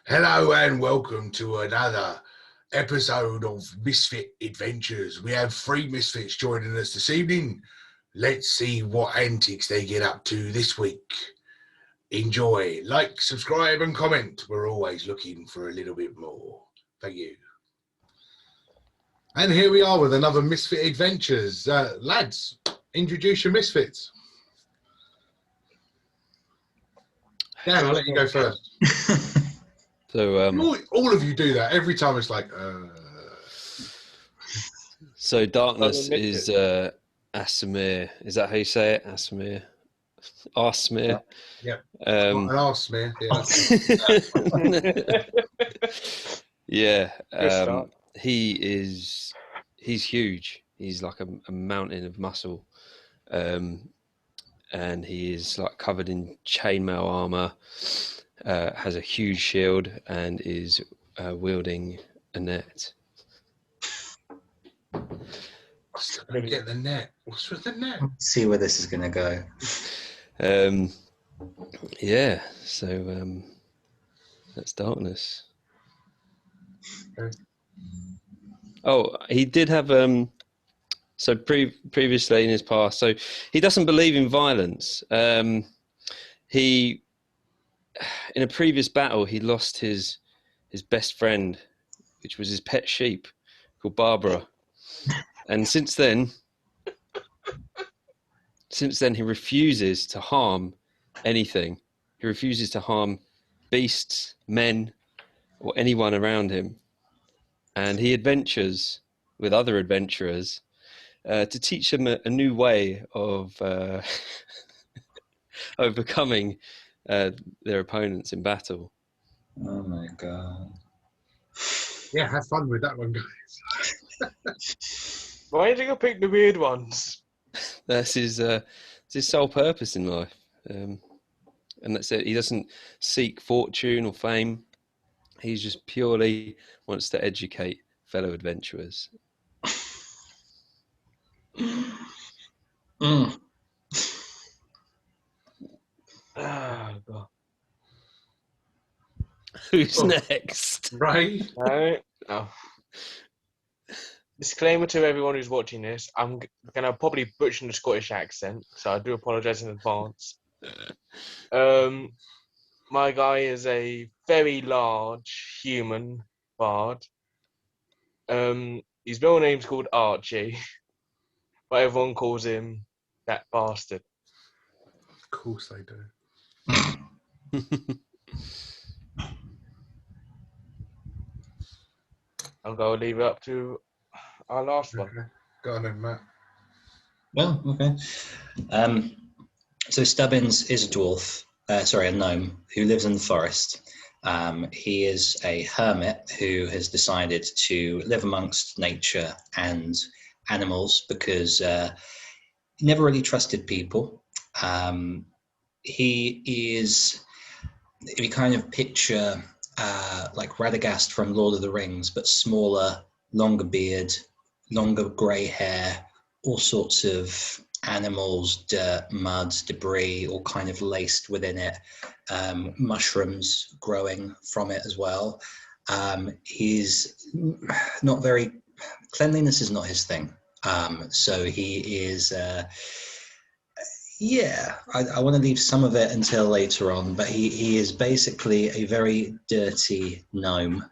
Hello and welcome to another episode of Misfit Adventures. We have 3 Misfits joining us this evening. Let's see what antics they get up to this week. Enjoy, like, subscribe and comment. We're always looking for a little bit more. Thank you. And here we are with another Misfit Adventures. Lads, introduce your Misfits. Dan, I'll let you go first. So, all of you do that every time. It's like, So darkness is Asimir. Is that how you say it? Asimir. Arsmir. Yeah. An arse smear. Yeah. Yeah. He's huge. He's like a mountain of muscle. And he is like covered in chainmail armor. Has a huge shield and is wielding a net. I still don't get the net. What's with the net? See where this is going to go. Yeah. So that's darkness. Okay. Oh, he did have so previously in his past. So he doesn't believe in violence. He in a previous battle he lost his best friend, which was his pet sheep called Barbara. And since then he refuses to harm anything. He refuses to harm beasts, men, or anyone around him. And he adventures with other adventurers to teach them a new way of overcoming their opponents in battle. Oh my god. Yeah, have fun with that one, guys. Why did you pick the weird ones? That's his sole purpose in life. And that's it. He doesn't seek fortune or fame. He just purely wants to educate fellow adventurers. Oh, God. Who's next? Ray? Right. Oh. Disclaimer to everyone who's watching this, I'm going to probably butcher the Scottish accent, so I do apologise in advance. My guy is a very large human bard. His real name's called Archie, but everyone calls him that bastard. Of course they do. I'm going to leave it up to our last one. Okay. Go on then, Matt. Well, okay. So Stubbins is a dwarf, a gnome, who lives in the forest. He is a hermit who has decided to live amongst nature and animals because he never really trusted people. He is, if you kind of picture like Radagast from Lord of the Rings, but smaller, longer beard, longer grey hair, all sorts of animals, dirt, mud, debris, all kind of laced within it, mushrooms growing from it as well. He's not very, cleanliness is not his thing. So he is, I want to leave some of it until later on, but he is basically a very dirty gnome.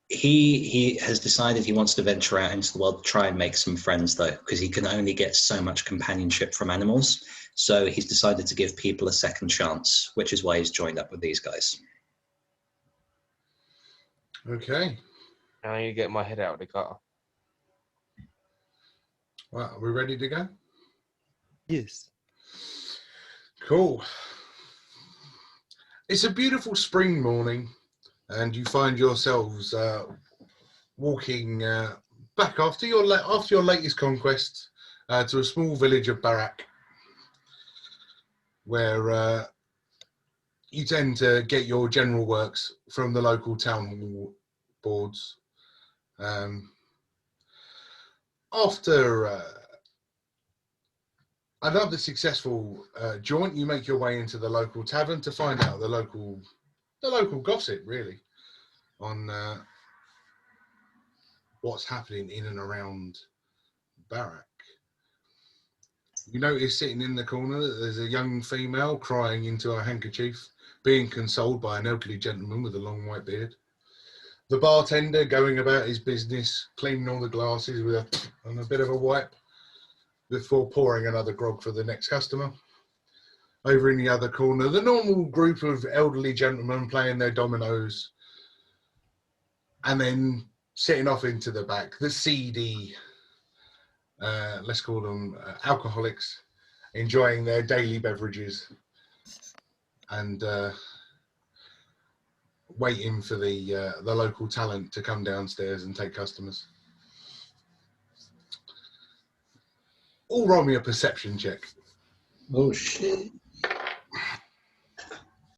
He has decided he wants to venture out into the world to try and make some friends, though, because he can only get so much companionship from animals. So he's decided to give people a second chance, which is why he's joined up with these guys. Okay. Now you get my head out of the gutter. Well, are we ready to go? Yes. Cool. It's a beautiful spring morning, and you find yourselves walking back after your latest conquest to a small village of Barak, where you tend to get your general works from the local town hall boards. After another successful jaunt, you make your way into the local tavern to find out the local the local gossip, really, on what's happening in and around Barrack. You notice sitting in the corner that there's a young female crying into her handkerchief, being consoled by an elderly gentleman with a long white beard. The bartender going about his business, cleaning all the glasses with a bit of a wipe before pouring another grog for the next customer. Over in the other corner, the normal group of elderly gentlemen playing their dominoes, and then sitting off into the back, the seedy, let's call them alcoholics, enjoying their daily beverages and waiting for the local talent to come downstairs and take customers. All roll me a perception check. Oh shit!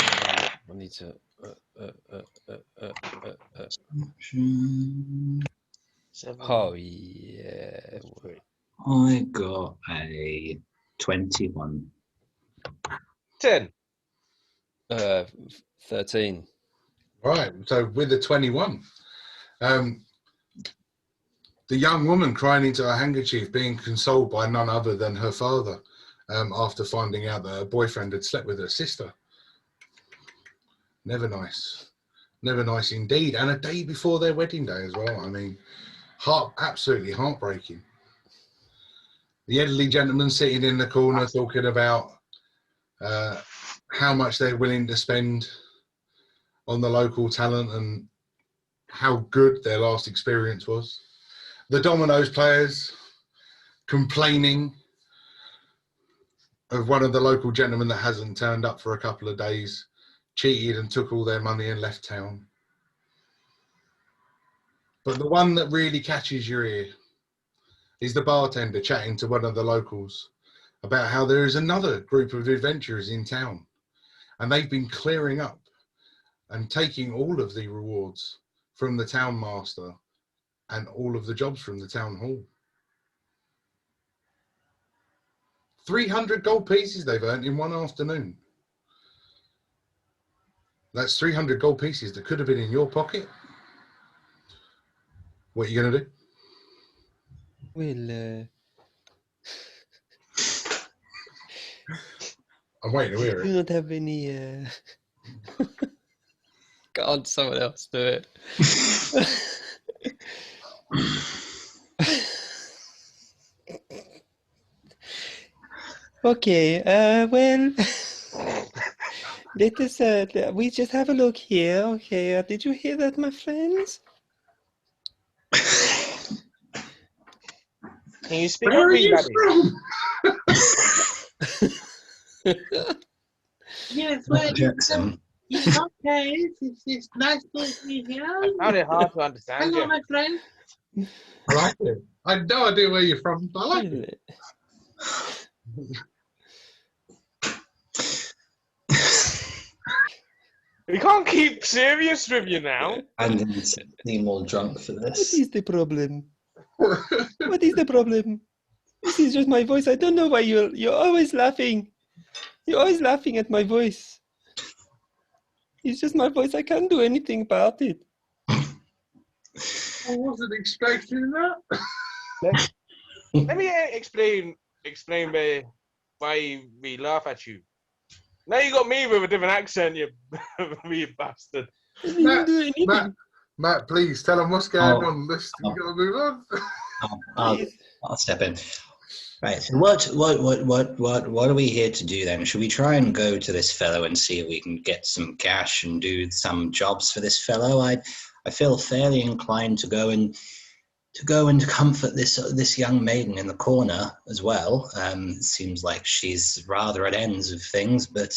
I need to. Oh yeah. I got a 21. 10. 13. Right, so with a 21, the young woman crying into her handkerchief, being consoled by none other than her father after finding out that her boyfriend had slept with her sister. Never nice. Never nice indeed. And a day before their wedding day as well. I mean, absolutely heartbreaking. The elderly gentleman sitting in the corner talking about how much they're willing to spend on the local talent and how good their last experience was. The dominoes players complaining of one of the local gentlemen that hasn't turned up for a couple of days, cheated and took all their money and left town. But the one that really catches your ear is the bartender chatting to one of the locals about how there is another group of adventurers in town, and they've been clearing up and taking all of the rewards from the town master and all of the jobs from the town hall. 300 gold pieces they've earned in one afternoon. That's 300 gold pieces that could have been in your pocket. What are you going to do? Well, I'm waiting to hear do it. not have any. God, someone else do it. Okay. Well, let us. We just have a look here. Okay. Did you hear that, my friends? Can you speak Where up, are you Daddy? from? Yes, well, Jackson. it's okay. It's nice to be here. I found it hard to understand Hello, you. my friend. I like it. I have no idea where you're from, but I like it. We can't keep serious with you now. I need more drunk for What this. is the problem? What is the problem? This is just my voice. I don't know why you're always laughing. You're always laughing at my voice. It's just my voice. I can't do anything about it. I wasn't expecting that. Let me explain why we laugh at you. Now you got me with a different accent, you bastard. I didn't do anything. Matt, please tell them what's going Oh. on. We got to move on. I'll step in. Right. So what are we here to do then? Should we try and go to this fellow and see if we can get some cash and do some jobs for this fellow? I feel fairly inclined to go and comfort this young maiden in the corner as well. It seems like she's rather at ends of things, but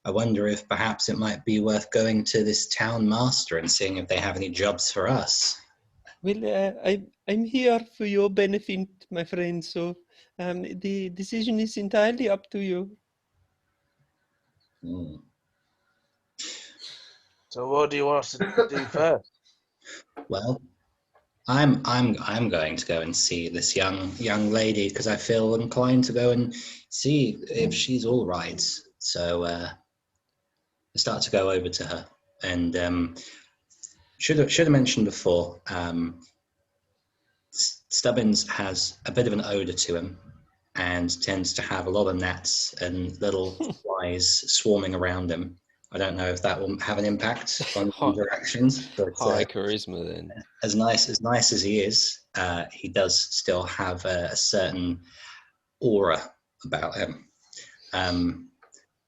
I wonder if perhaps it might be worth going to this town master and seeing if they have any jobs for us. Well, I'm here for your benefit, my friend. So the decision is entirely up to you. Mm. So what do you want us to do first? Well, I'm going to go and see this young lady because I feel inclined to go and see if she's all right. So I start to go over to her. And should have mentioned before, Stubbins has a bit of an odor to him and tends to have a lot of gnats and little flies swarming around him. I don't know if that will have an impact on interactions, but High charisma then. as nice as he is, he does still have a certain aura about him.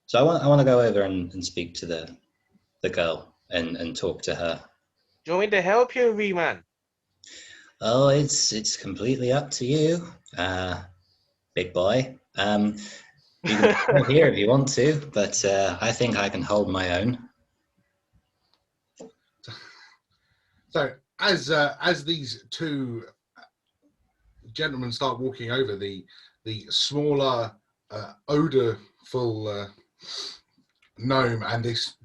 So I want to go over and speak to the girl and talk to her. Do you want me to help you, V-Man? Oh, it's completely up to you, big boy. You can stay here if you want to, but I think I can hold my own. So as these two gentlemen start walking over, the smaller odorful gnome and this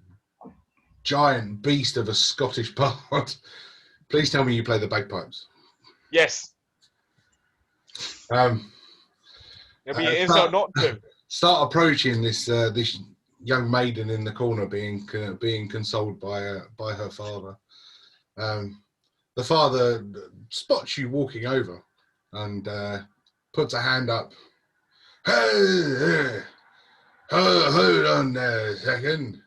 giant beast of a Scottish bard. Please tell me you play the bagpipes. Yes. It'd be an insult not to. Start approaching this this young maiden in the corner, being consoled by her father. The father spots you walking over and puts a hand up. Hey, hold on there a second.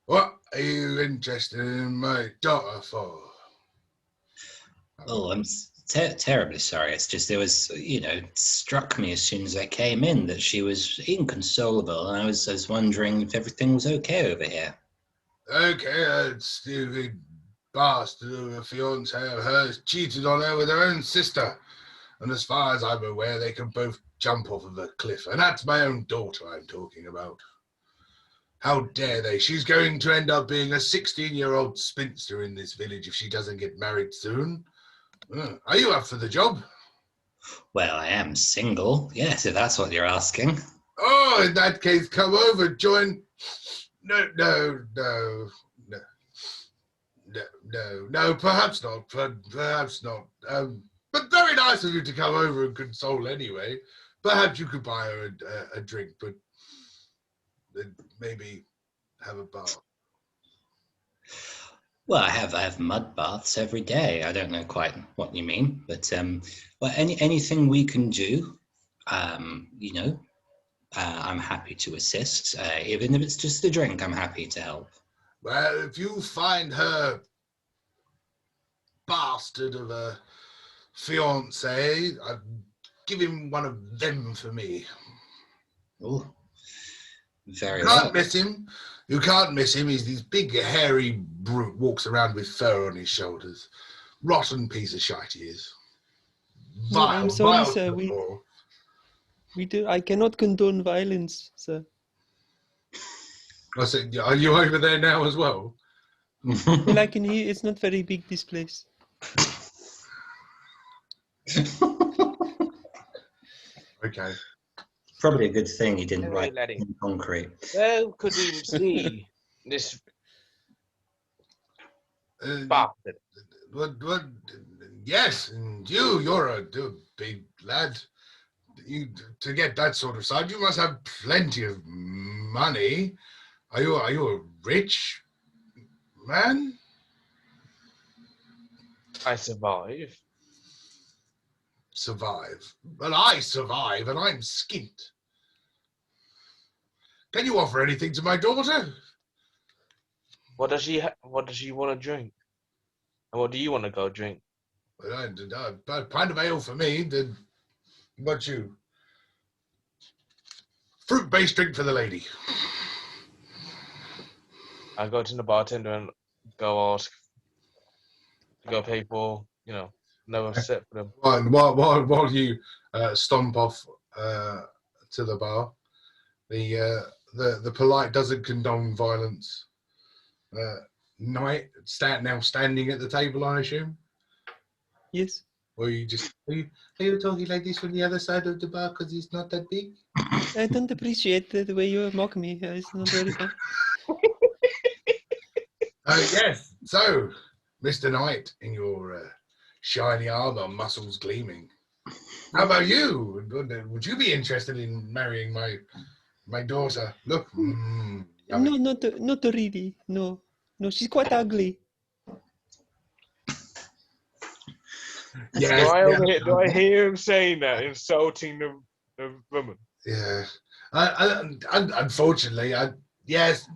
What are you interested in my daughter for? Oh, I'm terribly sorry. It's just there was, it struck me as soon as I came in that she was inconsolable, and I was wondering if everything was okay over here. Okay, that stupid bastard of a fiance of hers cheated on her with her own sister. And as far as I'm aware, they can both jump off of a cliff. And that's my own daughter I'm talking about. How dare they? She's going to end up being a 16-year-old spinster in this village if she doesn't get married soon. Are you up for the job? Well, I am single, yes, if that's what you're asking. Oh, in that case, come over, join... No, perhaps not, perhaps not. But very nice of you to come over and console anyway. Perhaps you could buy her a drink, but maybe have a bath. Well, I have mud baths every day. I don't know quite what you mean, but well, anything we can do, I'm happy to assist. Even if it's just a drink, I'm happy to help. Well, if you find her bastard of a fiance, I'd give him one of them for me. Oh, very You well. can't miss him. You can't miss him. He's this big, hairy brute, walks around with fur on his shoulders. Rotten piece of shite he is. No, Vile, I'm sorry, vile sir. to the core. I cannot condone violence, sir. I said, are you over there now as well? Well, I can hear. It's not very big, this place. Okay. Probably a good thing he didn't Anyway, write laddie. in concrete. Where could we see this bastard? What, yes, and you're a big lad. To get that sort of side, you must have plenty of money. Are you a rich man? I survive. Survive. Well, I survive, and I'm skint. Can you offer anything to my daughter? What does she want to drink? And what do you want to go drink? Well, a pint of ale for me. Then, what about you? Fruit-based drink for the lady. I go to the bartender and go ask to go pay for, another set for them. While you stomp off to the bar, the polite doesn't condone violence. Knight now standing at the table, I assume. Yes. Or you just are you talking like this from the other side of the bar because it's not that big? I don't appreciate the way you mock me. It's not very fun. Yes. So, Mr. Knight, in your shiny armor, muscles gleaming. How about you? Would you be interested in marrying my daughter? Look, No, not really. No, she's quite ugly. Yes, Do I hear him saying that, insulting the woman? yeah. Unfortunately, yes.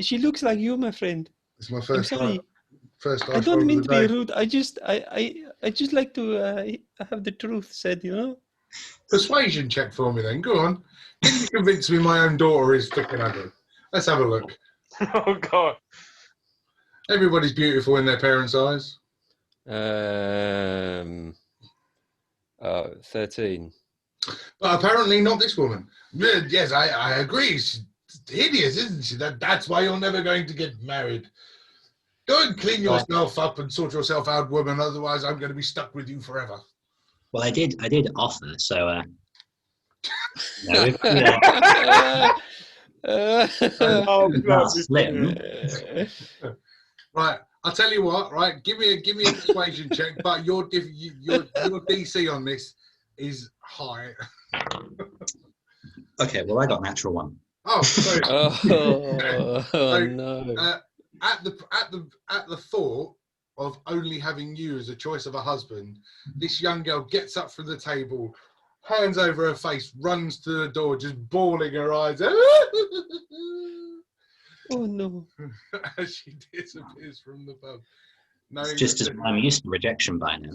She looks like you, my friend. It's my I'm first sorry. first I don't iPhone mean of to the be day. rude. I just like to have the truth said. You know. Persuasion check for me then. Go on. Can you convince me my own daughter is fucking ugly? Let's have a look. Oh God! Everybody's beautiful in their parents' eyes. 13. But apparently not this woman. Yes, I agree. She's hideous, isn't she? That's why you're never going to get married. Go and clean yourself up and sort yourself out, woman. Otherwise, I'm going to be stuck with you forever. Well, I did offer, so Oh, God, slim. Right, I'll tell you what. Right, give me a persuasion check. But your DC on this is high. Okay, well, I got natural one. Oh, sorry. No. At the thought of only having you as a choice of a husband, this young girl gets up from the table, hands over her face, runs to the door, just bawling her eyes. Oh no. As she disappears from the pub. It's just as I'm used to rejection by now.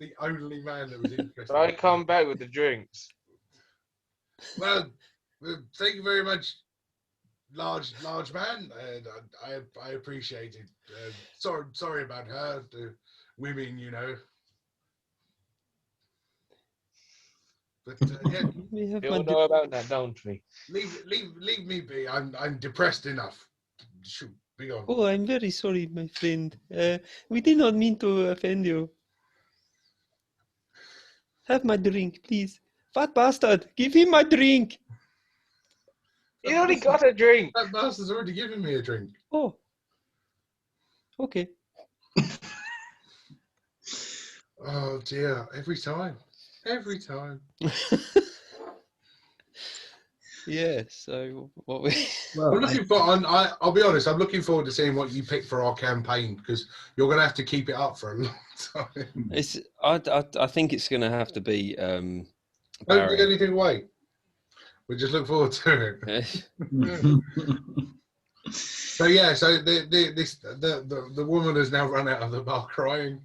The only man that was interested. I come back with the drinks. Well, thank you very much, large man. I appreciate it. Sorry about her. The women, you know. But yeah, We have You all know about that, don't we? leave me be. I'm depressed enough. Shoot, be on. Oh, I'm very sorry, my friend. We did not mean to offend you. Have my drink, please. Fat bastard, give him my drink. You already got a drink. That bastard's already given me a drink. Oh. Okay. Oh dear, every time. Yeah, so what we I'm looking for. I'll be honest. I'm looking forward to seeing what you pick for our campaign because you're going to have to keep it up for a long time. it's I think it's gonna have to be Don't give Barry. anything away. We just look forward to it. So yeah, so the woman has now run out of the bar crying,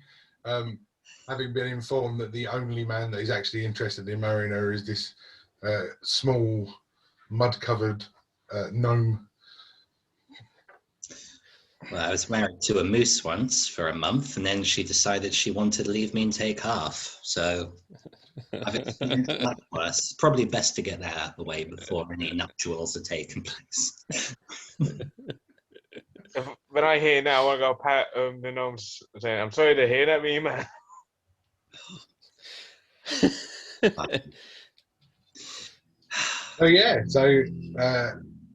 having been informed that the only man that is actually interested in marrying her is this small, mud-covered gnome. Well, I was married to a moose once for a month, and then she decided she wanted to leave me and take half. So I've experienced much worse. Probably best to get that out of the way before any nuptials are taking place. When I hear that, I want to go pat the gnomes saying, "I'm sorry to hear that, me man." So yeah, so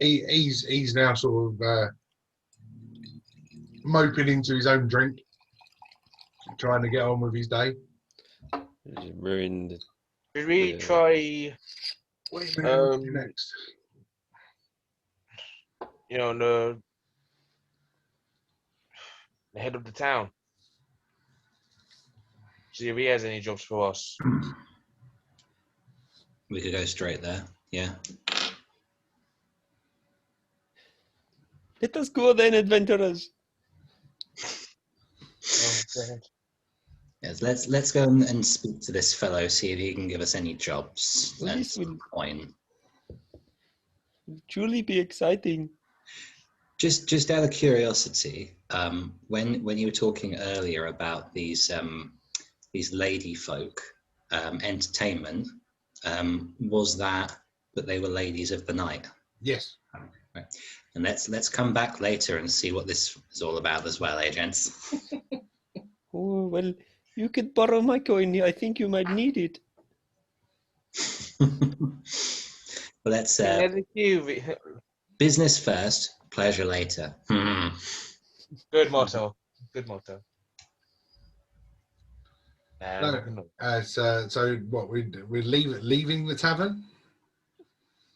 he's now sort of moping into his own drink, trying to get on with his day. Ruined. Should we Yeah. try, What are you going to do Um, next? the head of the town? See if he has any jobs for us. We could go straight there. Yeah. Let us go then, adventurers. Oh, God. Yes, let's go and speak to this fellow, see if he can give us any jobs Well, and this will- some coin. Truly be exciting. Just out of curiosity, when you were talking earlier about these lady folk entertainment, was that they were ladies of the night? Yes. Right. And let's come back later and see what this is all about as well, eh, gents? Oh, well, you could borrow my coin. I think you might need it. Well, let's There's a few. business first, pleasure later. Good motto. Good motto. So what we're leaving the tavern?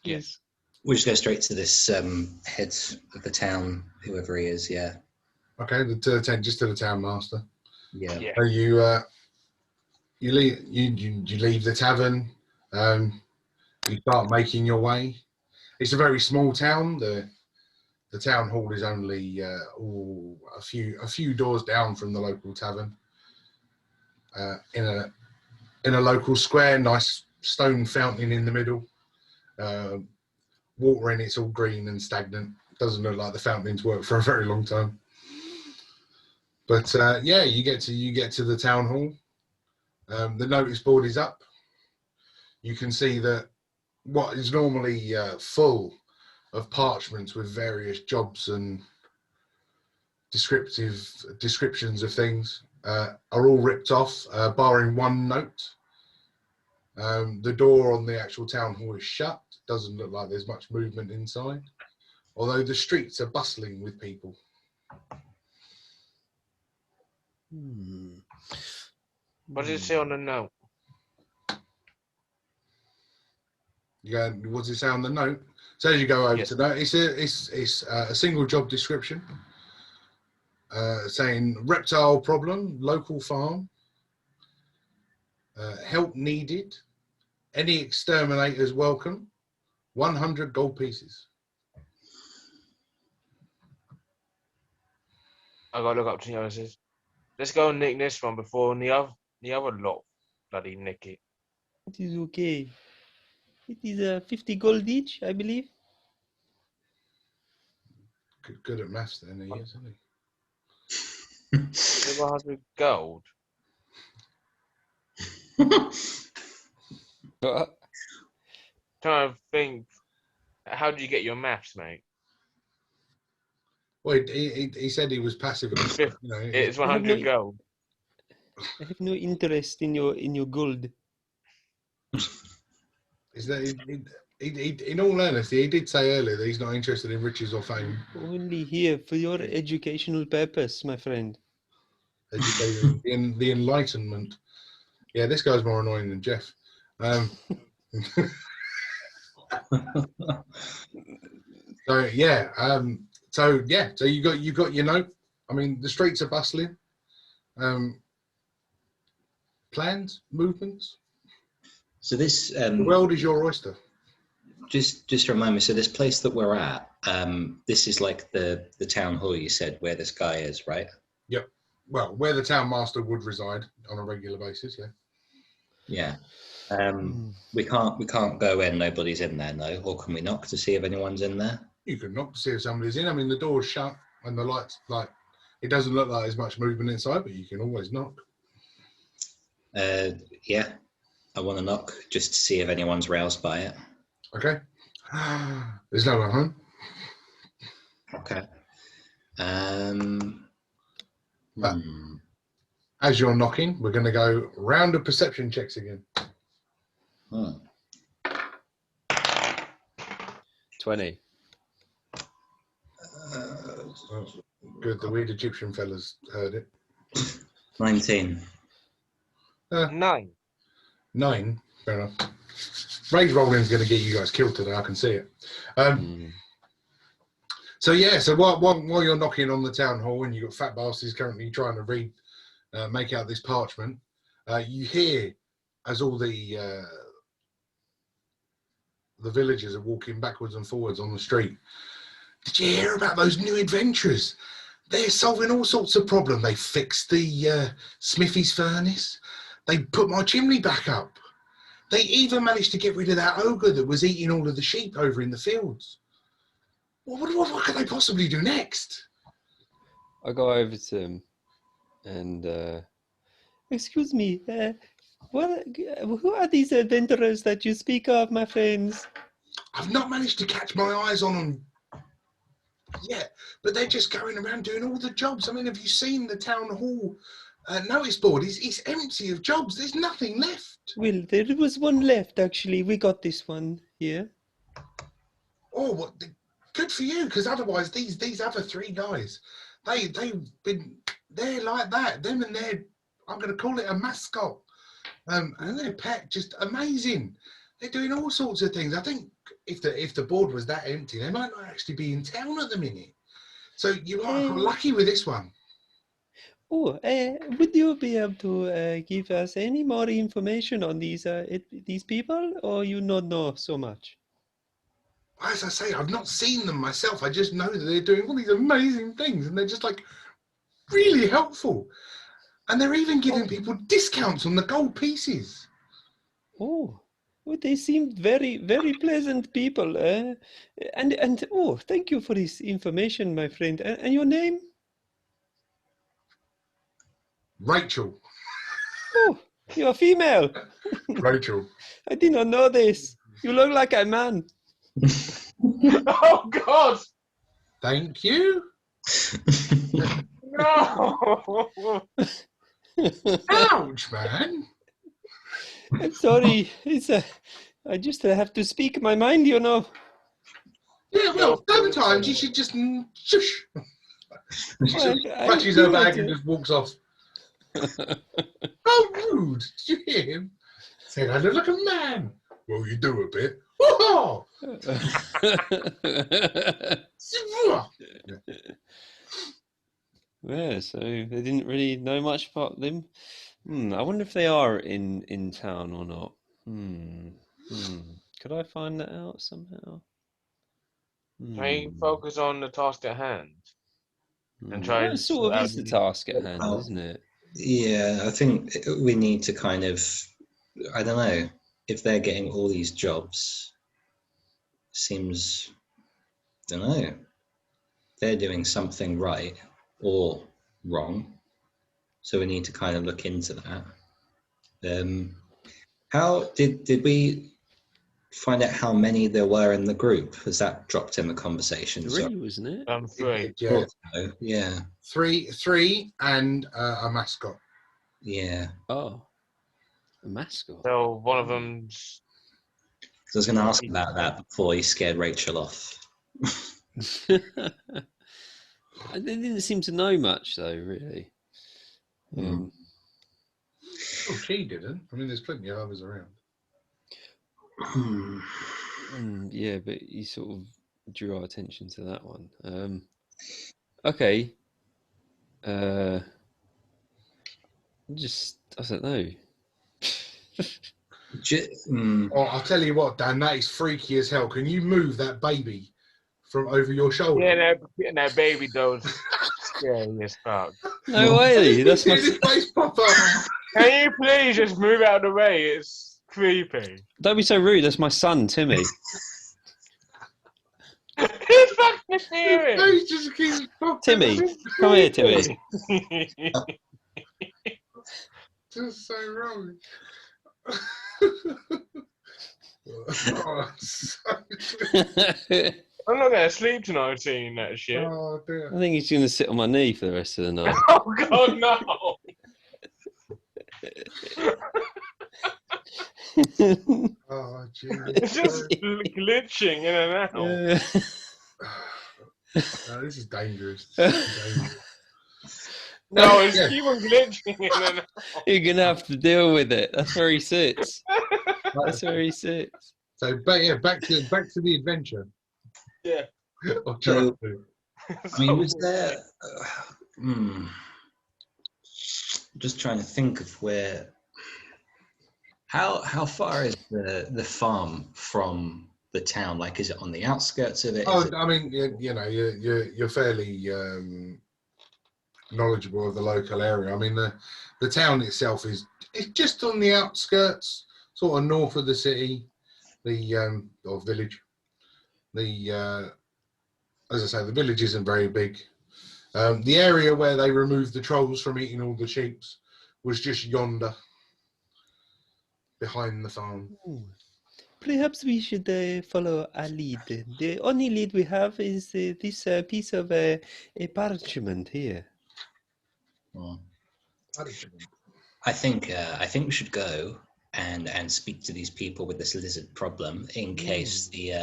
Yes. We just go straight to this head of the town, whoever he is. Yeah. Okay, just to the town master. Yeah. Yeah. So you leave the tavern. You start making your way. It's a very small town. The town hall is only a few doors down from the local tavern. In a local square, nice stone fountain in the middle. Water in it's all green and stagnant. Doesn't look like the fountains worked for a very long time. But yeah, you get to the town hall. The notice board is up. You can see that what is normally full of parchments with various jobs and descriptions of things are all ripped off, barring one note. The door on the actual town hall is shut. Doesn't look like there's much movement inside, although the streets are bustling with people. What does it say on the note? What's it say on the note? So as you go over Yes. to that, it's a single job description saying reptile problem, local farm, help needed, any exterminators welcome, 100 gold pieces. I gotta look up to the others. Let's go and nick this one before the other lot bloody nick it. It is okay. It is 50 gold each, I believe. Good at maths then, he is, isn't he? 100 gold. What? Trying to think. How did you get your maths, mate? Well, he said he was passive. You know, It's I have 100 no- gold. I have no interest in your gold. is that in all honesty, he did say earlier that he's not interested in riches or fame. Only here for your educational purpose, my friend. Education, the enlightenment. Yeah, this guy's more annoying than Jeff. So you got your note. I mean, the streets are bustling. Plans, movements. So this The world is your oyster. just to remind me. So this place that we're at, this is like the town hall you said where this guy is, right? Yep. Well, where the town master would reside on a regular basis. Yeah. Yeah. We can't go in. Nobody's in there, no. Or can we knock to see if anyone's in there? You can knock to see if somebody's in. I mean, the door's shut and the lights, it doesn't look like there's much movement inside, but you can always knock. Yeah. I want to knock just to see if anyone's roused by it. Okay. There's no one home. Okay. But as you're knocking, we're going to go round of perception checks again. 20. Good. The weird Egyptian fellas heard it. 19. 9. 9. Fair enough. Rage rolling's going to get you guys killed today. I can see it. So yeah. So while you're knocking on the town hall and you've got fat bastards currently trying to make out this parchment, you hear as all the villagers are walking backwards and forwards on the street. Did you hear about those new adventurers? They're solving all sorts of problems. They fixed the Smithy's furnace. They put my chimney back up. They even managed to get rid of that ogre that was eating all of the sheep over in the fields. What could they possibly do next? I go over to him and excuse me, who are these adventurers that you speak of, my friends? I've not managed to catch my eyes on them yet, but they're just going around doing all the jobs. I mean, have you seen the town hall notice board? It's empty of jobs. There's nothing left. Well, there was one left, actually. We got this one here. Oh, what? Good for you, because otherwise these other 3 guys, they're like that. Them and their, I'm going to call it a mascot, and their pet, just amazing. They're doing all sorts of things. I think if the board was that empty, they might not actually be in town at the minute. So you are lucky with this one. Oh, would you be able to give us any more information on these people, or you not know so much? As I say, I've not seen them myself. I just know that they're doing all these amazing things, and they're just like really helpful. And they're even giving people discounts on the gold pieces. Oh, well, they seemed very, very pleasant people. And oh, thank you for this information, my friend. And your name? Rachel. Oh, you're female. Rachel. I did not know this. You look like a man. Oh God! Thank you. No! Ouch, man. I'm sorry. I just have to speak my mind, you know. Yeah, well, sometimes you should just shush. She just clutches her bag and just walks off. How rude. Did you hear him? Said I look like a man. Well, you do a bit. Whoa! Yeah, so they didn't really know much about them. I wonder if they are in town or not. Could I find that out somehow? Try and focus on the task at hand. And try That and sort of is the task at hand, Oh. isn't it? Yeah, I think we need to kind of, I don't know, if they're getting all these jobs, seems, don't know, they're doing something right or wrong. So we need to kind of look into that. How did we find out how many there were in the group? Has that dropped in the conversation? Three, wasn't it? three. Yeah. Yeah. Three and a mascot. Yeah. Oh, a mascot. So one of them's. I was going to ask about that before you scared Rachel off. They didn't seem to know much, though, really. Oh, she didn't. I mean, there's plenty of others around. Yeah, but you sort of drew our attention to that one. Okay. I don't know. Oh, I'll tell you what, Dan, that is freaky as hell. Can you move that baby from over your shoulder? Yeah, that baby does scary as fuck. No way. That's my. His face pop up. Can you please just move out of the way? It's creepy. Don't be so rude. That's my son, Timmy. He's fucking serious. Face just keeps popping Timmy, up. come here, Timmy. Just so wrong. Oh, I'm not gonna sleep tonight seeing that shit. oh dear. I think he's going to sit on my knee for the rest of the night. Oh God, no! Oh, It's just glitching in and out. No, this is dangerous. This is dangerous. No, it's Yeah. keep on glitching in and out. You're going to have to deal with it. That's where he sits. That's where he sits. So, back to the adventure. Yeah. Or try So- to. I mean, was there? Just trying to think of where. How far is the farm from the town? Like, is it on the outskirts of it? Oh, Is it- I mean, you know, you're fairly knowledgeable of the local area. I mean, the town itself is just on the outskirts, sort of north of the city, or village. As I say, the village isn't very big. The area where they removed the trolls from eating all the sheep was just yonder, behind the farm. Perhaps we should follow a lead. The only lead we have is this piece of a parchment here. Well, I think we should go and speak to these people with this lizard problem in case the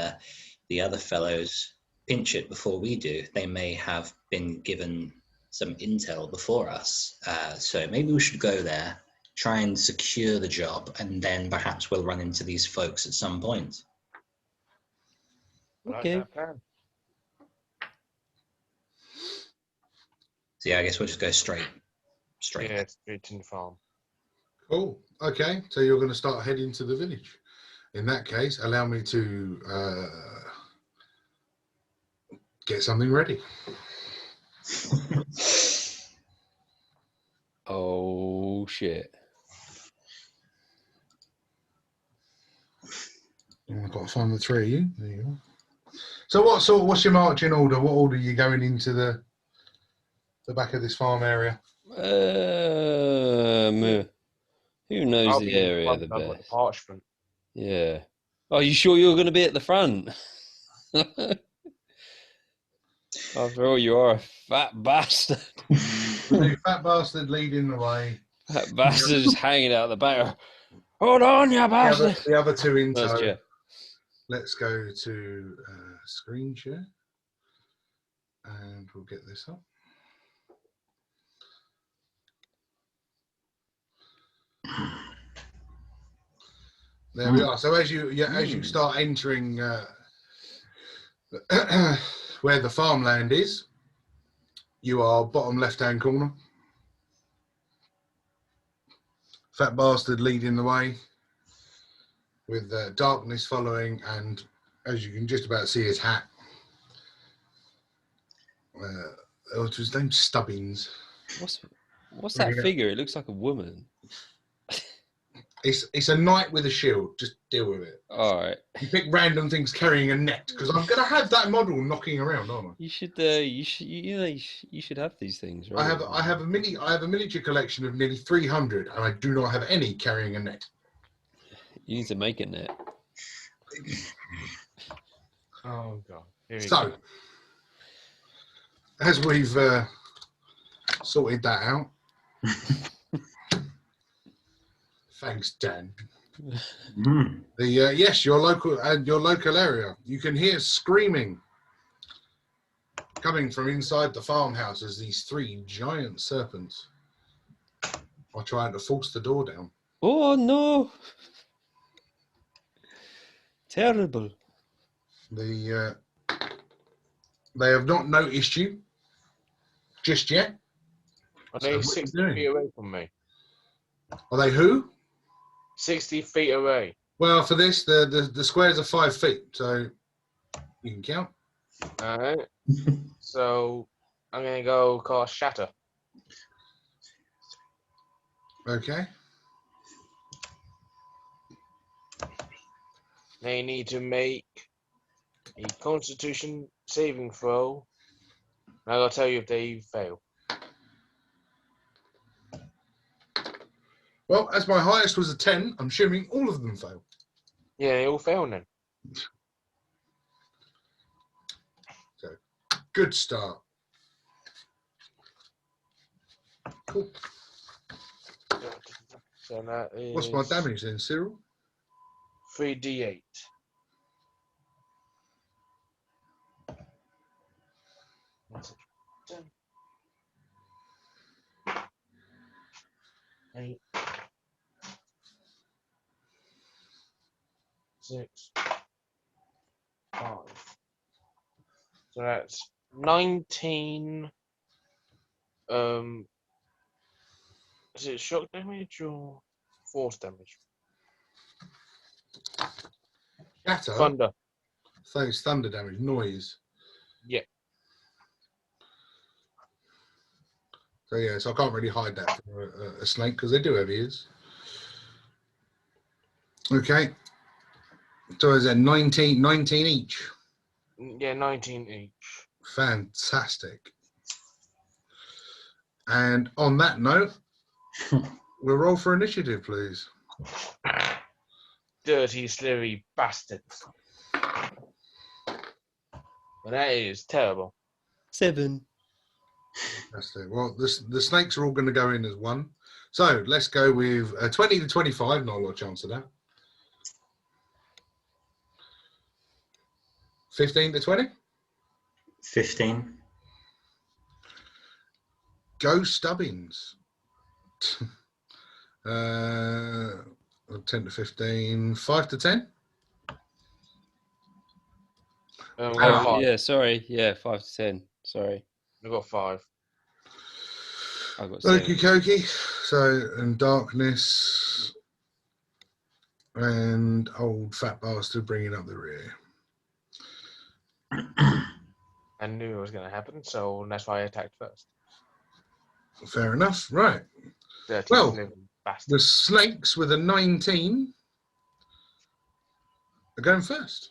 other fellows pinch it before we do. They may have been given some intel before us, so maybe we should go there, try and secure the job, and then perhaps we'll run into these folks at some point. Okay. Like that plan. So yeah, I guess we'll just go straight. Yeah, straight to the farm. Cool. Okay, so you're going to start heading to the village. In that case, allow me to get something ready. Oh shit. I've got to find the three of you. There you go. So what's your marching order? What order are you going into the back of this farm area? Who knows I'll the be in area front, the I've got the best? parchment. Yeah. Oh, you sure you're going to be at the front? After all, you are a fat bastard. The new fat bastard leading the way. That bastard is hanging out the back. Hold on, you bastard. The other two in That's tow. Jeff. Let's go to screen share. And we'll get this up. There we are. So as you start entering where the farmland is, you are bottom left-hand corner. Fat bastard leading the way, with darkness following, and as you can just about see his hat. What's his name? Stubbins. What's that figure? It looks like a woman. It's a knight with a shield. Just deal with it. All right. You pick random things carrying a net because I'm gonna have that model knocking around, aren't I? You should have these things, right? I have a miniature collection of nearly 300, and I do not have any carrying a net. You need to make a net. Oh god. So, as we've sorted that out, thanks, Dan. Yes, your local area. You can hear screaming coming from inside the farmhouse as these three giant serpents are trying to force the door down. Oh no! Terrible. They have not noticed you just yet. Are they So 60 what are you feet doing? away from me? Are they who? 60 feet away. Well, for this, the squares are 5 feet, so you can count. Alright. So I'm gonna go cast Shatter. Okay. They need to make a Constitution saving throw. And I'll tell you if they fail. Well, as my highest was a 10, I'm assuming all of them fail. Yeah, they all fail then. So, good start. Cool. So that is What's my damage then, Cyril? 3d8. Eight, 6, 5. So that's 19. Is it shock damage or force damage? Shatter. Thunder. So it's thunder damage, noise. Yeah. So yeah, so I can't really hide that from a snake because they do have ears. Okay. So is that 19 each? Yeah, 19 each. Fantastic. And on that note, we'll roll for initiative, please. Dirty, slurry bastards. Well, that is terrible. 7. That's it. Well, the snakes are all going to go in as one. So let's go with 20 to 25. Not a lot of chance of that. 15 to 20. 15. Go Stubbins. 10 to 15, 5 to 10. We've Oh, got 5. yeah, sorry. Yeah, 5 to 10. Sorry. We've got 5. I've got Okie 7. dokie. So, and darkness and old fat bastard bringing up the rear. I knew it was going to happen, so that's why I attacked first. Fair enough. Right. Dirty Well, living bastard. the snakes with a 19 are going first.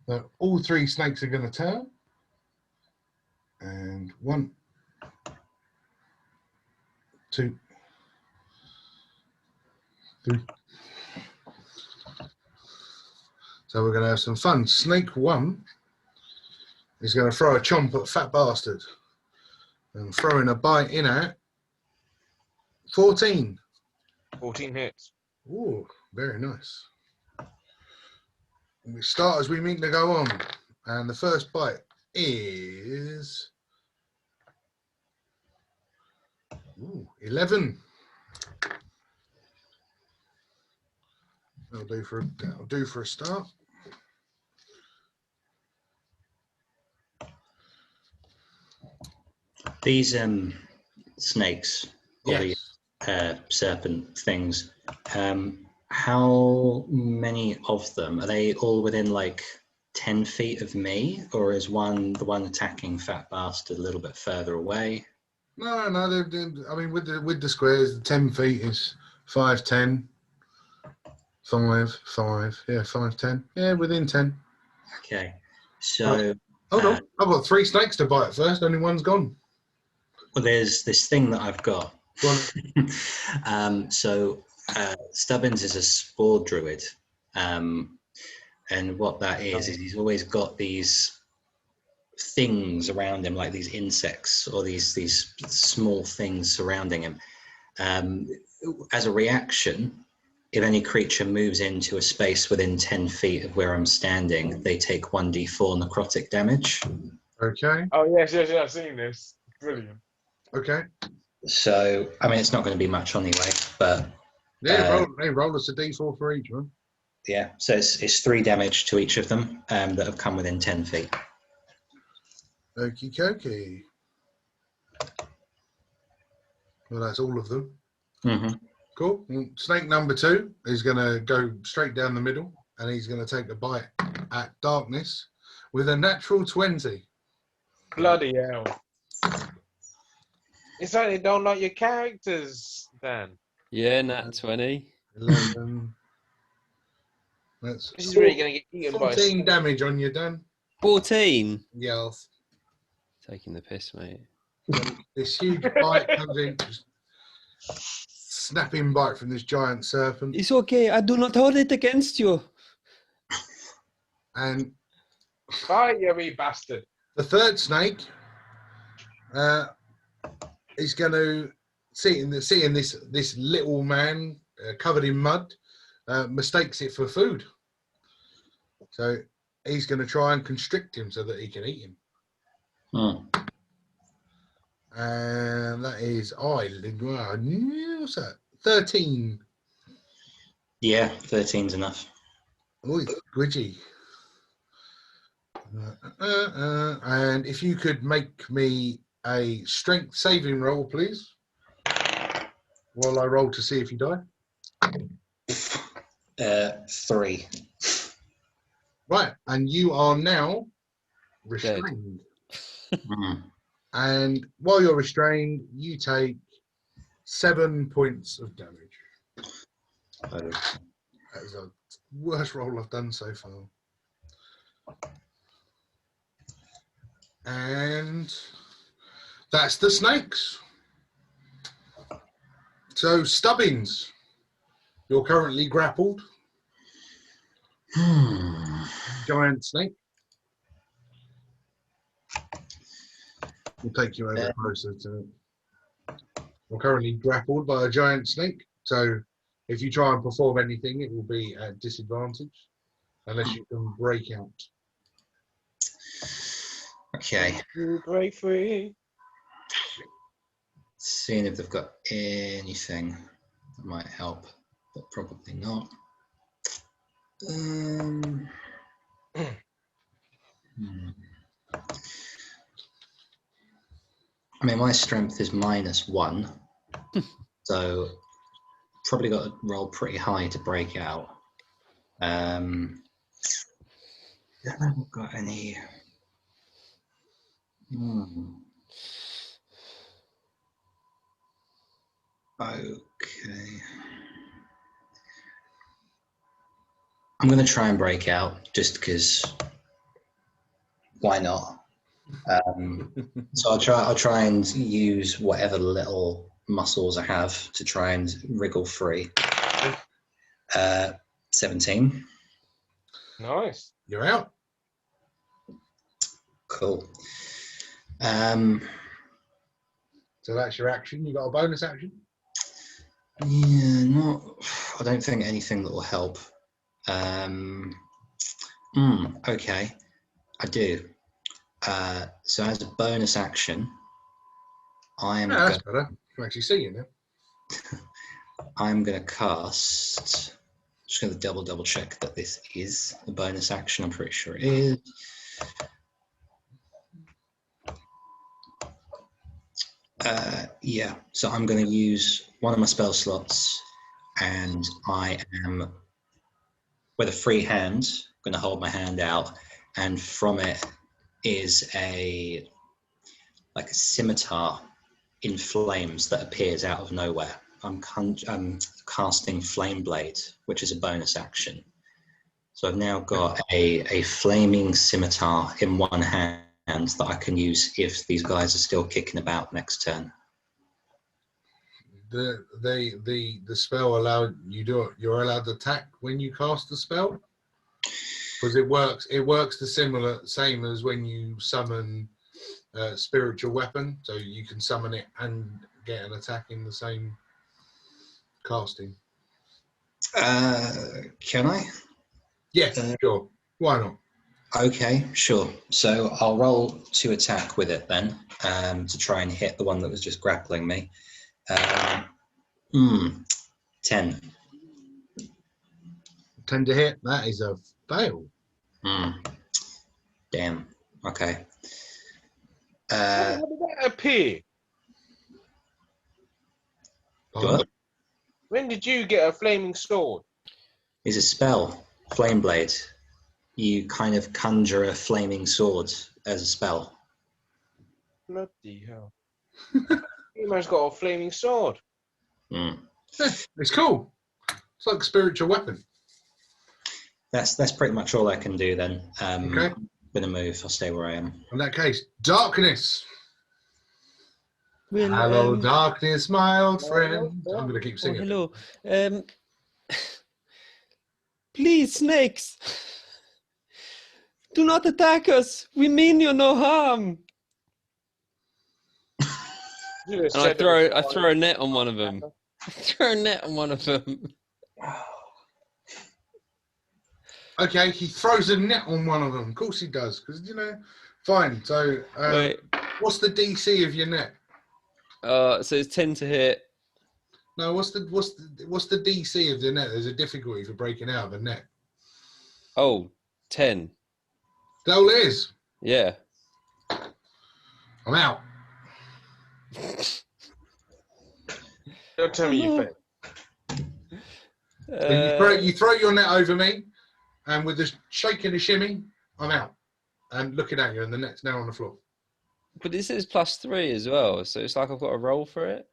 So all 3 snakes are going to turn. And 1, 2, 3. So we're going to have some fun. Snake 1 is going to throw a chomp at fat bastard. And throwing a bite in at 14. 14 hits. Ooh, very nice. We start as we mean to go on. And the first bite is 11. That'll do for a start. These snakes, or Yes. the serpent things, how many of them? Are they all within like 10 feet of me, or is the one attacking fat bastard a little bit further away? No. I mean, with the squares, 10 feet is 5, 10, 5, 5. Yeah, 5, 10. Yeah, within 10. Okay, so Hold on, I've got 3 snakes to bite first. Only one's gone. well, there's this thing that I've got. Go on. Stubbins is a spore druid, and what that is he's always got these things around him, like these insects or these small things surrounding him. As a reaction, if any creature moves into a space within 10 feet of where I'm standing, they take 1d4 necrotic damage. Okay. Oh, yes, I've seen this. Brilliant. Okay. So, I mean, it's not going to be much anyway, but Yeah, roll us a d4 for each one. yeah, so it's 3 damage to each of them that have come within 10 feet. Okie dokie. Well, that's all of them. Mm-hmm. Cool. Snake number 2 is going to go straight down the middle, and he's going to take a bite at darkness with a natural 20. Bloody hell. It's like they don't like your characters, Dan. Yeah, nat 20. 11. That's This is really going to get eaten by a 14 snake. damage on you, Dan. 14. Yes. Taking the piss, mate. This huge bite comes in, just snapping bite from this giant serpent. It's okay. I do not hold it against you. And Bye, you wee bastard. the third snake is going to seeing this little man covered in mud, mistakes it for food. So he's going to try and constrict him so that he can eat him. And that is what's that? 13. Yeah, 13's enough. Oh, it's squidgy. And if you could make me a strength saving roll, please, while I roll to see if you die. 3. Right, and you are now restrained. And while you're restrained, you take 7 points of damage. That is the worst roll I've done so far. And that's the snakes. So, Stubbins, you're currently grappled. Giant snake. We'll take you over closer to it. You're currently grappled by a giant snake. So, if you try and perform anything, it will be at disadvantage unless you can break out. Okay. Break free. Seeing if they've got anything that might help, but probably not. I mean, my strength is -1, so probably got to roll pretty high to break out. Don't know if I've got any. Okay. I'm going to try and break out just because why not? So I'll try and use whatever little muscles I have to try and wriggle free. 17. Nice. You're out. Cool. So that's your action. You got a bonus action? Yeah, not. I don't think anything that will help. Okay, I do. So as a bonus action, I'm Yeah, that's better. You can actually see you now. I'm going to cast. Just going to double check that this is a bonus action. I'm pretty sure it is. Yeah, so I'm going to use one of my spell slots, and I am, with a free hand, going to hold my hand out, and from it is a scimitar in flames that appears out of nowhere. I'm casting Flame Blade, which is a bonus action. So I've now got a flaming scimitar in one hand that I can use if these guys are still kicking about next turn. The spell allowed you do it. You're allowed to attack when you cast the spell, because it works the same as when you summon spiritual weapon. So you can summon it and get an attack in the same casting. Can I? Yeah, sure. Why not? Okay, sure. So I'll roll to attack with it then, to try and hit the one that was just grappling me. 10. 10 to hit. That is a fail. Damn. Okay. How did that appear? What? When did you get a flaming sword? Is a spell, Flame Blade. You kind of conjure a flaming sword as a spell. Bloody hell. You man's got a flaming sword. Yeah, it's cool. It's like a spiritual weapon. That's pretty much all I can do then. Okay. I'm gonna move. I'll stay where I am. In that case, darkness. Well, Hello, darkness, my old friend. I'm going to keep singing. hello. Please, snakes, do not attack us. We mean you no harm. And I throw a net on one of them. Throw a net on one of them. Okay, he throws a net on one of them. Of course he does, because fine. So, what's the DC of your net? So it's 10 to hit. No, what's the DC of the net? There's a difficulty for breaking out of a net. Oh, 10. That all it is. Yeah. I'm out. Don't tell me you failed. You throw your net over me, and with the shake and a shimmy, I'm out. And looking at you, and the net's now on the floor. But this is +3 as well, so it's like I've got to roll for it.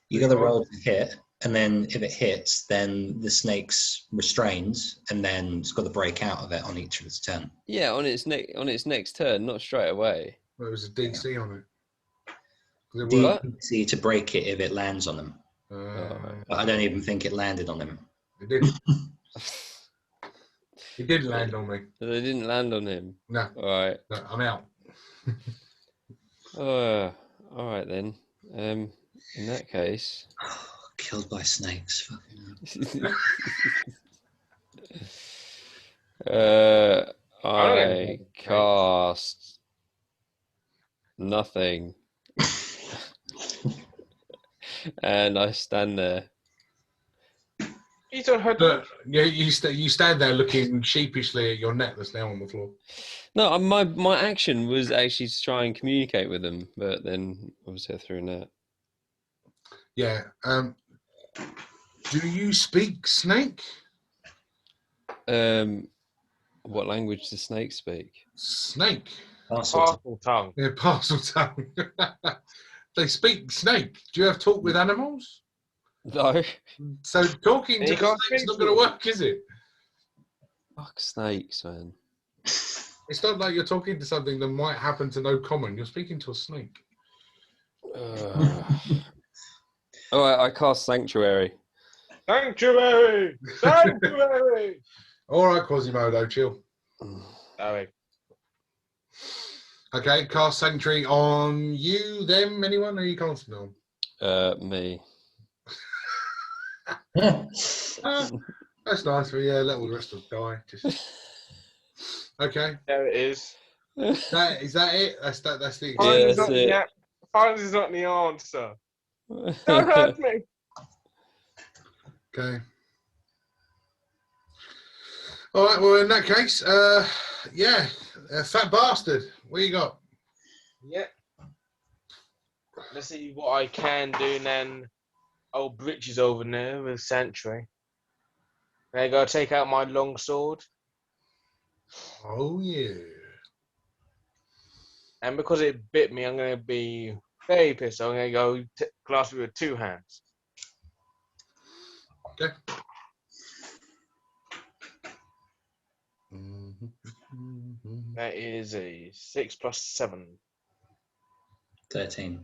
You got to roll to hit, and then if it hits, then the snake's restrained, and then it's got to break out of it on each of its turn. Yeah, on its next turn, not straight away. There was a DC on it. DC to break it if it lands on them. But I don't even think it landed on him. It didn't. It didn't land on me. They didn't land on him. No. All right. No, I'm out. All right then. In that case, killed by snakes. Fucking I cast Nothing. And I stand there. You don't hurt Look, you stand there looking sheepishly at your net that's now on the floor. No, my action was actually to try and communicate with them, but then obviously I threw a net. Yeah. Do you speak snake? What language does snakes speak? Snake. Parcel tongue. Yeah, parcel tongue. They speak snake. Do you have talk with animals? No. So talking to You the can't snake's speak not to going to them. work, is it? Fuck snakes, man. It's not like you're talking to something that might happen to no common. You're speaking to a snake. All right, I cast Sanctuary. Sanctuary! Sanctuary! All right, Quasimodo, chill. Sorry. Okay, cast Sanctuary on you, them, anyone? Or are you casting on? Me. That's nice. But yeah, let all the rest of them die. Just okay. There it is. Is that it? That's the Yeah, Violence that's it. Violence is not the answer. Don't hurt me. Okay. All right. Well, in that case, yeah, fat bastard. What you got? Yeah. Let's see what I can do, and then old Britches over there with Sanctuary. There you go, take out my long sword. Oh yeah. And because it bit me, I'm going to be very pissed. I'm going to go clasp it with two hands. Okay. That is a 6 plus 7. 13.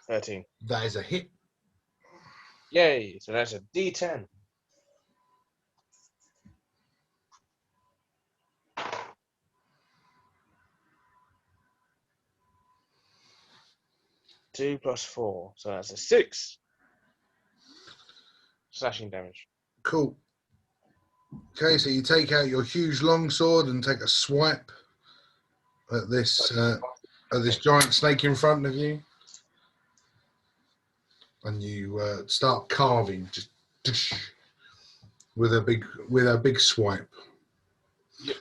13. That is a hit. Yay. So that's a D10. Two plus 4. So that's a 6. Slashing damage. Cool. Okay, so you take out your huge long sword and take a swipe at this giant snake in front of you, and you start carving just with a big swipe. Yep.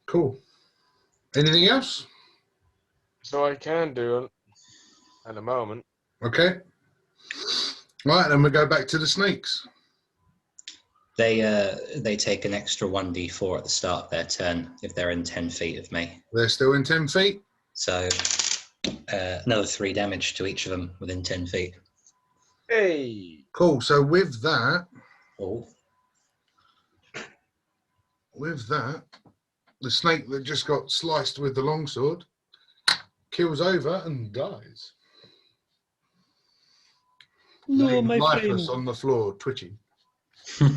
Cool. Anything else? So I can do it at the moment. Okay. Right, then we go back to the snakes. They take an extra 1d4 at the start of their turn if they're in 10 feet of me. They're still in 10 feet. So another 3 damage to each of them within 10 feet. Hey. Cool. So with that, Oh. the snake that just got sliced with the longsword kills over and dies. No, my lifeless friend. on the floor, twitching. So,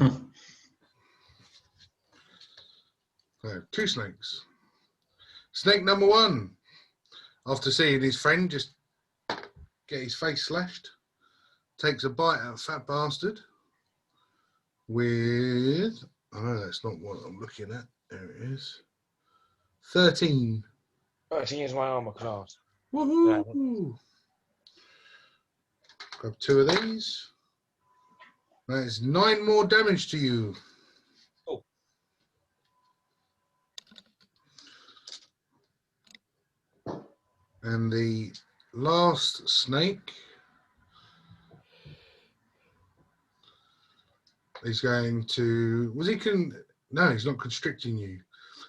2 snakes. Snake number 1, after seeing his friend just get his face slashed, takes a bite at fat bastard with, oh, that's not what I'm looking at. There it is. 13. 13 is my armor class. Woohoo! Grab 2 of these. That is 9 more damage to you. Oh. And the last snake is going to. No, he's not constricting you.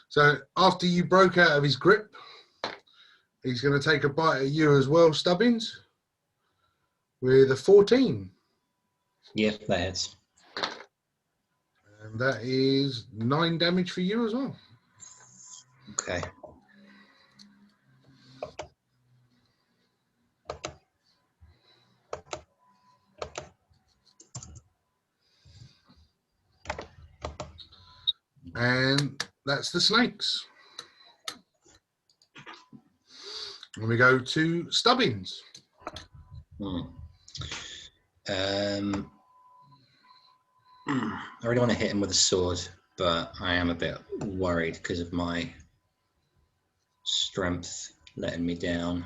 So after you broke out of his grip, he's going to take a bite at you as well, Stubbins, with a 14. Yeah, that hits. And that is 9 damage for you as well. Okay. And that's the snakes. And we go to Stubbins. I really want to hit him with a sword, but I am a bit worried because of my strength. letting me down.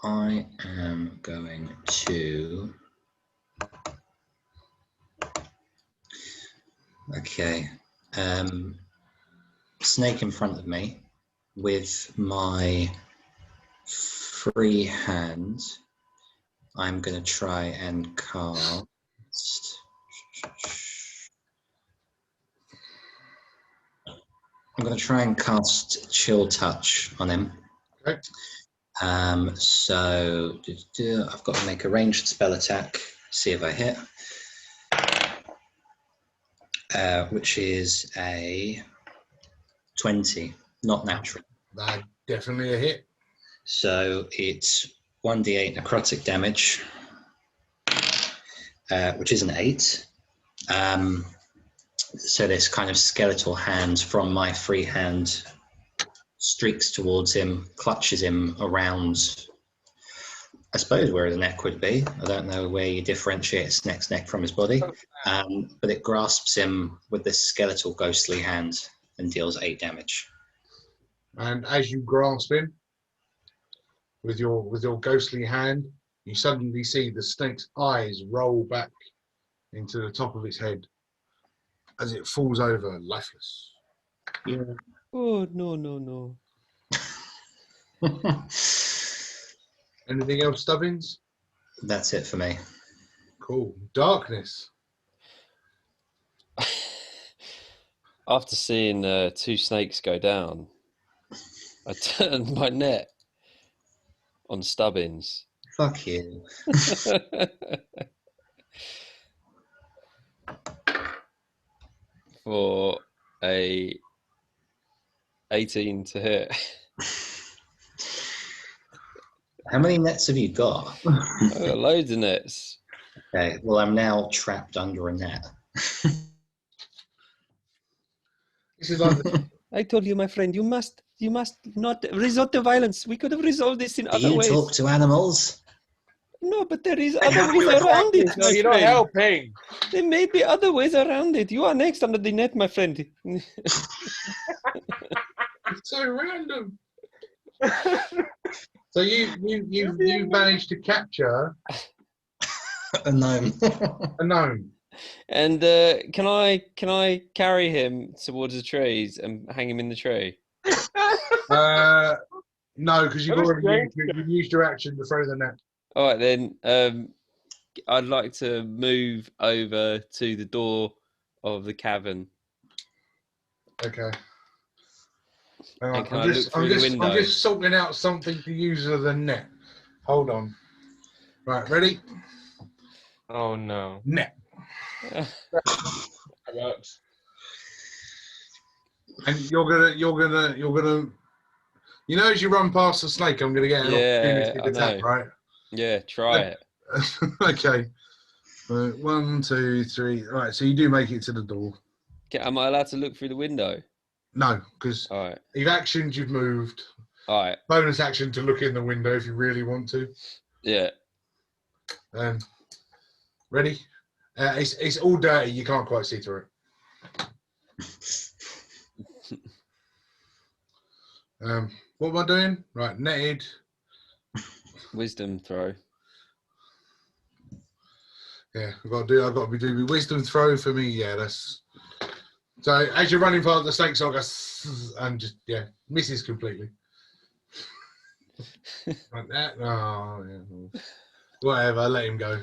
I am going to. Okay. Snake in front of me with my free hand. I'm going to try and cast. I'm going to try and cast Chill Touch on him. Okay. So I've got to make a ranged spell attack. See if I hit. Which is a 20, not natural. That definitely a hit. So it's 1d8 necrotic damage, which is an 8. So this kind of skeletal hand from my free hand streaks towards him, clutches him around, I suppose, where the neck would be. I don't know where you differentiate Snake's neck from his body, but it grasps him with this skeletal ghostly hand and deals 8 damage. And as you grasp him with your ghostly hand, you suddenly see the snake's eyes roll back into the top of its head as it falls over lifeless. Yeah. Oh, no. Anything else, Stubbins? That's it for me. Cool. Darkness. After seeing 2 snakes go down, I turned my net on Stubbins. Fuck you. For a 18 to hit. How many nets have you got? I've got loads of nets. Okay, well, I'm now trapped under a net. This is like I told you, my friend, you must not resort to violence. We could have resolved this in Do other you ways. talk to animals? No, but there is other ways around it, No, my you're not friend. helping. There may be other ways around it. You are next under the net, my friend. it's so random. So you managed to capture A gnome. a gnome. And can I carry him towards the trees and hang him in the tree? No, because you've already used your action to throw the net. All right, then. I'd like to move over to the door of the cavern. Okay. And can I look through the window? I'm just sorting out something to use as a net. Hold on. Right, ready? Oh no. Net. That works. And you're gonna you know, as you run past the snake, I'm gonna get an opportunistic attack, right? Yeah, try it. Okay. 1, 2, 3. All right, so you do make it to the door. Am I allowed to look through the window? No, because All right. you've actioned, you've moved. All right. Bonus action to look in the window if you really want to. Yeah. Ready? It's all dirty. You can't quite see through it. What am I doing? Right, netted. Wisdom throw. Yeah, I've got to be doing wisdom throw for me. Yeah, that's. So as you're running past the snake, I go and just misses completely. Like that. Oh, yeah. Whatever. Let him go.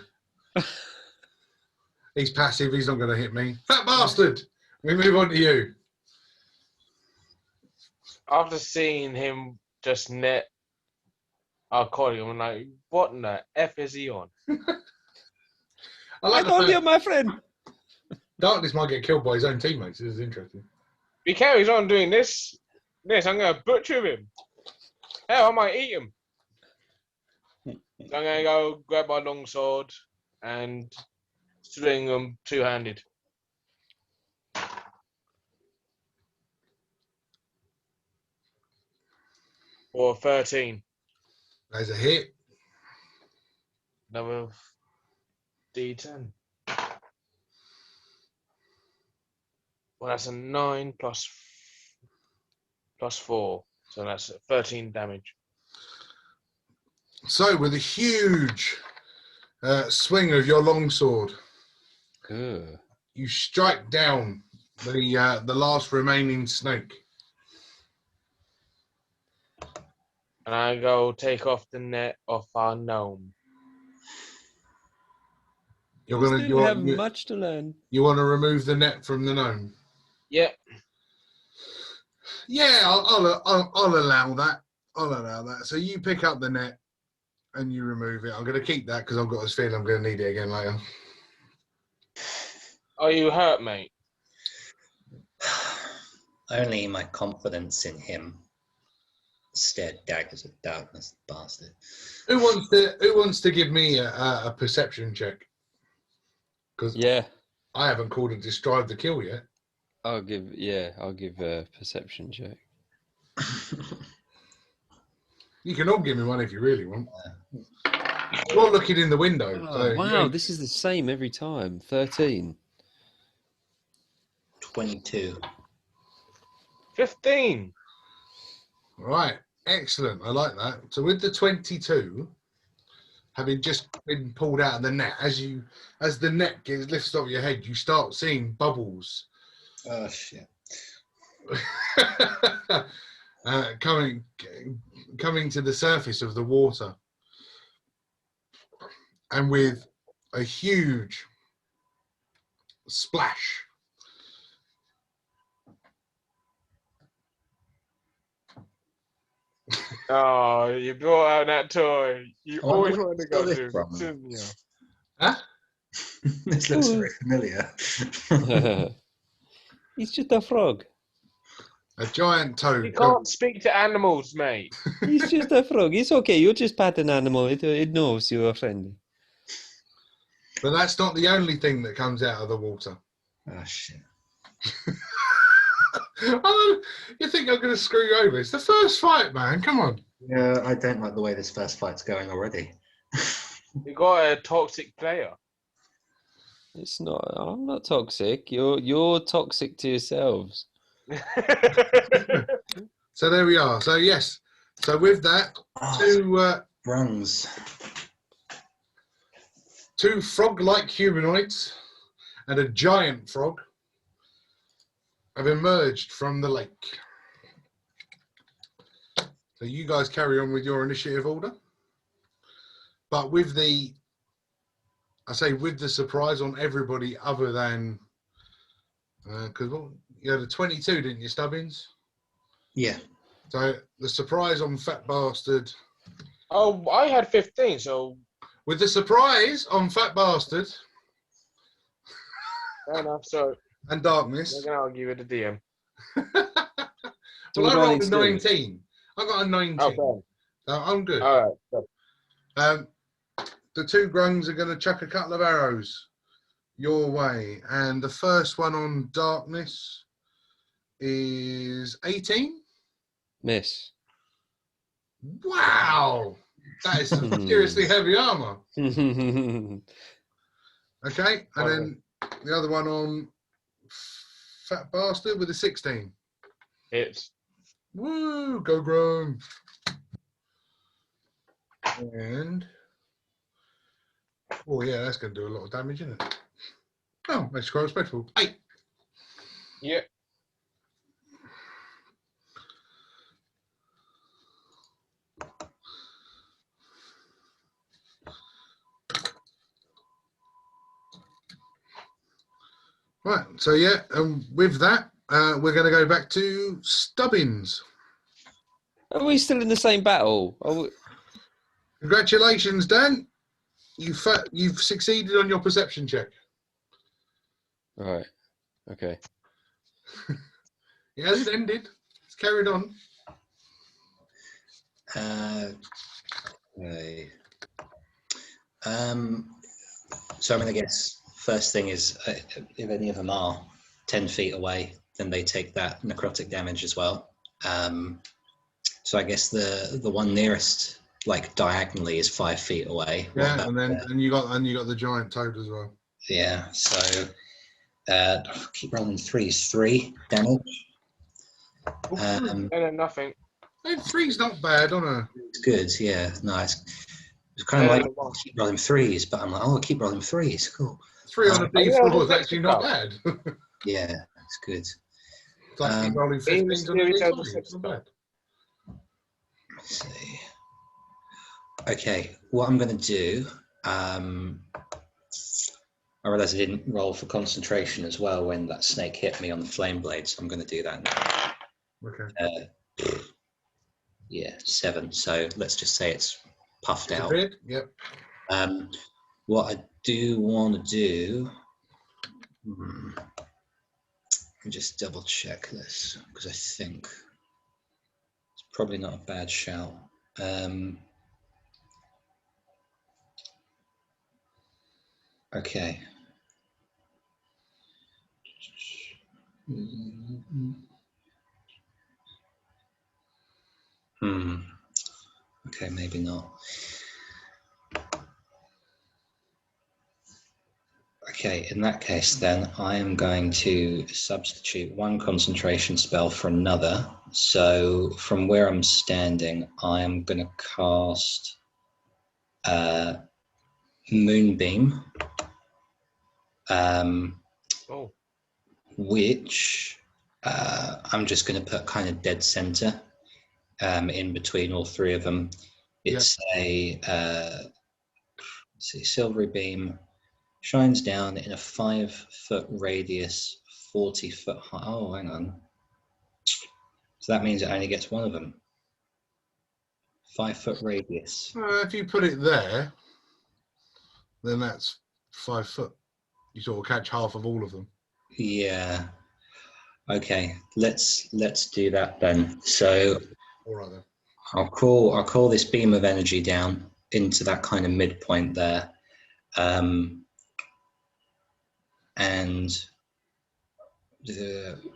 He's passive. He's not going to hit me. Fat bastard. We move on to you. After seeing him just net our colleague, I'm like, what in the F is he on? I told you, my friend. Darkness might get killed by his own teammates. This is interesting. If he carries on doing this, I'm going to butcher him. Hell, I might eat him. So I'm going to go grab my long sword and swing him two-handed. Or 13. There's a hit. Another D10. Well, that's a 9 plus +4. So that's 13 damage. So, with a huge swing of your longsword, Ugh. you strike down the last remaining snake. And I go take off the net off our gnome. You're We gonna still have much to learn. you want to remove the net from the gnome? Yep. Yeah, I'll allow that. I'll allow that. So you pick up the net and you remove it. I'm going to keep that because I've got this feeling I'm going to need it again later. Are you hurt, mate? Only my confidence in him stared daggers of darkness, bastard. Who wants to give me a perception check? Because Yeah, I haven't called it describe the kill yet. I'll give a perception check. You can all give me one if you really want. You're looking in the window. Oh, So wow, this is the same every time. 13. 22. 15. Right, excellent. I like that. So with the 22, having just been pulled out of the net, as the net gets lifted off your head, you start seeing bubbles Oh, shit. coming to the surface of the water, and with a huge splash, Oh, you brought out that toy. You I wonder always where wanted to you got go this to, from. didn't you? huh? This looks very familiar. He's just a frog. A giant toad. You can't speak to animals, mate. He's just a frog. It's okay. You just pat an animal. It knows you are friendly. But that's not the only thing that comes out of the water. Oh, shit. You think I'm going to screw you over? It's the first fight, man. Come on. Yeah, I don't like the way this first fight's going already. You got a toxic player. It's not. I'm not toxic. You're toxic to yourselves. So there we are. So yes. So with that, Rungs. two frog-like humanoids and a giant frog have emerged from the lake. So you guys carry on with your initiative order. But with the surprise on everybody other than, because you had a 22, didn't you, Stubbins? Yeah. So the surprise on Fat Bastard. Oh, I had 15, so With the surprise on Fat Bastard fair enough. So and I'm Darkness. not gonna argue with the DM. So Well, what do I I rolled need a to do? 19. I got a 19. Okay. So I'm good. All right. So The two grungs are going to chuck a couple of arrows your way. And the first one on Darkness is 18. Miss. Wow. That is some seriously heavy armor. Okay. And then the other one on Fat Bastard with a 16. it's Woo, go grung. And oh yeah, that's going to do a lot of damage, isn't it? Oh, that's quite respectful. 8. yeah. Right. So yeah, and with that, we're going to go back to Stubbins. Are we still in the same battle? Congratulations, Dan. You've succeeded on your perception check. Right. Okay. It hasn't ended. It's carried on. Right. So I'm going to guess first thing is if any of them are 10 feet away, then they take that necrotic damage as well. So I guess the one nearest, like diagonally, is 5 feet away. Yeah, and you got the giant toad as well. Yeah. So keep rolling 3 is 3 damage. Um, Better than nothing. And 3's not bad on a. it's good, yeah, nice. It's kind of Better like than one. keep rolling 3s, but I'm like, oh, keep rolling 3s, cool. 3 on a Are you D4 on is actually not Dyslexic bad. Yeah, it's good. It's like keep rolling Beam 15s on a Series D20. Dyslexic It's not bad. Let's see. Okay, what I'm going to do, I realised I didn't roll for concentration as well when that snake hit me on the flame blade, so I'm going to do that now. Okay. Yeah, 7. So let's just say it's puffed out. Prepared? Yep. What I do want to do, let me just double check this because I think it's probably not a bad shout. Okay. Okay, maybe not. Okay, in that case, then I am going to substitute one concentration spell for another. So from where I'm standing, I am going to cast Moonbeam, Oh, which I'm just going to put kind of dead center in between all three of them. It's a let's see, silvery beam. Shines down in a 5-foot radius, 40-foot high. Oh, hang on. So that means it only gets one of them. 5-foot radius. If you put it there, then that's 5 foot. You sort of catch half of all of them. Yeah. Okay. Let's do that then. So All right then. I'll call this beam of energy down into that kind of midpoint there. And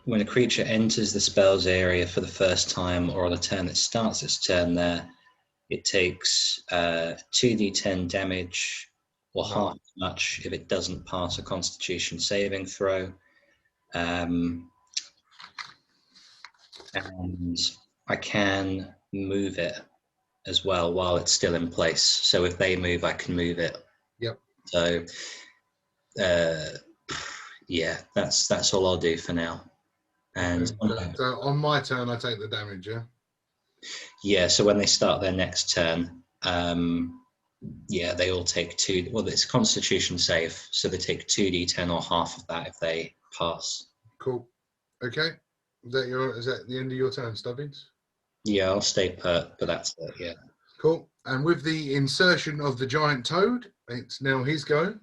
when a creature enters the spell's area for the first time or on a turn that starts its turn there, it takes 2d10 damage or half as much if it doesn't pass a Constitution saving throw. And I can move it as well while it's still in place. So if they move, I can move it. Yep. So yeah, that's all I'll do for now. And So on my turn, I take the damage, yeah? yeah, so when they start their next turn, yeah, they all take 2. Well, it's Constitution save, so they take 2d10 or half of that if they pass. Cool. Okay. Is that the end of your turn, Stubbins? Yeah, I'll stay put, but that's it. Yeah. Cool. And with the insertion of the giant toad, it's now his go.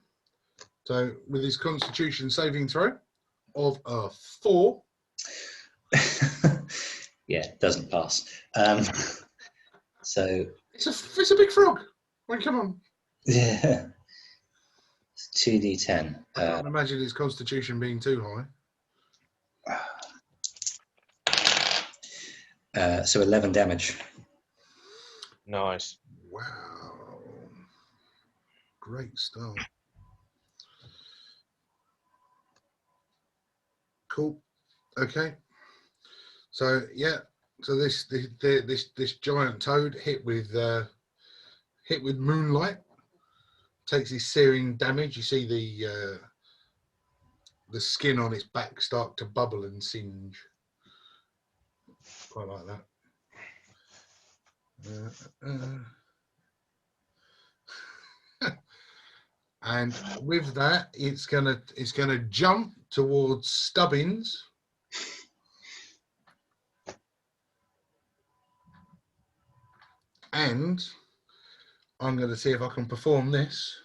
So with his Constitution saving throw of a 4. Yeah, it doesn't pass. So It's a big frog. Well, come on. yeah, 2d10. I can't imagine his Constitution being too high. So 11 damage. nice. Wow. Great start. Cool. Okay. So yeah. So this giant toad hit with moonlight takes his searing damage. You see the skin on its back start to bubble and singe. Quite like that. And with that, it's gonna jump towards Stubbins. And I'm going to see if I can perform this.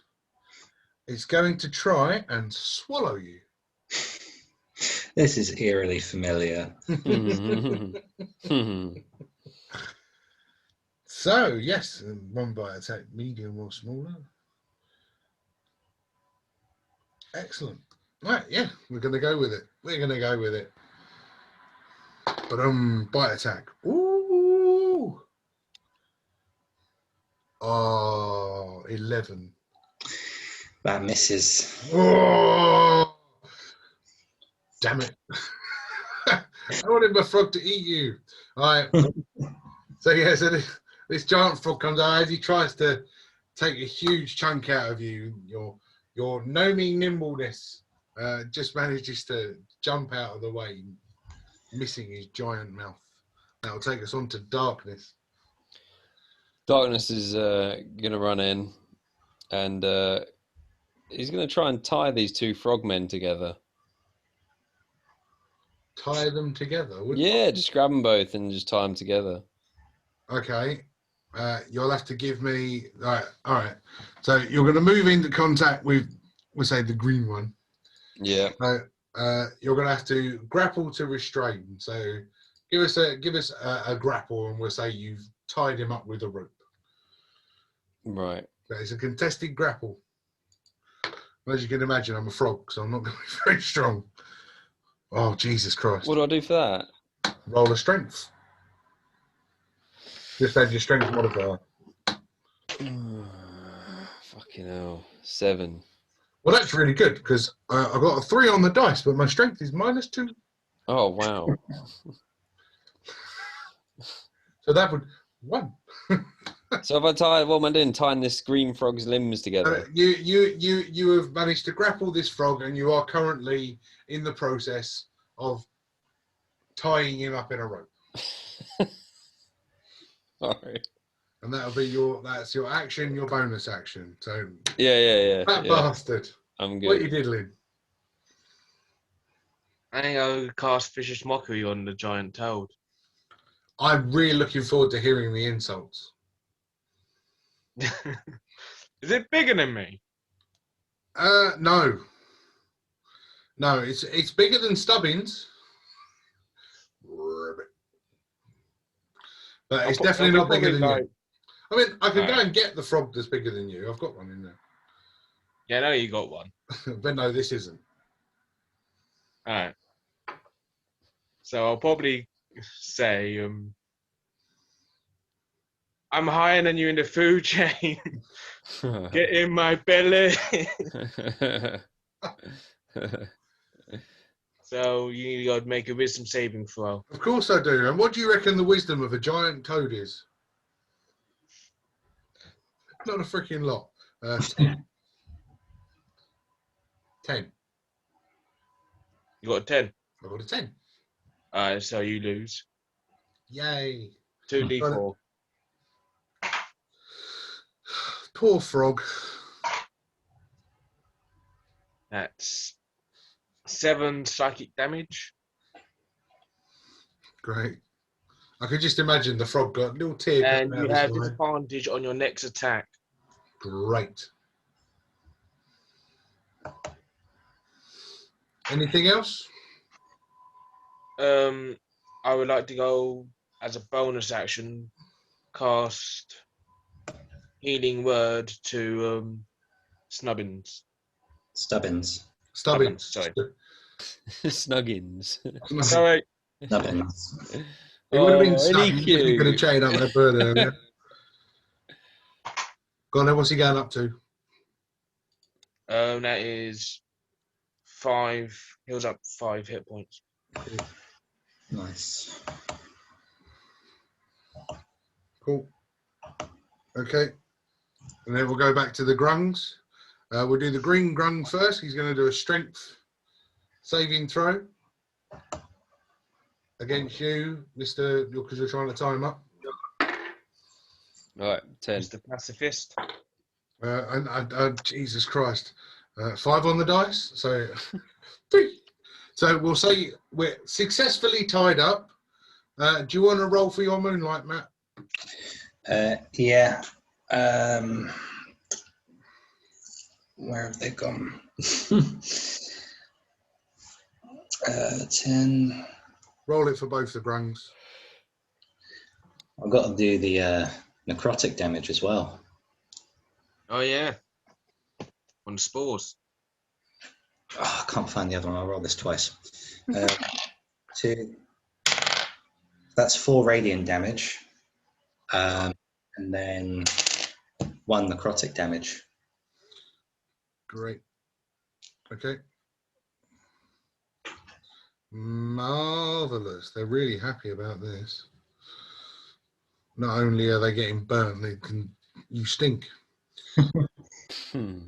It's going to try and swallow you. This is eerily familiar. So, yes, one bite attack, medium or smaller. Excellent. Right, yeah, we're going to go with it. But bite attack. Ooh. Oh, 11. That misses. Oh, damn it. I wanted my frog to eat you. All right. So this giant frog comes out as he tries to take a huge chunk out of you. Your gnoming nimbleness just manages to jump out of the way, missing his giant mouth. That'll take us on to darkness. Darkness is going to run in, and he's going to try and tie these two frogmen together. Tie them together? Yeah, just grab them both and just tie them together. Okay. You'll have to give me... All right. So you're going to move into contact with, we'll say, the green one. Yeah. You're going to have to grapple to restrain. So give us a grapple, and we'll say you've tied him up with a rope. Right. But it's a contested grapple. As you can imagine, I'm a frog, so I'm not going to be very strong. Oh, Jesus Christ. What do I do for that? Roll a strength. Just add your strength modifier. Fucking hell. 7. Well, that's really good, because I've got a 3 on the dice, but my strength is -2. Oh, wow. So that would... 1. So if I tie, what am I doing? Tying this green frog's limbs together? You have managed to grapple this frog, and you are currently in the process of tying him up in a rope. Sorry. And that'll be that's your action, your bonus action. So Yeah. that bastard. I'm What are you good. diddling? I think I'll cast Vicious Mockery on the giant toad. I'm really looking forward to hearing the insults. Is it bigger than me? No. No, it's bigger than Stubbins. But it's definitely not bigger than you. I mean, I could go and get the frog that's bigger than you. I've got one in there. Yeah, I know you got one. But no, this isn't. All right. So I'll probably say, I'm higher than you in the food chain. Get in my belly. So you got to make a wisdom saving throw. Of course I do. And what do you reckon the wisdom of a giant toad is? Not a freaking lot. 10. 10. You got a 10. I got a 10. All right, so you lose. Yay. 2d4. Poor frog. That's 7 psychic damage. Great. I could just imagine the frog got a little tear And coming you out have of his eye. disadvantage on your next attack. Great. Anything else? I would like to go as a bonus action, cast Healing Word to Stubbins. Stubbins. Stubbins. Sorry. Snuggins. Sorry. Stubbins. It would have been Oh, Stubbins if you could have NEQ. chained up that bird earlier. Go on then, what's he going up to? That is 5. Heals up 5 hit points. Nice. Cool. Okay. And then we'll go back to the grungs. We'll do the green grung first. He's going to do a strength saving throw against you, Mr. because you're trying to tie him up. All right, 10. Mr. Pacifist. Jesus Christ. 5 on the dice. So 3. So we'll say we're successfully tied up. Do you want to roll for your moonlight, Matt? Yeah. Where have they gone? 10. Roll it for both the grungs. I've got to do the necrotic damage as well. Oh, yeah. On spores. Oh, I can't find the other one. I'll roll this twice. 2. That's 4 radiant damage. And then 1 necrotic damage. Great. Okay. Marvelous. They're really happy about this. Not only are they getting burnt, you stink. Hmm.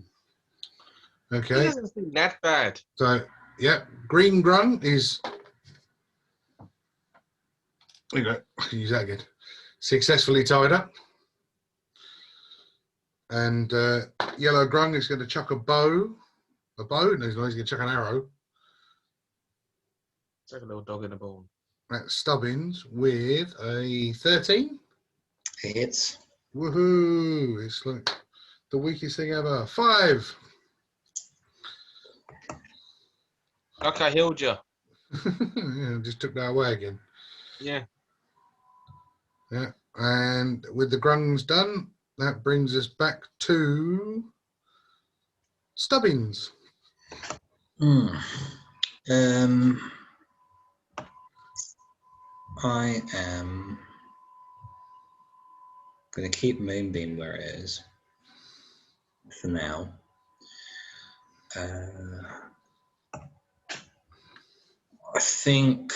He Okay. doesn't seem that bad. So, yeah, green grung is. There you go. I can use that again. Successfully tied up. And yellow grung is going to chuck a bow. A bow? No, he's going to chuck an arrow It's like a little dog in a bone. at Stubbins with a 13. It hits. Woohoo! It's like the weakest thing ever. 5. Like I healed you. Yeah, just took that away again. Yeah. Yeah. And with the grungs done, that brings us back to Stubbins. I am going to keep Moonbeam where it is for now. I think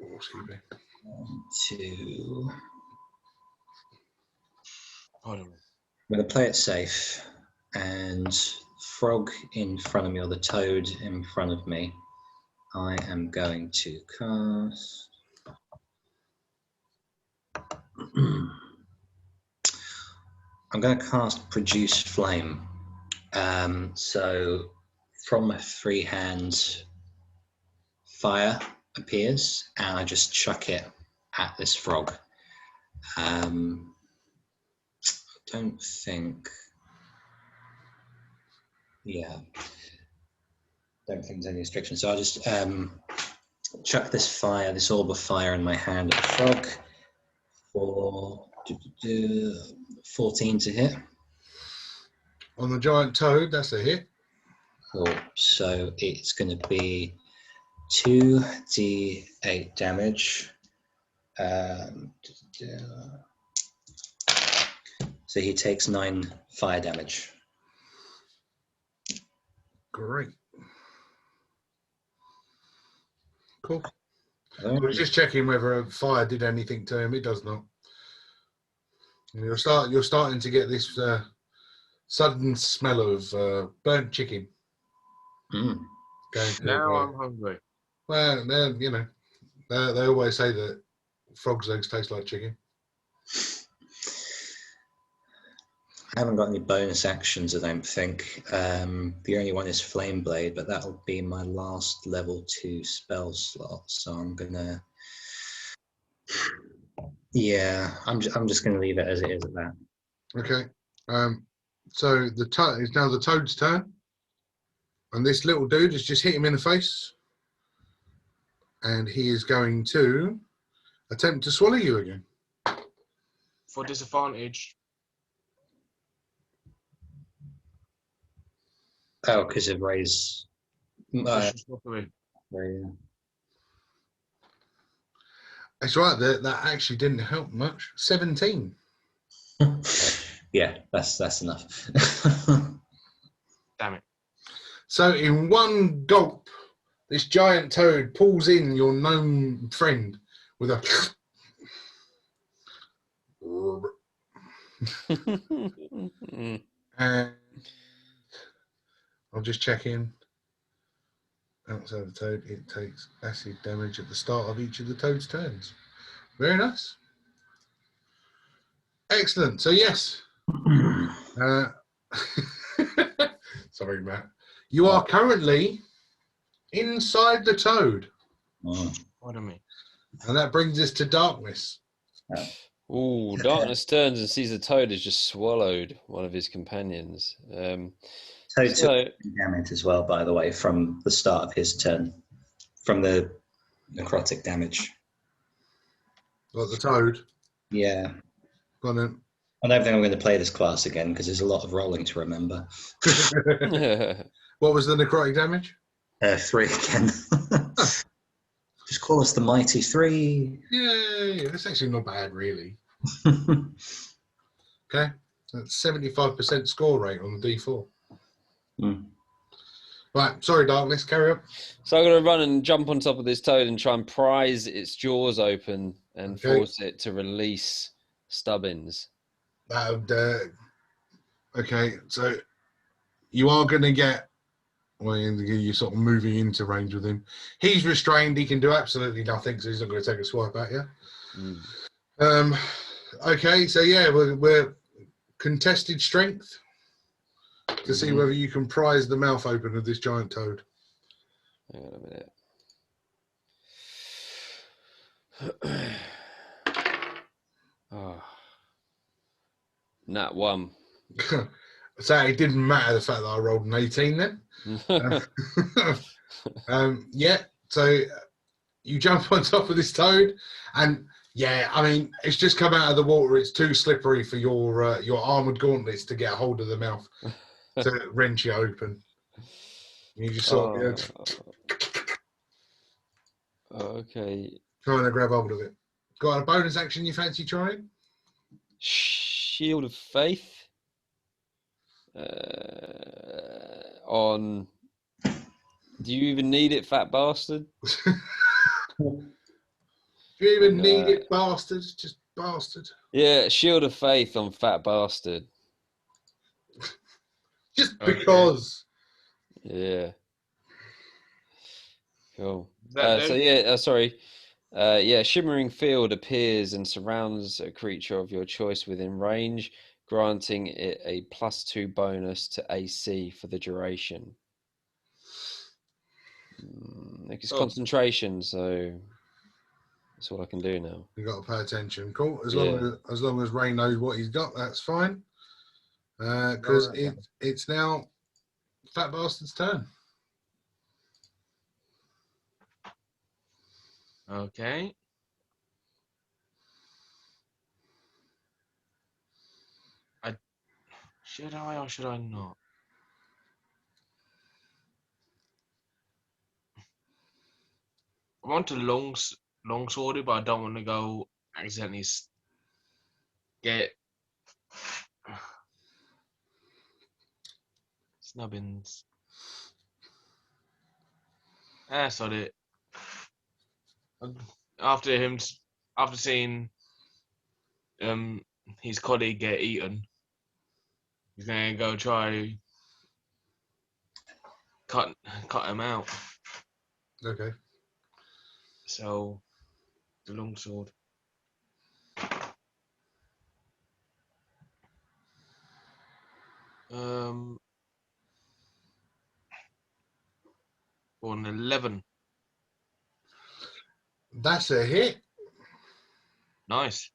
Oh, excuse me. 1, 2. Pardon me. I'm going to play it safe, and frog in front of me, or the toad in front of me, I am going to cast. I'm going to cast Produce Flame. So from my free hand, fire appears, and I just chuck it at this frog. I don't think. Yeah. Don't think there's any restriction. So I'll just chuck this fire, this orb of fire in my hand at the frog for 14 to hit. On the giant toad, that's a hit. Cool. So it's going to be 2d8 damage. So he takes 9 fire damage. Great. Cool. I was just checking whether fire did anything to him. It does not. You're starting to get this sudden smell of burnt chicken. Mm. Going to, Now I'm hungry. well, they always say that frogs' legs taste like chicken. I haven't got any bonus actions, I don't think. The only one is Flame Blade, but that'll be my last level 2 spell slot. So I'm gonna, yeah, I'm just gonna leave it as it is at that. Okay. So it's now the toad's turn, and this little dude has just hit him in the face, and he is going to attempt to swallow you again. For disadvantage. Oh, because of Ray's. Vicious mockery. It's right, that actually didn't help much. 17. Yeah, that's enough. Damn it. So in one gulp, this giant toad pulls in your gnome friend with a and I'll just check in. Outside the toad, it takes acid damage at the start of each of the toad's turns. Very nice. Excellent. So yes. Sorry, Matt. You are currently inside the toad. Pardon me. And that brings us to darkness. Ooh, darkness turns and sees the toad has just swallowed one of his companions. Toad took damage as well, by the way, from the start of his turn, from the necrotic damage. Like the toad. Yeah. Go on then. I don't think I'm going to play this class again because there's a lot of rolling to remember. What was the necrotic damage? 3 again. Just call us the Mighty 3. Yay! That's actually not bad, really. Okay. That's 75% score rate on the D4. Right, sorry, Darkness, carry on. So I'm going to run and jump on top of this toad and try and prise its jaws open and Okay. force it to release Stubbins. That would, okay, so you are going to get, well, you're sort of moving into range with him. He's restrained. He can do absolutely nothing, so he's not going to take a swipe at you. Mm. Okay, so yeah, we're contested strength to see whether you can prise the mouth open of this giant toad. Hang on a minute. Oh. Nat 1. So it didn't matter the fact that I rolled an 18 then. Yeah, so you jump on top of this toad, and yeah, I mean, it's just come out of the water. It's too slippery for your armored gauntlets to get a hold of the mouth to wrench it open. You just sort of Okay. trying to grab hold of it. Got a bonus action you fancy trying? Shield of Faith. On. Do you even need it, fat bastard? Do you even need it, bastard? Just bastard. Yeah, Shield of Faith on fat bastard. Just because. Yeah. Cool. That So yeah, sorry. Yeah, Shimmering Field appears and surrounds a creature of your choice within range, granting it a +2 bonus to AC for the duration. It's concentration, so that's all I can do now. You've got to pay attention. Cool. As long as Ray knows what he's got, that's fine. Because it's now Fat Bastard's turn. Okay. Should I or should I not? I want to long sword it, but I don't want to go accidentally get Snubbins. That's not it. After seeing his colleague get eaten, he's gonna go try cut him out. Okay. So the longsword. For an 11. That's a hit. Nice.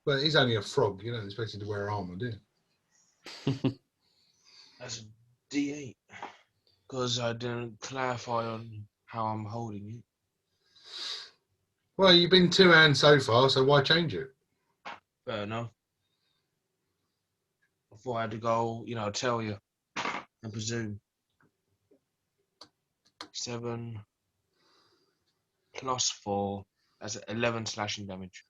But he's only a frog. You don't expect him to wear armor, do you? That's a D8. Because I didn't clarify on how I'm holding it. Well, you've been 2 hands so far, so why change it? Fair enough. I thought I had to go, tell you and presume. 7 plus 4. That's 11 slashing damage.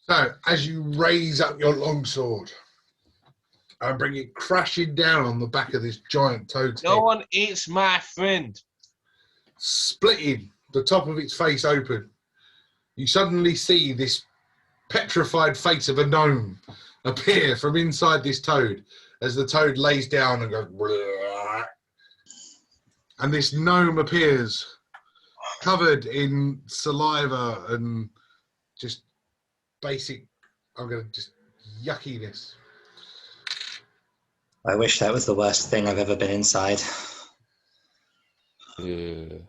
So, as you raise up your longsword and bring it crashing down on the back of this giant toad's head, No one eats my friend. splitting the top of its face open, you suddenly see this petrified face of a gnome appear from inside this toad as the toad lays down and goes, "Bleh." And this gnome appears covered in saliva and just basic, just yuckiness. I wish that was the worst thing I've ever been inside. Yeah.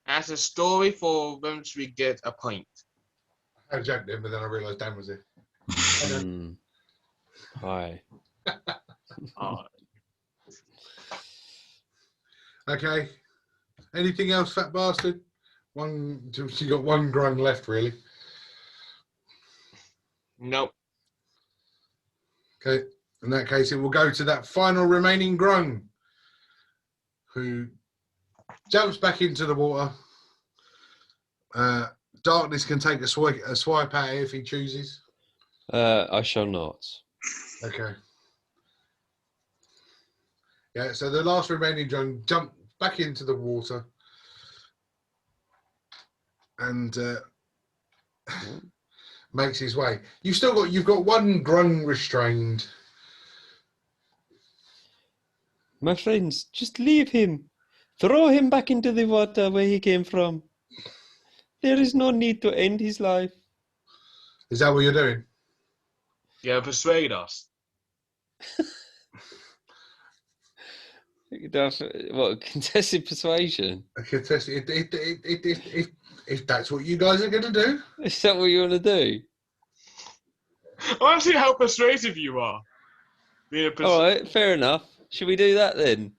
That's a story for once we get a point. I joked him, but then I realised Dan was here. Hi. Okay. Anything else, fat bastard? You got 1 grung left, really. Nope. Okay. In that case, it will go to that final remaining grung, who jumps back into the water. Darkness can take a swipe at it if he chooses. I shall not. Okay. Yeah, so the last remaining drone jumped back into the water and makes his way. You've got one grung restrained. My friends, just leave him. Throw him back into the water where he came from. There is no need to end his life. Is that what you're doing? Yeah, persuade us. What, contested persuasion? I could test it. If that's what you guys are going to do. Is that what you want to do? I want to see how persuasive you are. All right, fair enough. Should we do that then?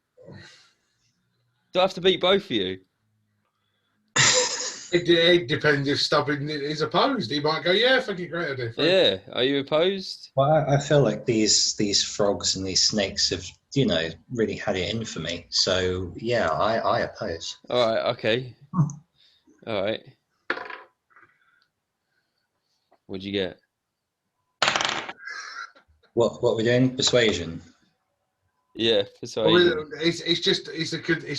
Do I have to beat both of you? It depends if Stubbins is opposed. He might go, yeah, fucking great idea. Yeah. Are you opposed? Well, I feel like these frogs and these snakes have, really had it in for me. So yeah, I oppose. All right. Okay. All right. What'd you get? What we're doing? Persuasion. Yeah, persuasion. It's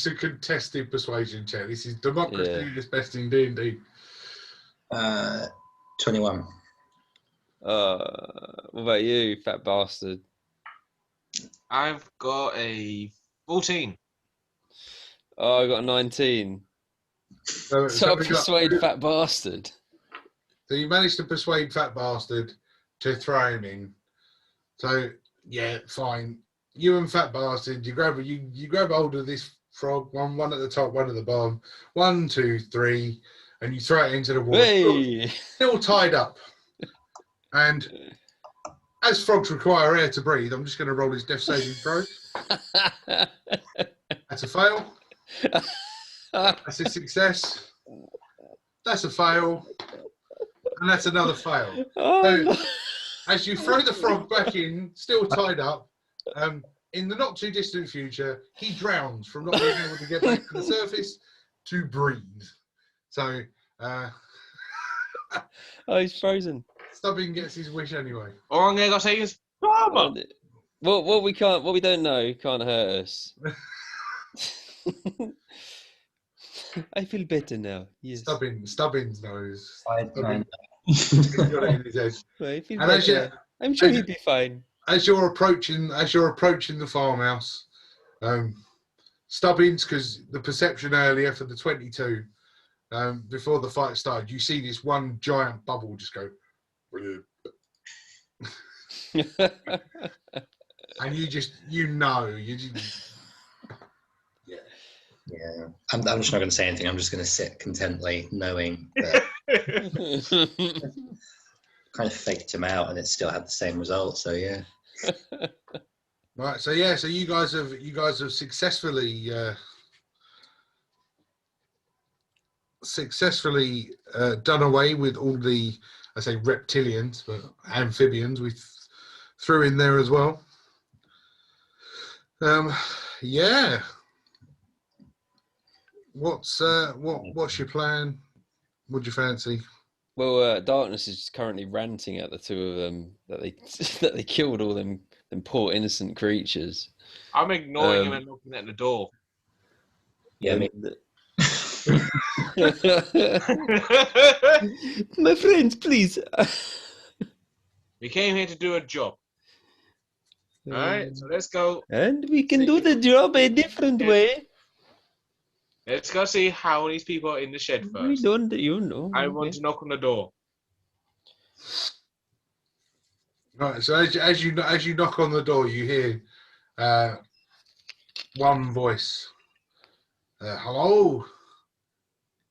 a contested persuasion check. This is democracy at its best in D&D. 21. What about you, fat bastard? I've got a 14. Oh, I got a 19. So I persuade fat bastard. So you managed to persuade fat bastard to throw him in. So yeah, fine. You and fat bastard, you grab hold of this frog, one at the top, one at the bottom, 1, 2, 3, and you throw it into the water. Hey! Still tied up. And as frogs require air to breathe, I'm just going to roll his death saving throw. That's a fail. That's a success. That's a fail. And that's another fail. So, as you throw the frog back in, still tied up, in the not too distant future, he drowns from not being able to get back to the surface to breathe. So, he's frozen. Stubbing gets his wish anyway. All I'm going to say is, Farmer! What we don't know can't hurt us. I feel better now. Yes. Stubbins knows. I He's got it in his head. I feel And better. I'm sure he'll be fine. As you're approaching the farmhouse, Stubbins, because the perception earlier for the 22, before the fight started, you see this one giant bubble just go, and you just. Yeah, I'm just not going to say anything. I'm just going to sit contently, knowing that kind of faked him out, and it still had the same result. So yeah. Right. So yeah. So you guys have successfully done away with all the, I say reptilians, but amphibians we threw in there as well. Yeah. What's your plan? What do you fancy? Well, Darkness is currently ranting at the two of them that they killed all them poor innocent creatures. I'm ignoring him and looking at the door. Yeah. My friends, please. We came here to do a job. All right, so let's go. And we can do the job a different way. Let's go see how these people are in the shed first. We don't, you know. I want to knock on the door. Right. So as you knock on the door, you hear one voice. Hello.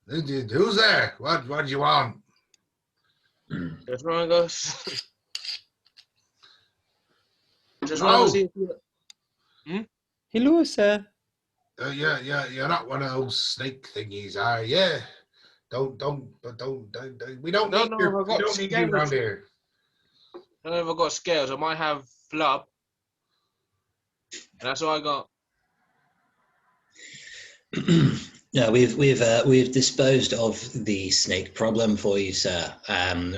Who's there? What do you want? Just want to go. Just want to see if you. Hello, sir. You're not one of those snake thingies, are you? Don't. We don't need you around here. I don't know if I've got scales. I might have flub. And that's all I got. No, we've disposed of the snake problem for you, sir.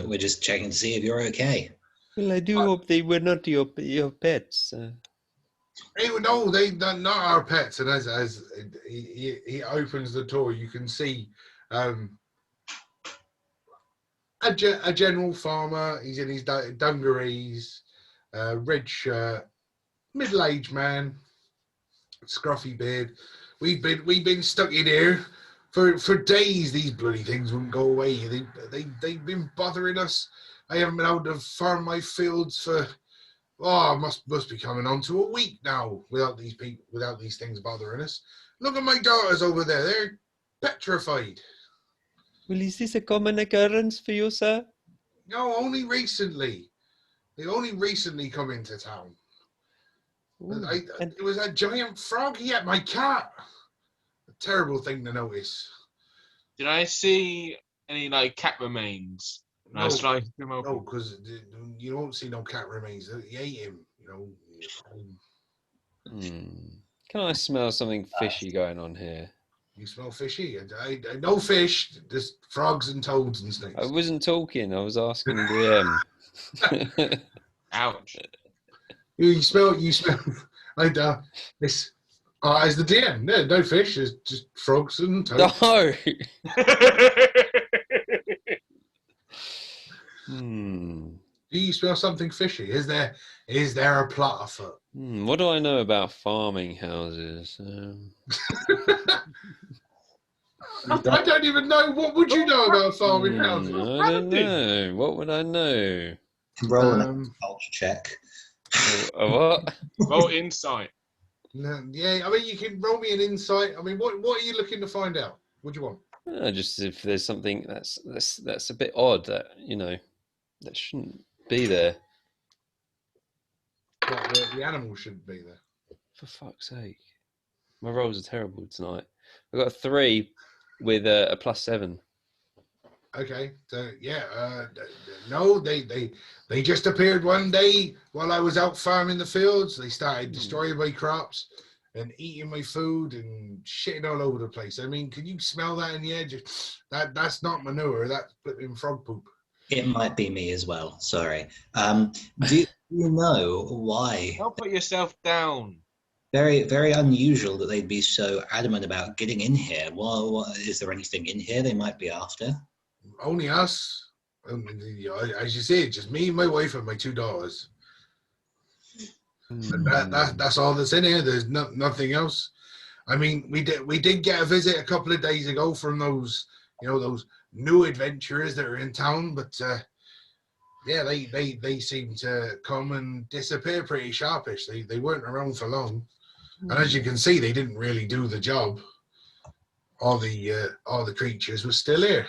We're just checking to see if you're okay. Well, I do hope they were not your pets. Hey, no, they're not our pets. And as he opens the door, you can see a general farmer. He's in his dungarees, red shirt, middle-aged man, scruffy beard. We've been stuck in here for days. These bloody things wouldn't go away. They've been bothering us. I haven't been able to farm my fields for must be coming on to a week now without these things bothering us. Look at my daughters over there. They're petrified. Well, is this a common occurrence for you, sir? No, only recently. They only recently come into town. Ooh, It was a giant frog. He ate my cat. A terrible thing to notice. Did I see any like cat remains? And I No, sliced them open. no, because you don't see no cat remains. He ate him. Can I smell something fishy going on here? You smell fishy. No fish, just frogs and toads and snakes. I wasn't talking. I was asking the DM. Ouch. You smell like this. As the DM, no fish. It's just frogs and toads. No. Do you smell something fishy? Is there a plot afoot? What do I know about farming houses? I don't even know. What would you know about farming houses? I don't know. What would I know? Roll an culture check. A what? Roll insight. No, yeah, I mean, you can roll me an insight. I mean, what are you looking to find out? What do you want? Just if there's something that's a bit odd that that shouldn't be there. The animal shouldn't be there. For fuck's sake, my rolls are terrible tonight. I got a 3 with a +7. Okay, so yeah, no, they just appeared one day while I was out farming the fields. They started destroying my crops and eating my food and shitting all over the place. I mean, can you smell that in the air? That's not manure. That's flipping frog poop. It might be me as well. Sorry. Do you know why? Don't put yourself down. Very, very unusual that they'd be so adamant about getting in here. Well, is there anything in here they might be after? Only us. As you said, just me, my wife, and my 2 daughters. And that's all that's in here. There's nothing else. I mean, we did get a visit a couple of days ago from those new adventurers that are in town, but yeah, they seem to come and disappear pretty sharpish. They weren't around for long, and as you can see, they didn't really do the job. All the creatures were still here.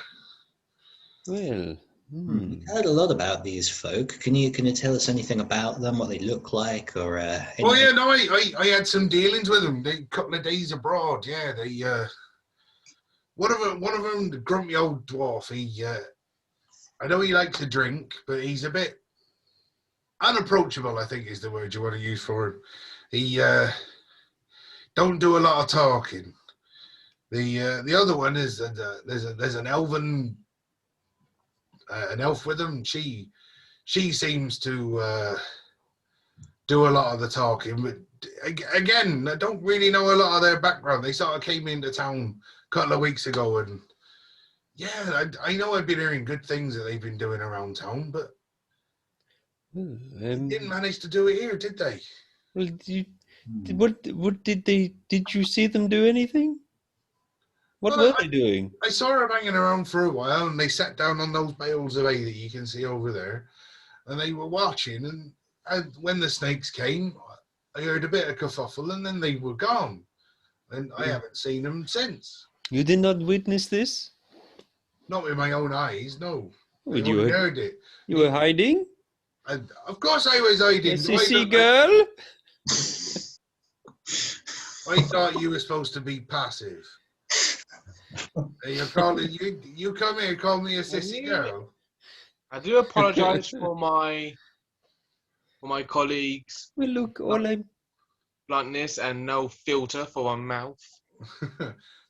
Well, We've heard a lot about these folk. Can you tell us anything about them, what they look like, or? Oh yeah, no, I had some dealings with them. A couple of days abroad. Yeah, they one of them, the grumpy old dwarf. He I know he likes to drink, but he's a bit unapproachable, I think is the word you want to use for him. He don't do a lot of talking. The other one is there's an elf with him. She seems to do a lot of the talking, but again, I don't really know a lot of their background. They sort of came into town a couple of weeks ago, and yeah, I know I've been hearing good things that they've been doing around town, but they didn't manage to do it here, did they? Well, what did they? Did you see them do anything? What were they doing? I saw them hanging around for a while, and they sat down on those bales of hay that you can see over there, and they were watching. And when the snakes came, I heard a bit of kerfuffle, and then they were gone. And I haven't seen them since. You did not witness this? Not with my own eyes, no. Well, I only heard it. You were hiding? Of course I was hiding. Sissy girl? I thought you were supposed to be passive. You're calling you come here, call me a sissy girl. I do apologise for my colleagues. Well, look, all I'm bluntness and no filter for my mouth.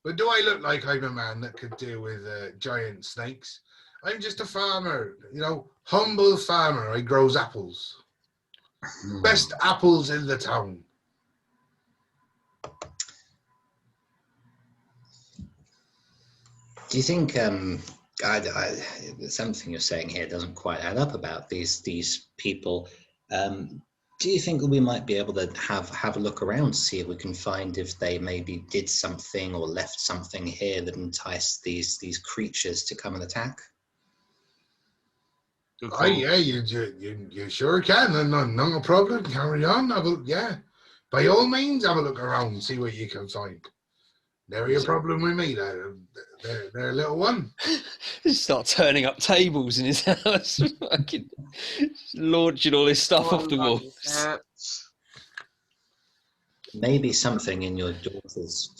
But do I look like I'm a man that could deal with giant snakes? I'm just a farmer, humble farmer. I grows apples. Best apples in the town. Do you think something you're saying here doesn't quite add up about these people? Do you think that we might be able to have a look around to see if we can find if they maybe did something or left something here that enticed these creatures to come and attack? Good Oh, call. yeah, you sure can. Not a problem. Carry on. Yeah. By all means, have a look around and see what you can find. Never a problem with me, though. They're a little one. Just start turning up tables in his house, fucking launching all his stuff off the wall. Cats. Maybe something in your daughter's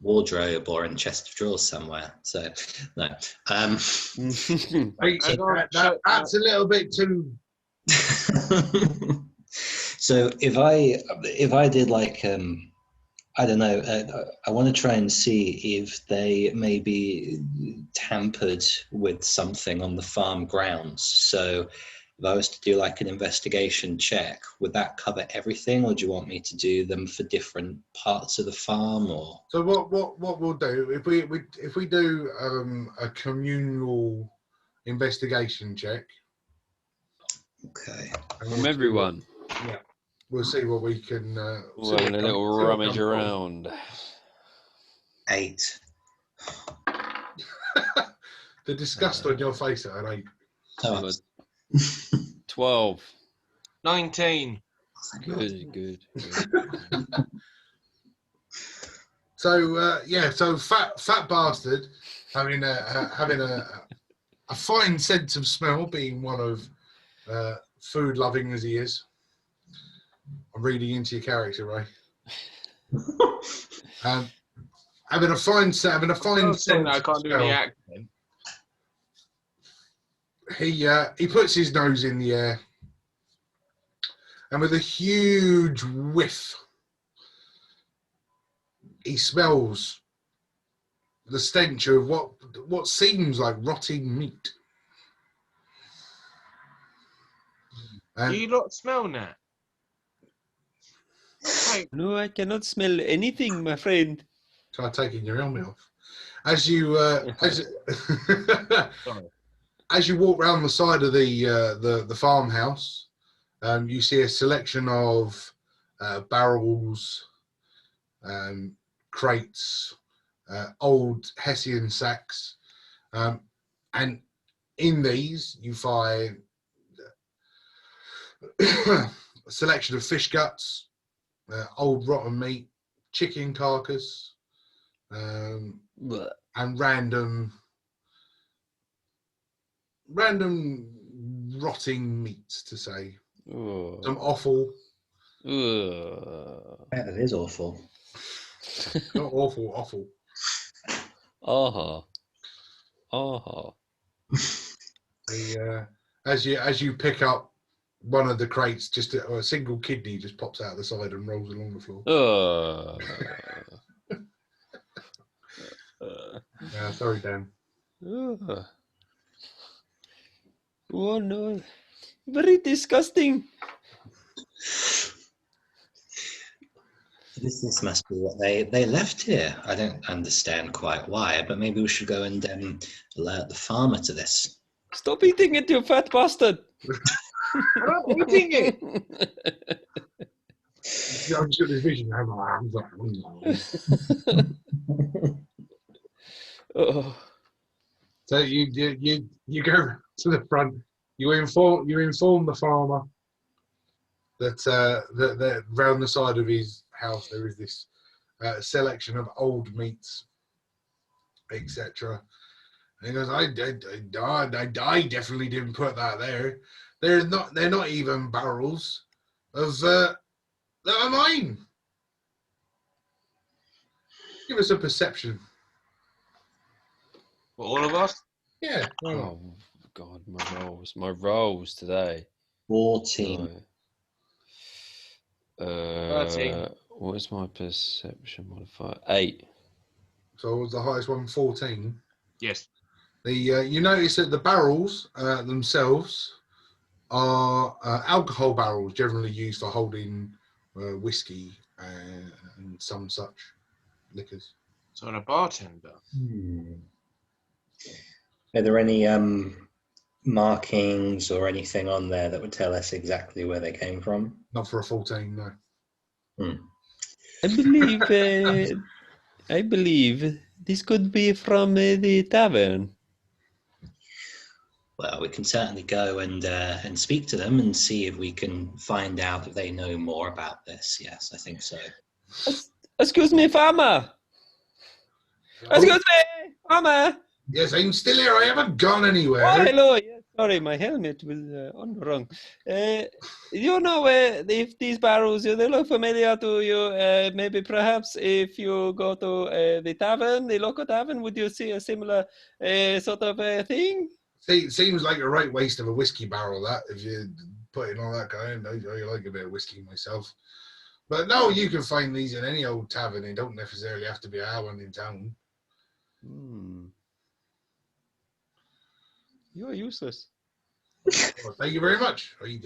wardrobe or in chest of drawers somewhere. So no. Hey, that's a little bit too. So if I did like I don't know, I want to try and see if they maybe tampered with something on the farm grounds. So if I was to do like an investigation check, would that cover everything, or do you want me to do them for different parts of the farm? Or So what we'll do if we do a communal investigation check. okay, And From we'll everyone. We'll see what we can. We're having a little rummage around. 8. The disgust on your face at an 8. Oh, 12. 19. Good. So so fat bastard having a fine sense of smell, being one of food loving as he is. I'm reading into your character, Ray. Having a fine sense I of can't do any smell. accent. He puts his nose in the air, and with a huge whiff, he smells the stench of what seems like rotting meat. Do you not smell that? Hey, No, I cannot smell anything, my friend. Try taking your helmet off. As you sorry. as you walk round the side of the farmhouse, you see a selection of barrels, crates, old Hessian sacks, and in these you find a selection of fish guts, old rotten meat, chicken carcass, and random rotting meats, to say. Oh. Some offal. that is awful. Not awful, offal. As you pick up one of the crates, just a single kidney just pops out the side and rolls along the floor. Sorry, Dan. Oh no, very disgusting. This must be what they left here. I don't understand quite why, but maybe we should go and alert the farmer to this. Stop eating it, you fat bastard. I'm not eating it. I've just got this vision. Oh. So you go to the front. You inform the farmer that round the side of his house there is this selection of old meats, etc. And he goes, I definitely didn't put that there. They're not even barrels of that are mine. Give us a perception. For all of us? Yeah. Oh God, my rolls today. 14. No. 13. What is my perception modifier? 8. So was the highest one 14? Yes. You notice that the barrels themselves are alcohol barrels, generally used for holding whiskey and some such liquors. So a bartender. Are there any markings or anything on there that would tell us exactly where they came from? Not for a 14, no. I believe this could be from the tavern. Well, we can certainly go and speak to them and see if we can find out if they know more about this. Yes, I think so. Excuse me, farmer. Excuse me, farmer. Yes, I'm still here. I haven't gone anywhere. Oh, hello. Yes, sorry, my helmet was on the wrong. You know if these barrels they look familiar to you? Maybe perhaps if you go to the tavern, the local tavern, would you see a similar sort of thing? See, seems like a right waste of a whiskey barrel, that, if you put in all that kind. I like a bit of whiskey myself. But no, you can find these in any old tavern. They don't necessarily have to be our one in town. You are useless. Well, thank you very much. I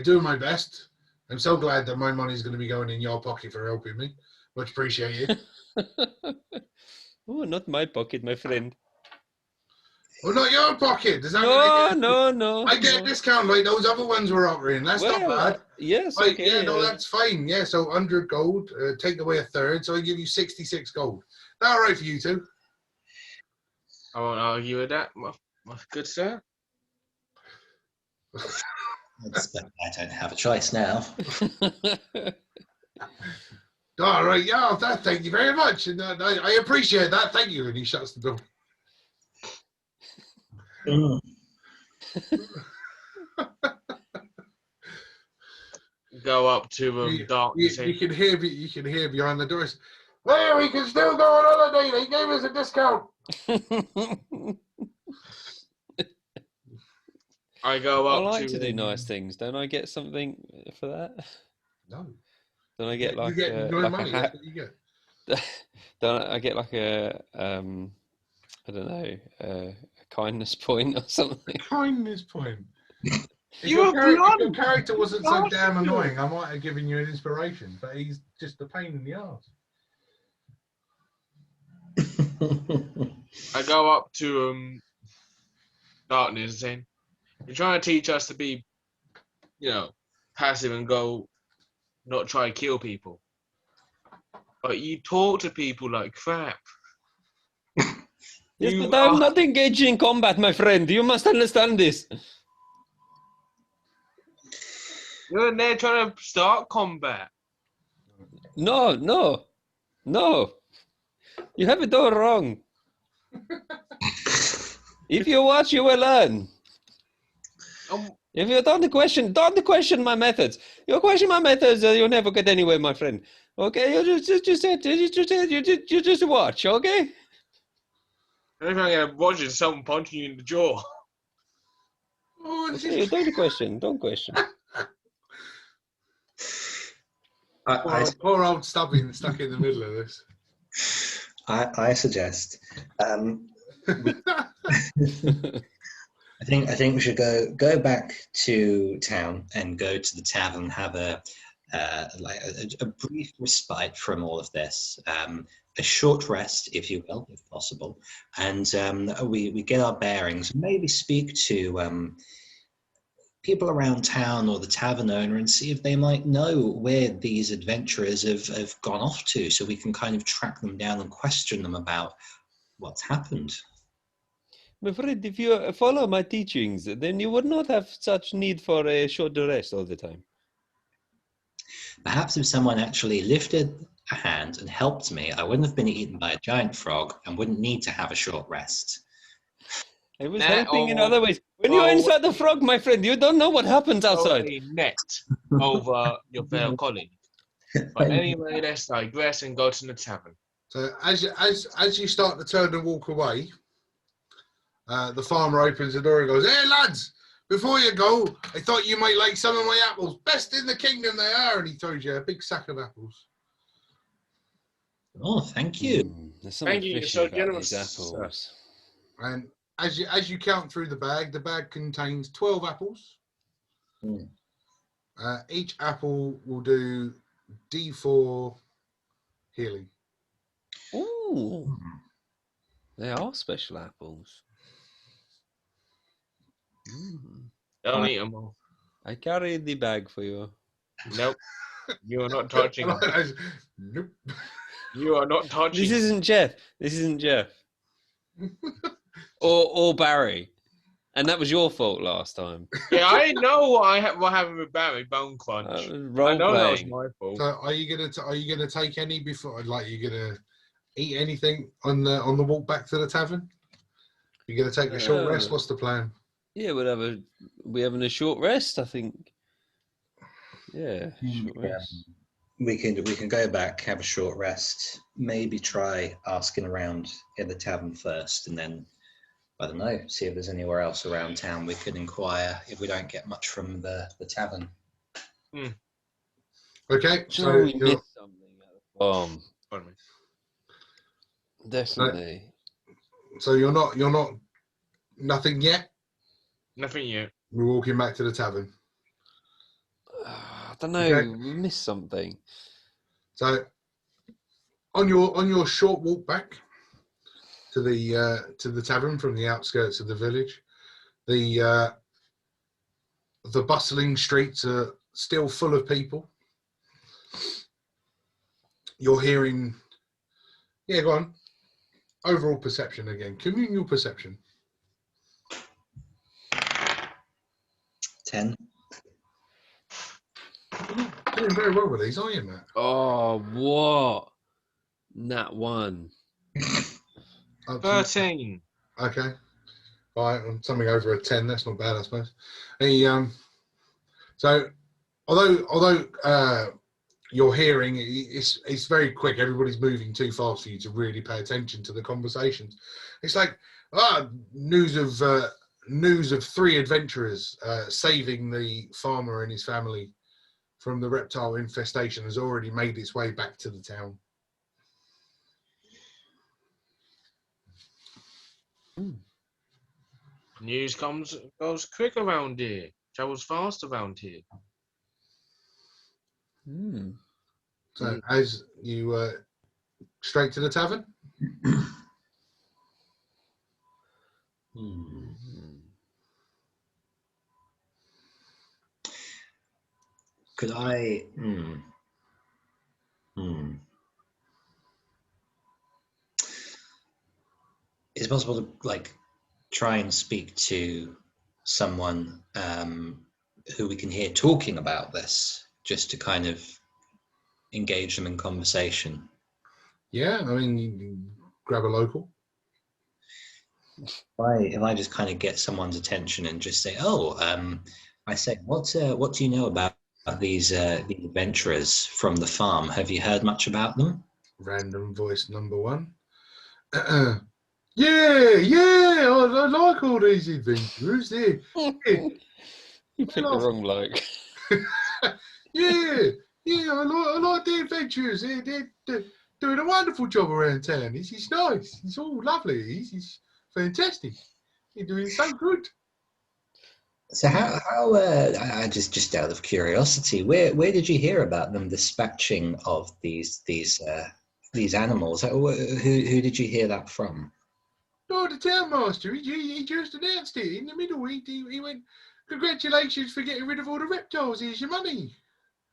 do my best. I'm so glad that my money's going to be going in your pocket for helping me. Much appreciated. Oh, not my pocket, my friend. Well, not your pocket. Does that No. I get a discount like those other ones we're offering. That's not bad. Yes, Like, okay. yeah, no, that's fine. Yeah, so 100 gold, take away a third, so I give you 66 gold. That all right for you two? I won't argue with that, my good sir. I don't have a choice now. All right, yeah, thank you very much. And I appreciate that. Thank you. And he shuts the door. Go up to darkness. You can hear behind the doors. Well, we can still go on holiday. They gave us a discount. I go up. I like to do nice things. Don't I get something for that? No. Don't I get like you get like money? a That's what you get. don't I get like a I don't know a kindness point or something? Kindness point. If You're your character wasn't so damn annoying, I might have given you an inspiration. But he's just a pain in the arse. I go up to darkness saying, "You're trying to teach us to be, passive and go, not try to kill people. But you talk to people like crap. Yes, but I'm not engaged in combat, my friend. You must understand this. You're in there trying to start combat. No. You have it all wrong. If you watch, you will learn. If you don't question my methods. You question my methods, you'll never get anywhere, my friend. Okay, you just watch, okay? If I'm gonna watch it, someone punching you in the jaw. Okay, don't question. Poor old Stubby stuck in the middle of this. I suggest. I think we should go back to town and go to the tavern and have a brief respite from all of this, a short rest, if you will, if possible, and we get our bearings. Maybe speak to people around town or the tavern owner and see if they might know where these adventurers have gone off to, so we can kind of track them down and question them about what's happened. My friend, if you follow my teachings, then you would not have such need for a short rest all the time. Perhaps if someone actually lifted a hand and helped me, I wouldn't have been eaten by a giant frog and wouldn't need to have a short rest. I was helping in other ways. When you're inside the frog, my friend, you don't know what happens outside. A net over your fellow colleague. But anyway, let's digress and go to the tavern. So as you start to turn and walk away, the farmer opens the door and goes, "Hey lads, before you go, I thought you might like some of my apples. Best in the kingdom they are." And he throws you a big sack of apples. Oh, thank you. Thank you. You're so generous. Apples. And as you count through the bag contains 12 apples. Each apple will do D4 healing. Ooh. They are special apples. Don't eat them all. I carried the bag for you. Nope. You are not touching them. Nope. You are not touching This them. isn't Jeff. This isn't Jeff. or Barry. And that was your fault last time. Yeah, I know what happened with Barry Bone Crunch. I Role know that was playing. my fault. So are you gonna take any before? Like, you gonna eat anything on the walk back to the tavern? You gonna take a short rest? What's the plan? Yeah, we're having a short rest, I think. Yeah, short rest. We can go back, have a short rest, maybe try asking around in the tavern first, and then I don't know, see if there's anywhere else around town we could inquire if we don't get much from the tavern. Okay, Sure, we missed something at the farm. Definitely. So you're not nothing yet. Nothing yet. We're walking back to the tavern. I don't know. Okay. We missed something. So on your short walk back to the tavern from the outskirts of the village, the bustling streets are still full of people. You're hearing, yeah, go on. Overall perception again, communal perception. 10. Doing very well with these, aren't you, Matt? Oh, what? Nat 1. Up to- 13. Okay. All right, something over a 10. That's not bad, I suppose. So, although you're hearing, it's very quick. Everybody's moving too fast for you to really pay attention to the conversations. It's like news of 3 adventurers saving the farmer and his family from the reptile infestation has already made its way back to the town. News goes quick around here. Travels fast around here. So, as you straight to the tavern. Could I? Is it possible to try and speak to someone who we can hear talking about this, just to kind of engage them in conversation? Yeah, I mean, you can grab a local. If I just kind of get someone's attention and just say, I say, what do you know about these adventurers from the farm? Have you heard much about them? Random voice number 1. Yeah, I like all these adventurers. You picked the wrong bloke. yeah, I like the adventurers. They're doing a wonderful job around town. It's nice. It's all lovely. It's fantastic. You're doing so good. So how I just out of curiosity, where did you hear about them dispatching of these animals? Who did you hear that from? Oh, the town master. He just announced it in the middle. He went, "Congratulations for getting rid of all the reptiles. Here's your money."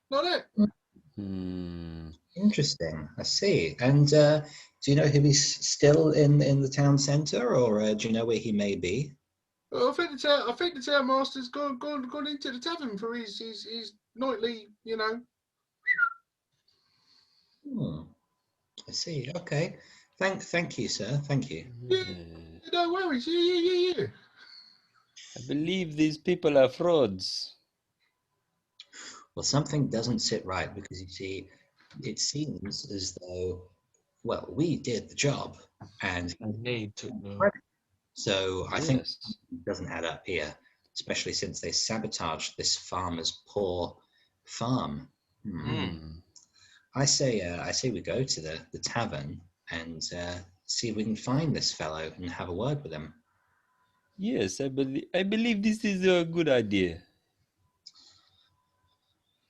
Like that. Interesting. I see. And do you know if he's still in the town centre, or do you know where he may be? I think the town master's gone into the tavern for his nightly, I see. Okay. Thank you, sir. Thank you. Yeah, no worries. Yeah. I believe these people are frauds. Well, something doesn't sit right, because you see, it seems as though, well, we did the job, and I need to know. so I think it doesn't add up here, especially since they sabotaged this farmer's poor farm. I say we go to the tavern and see if we can find this fellow and have a word with him. Yes, I believe this is a good idea.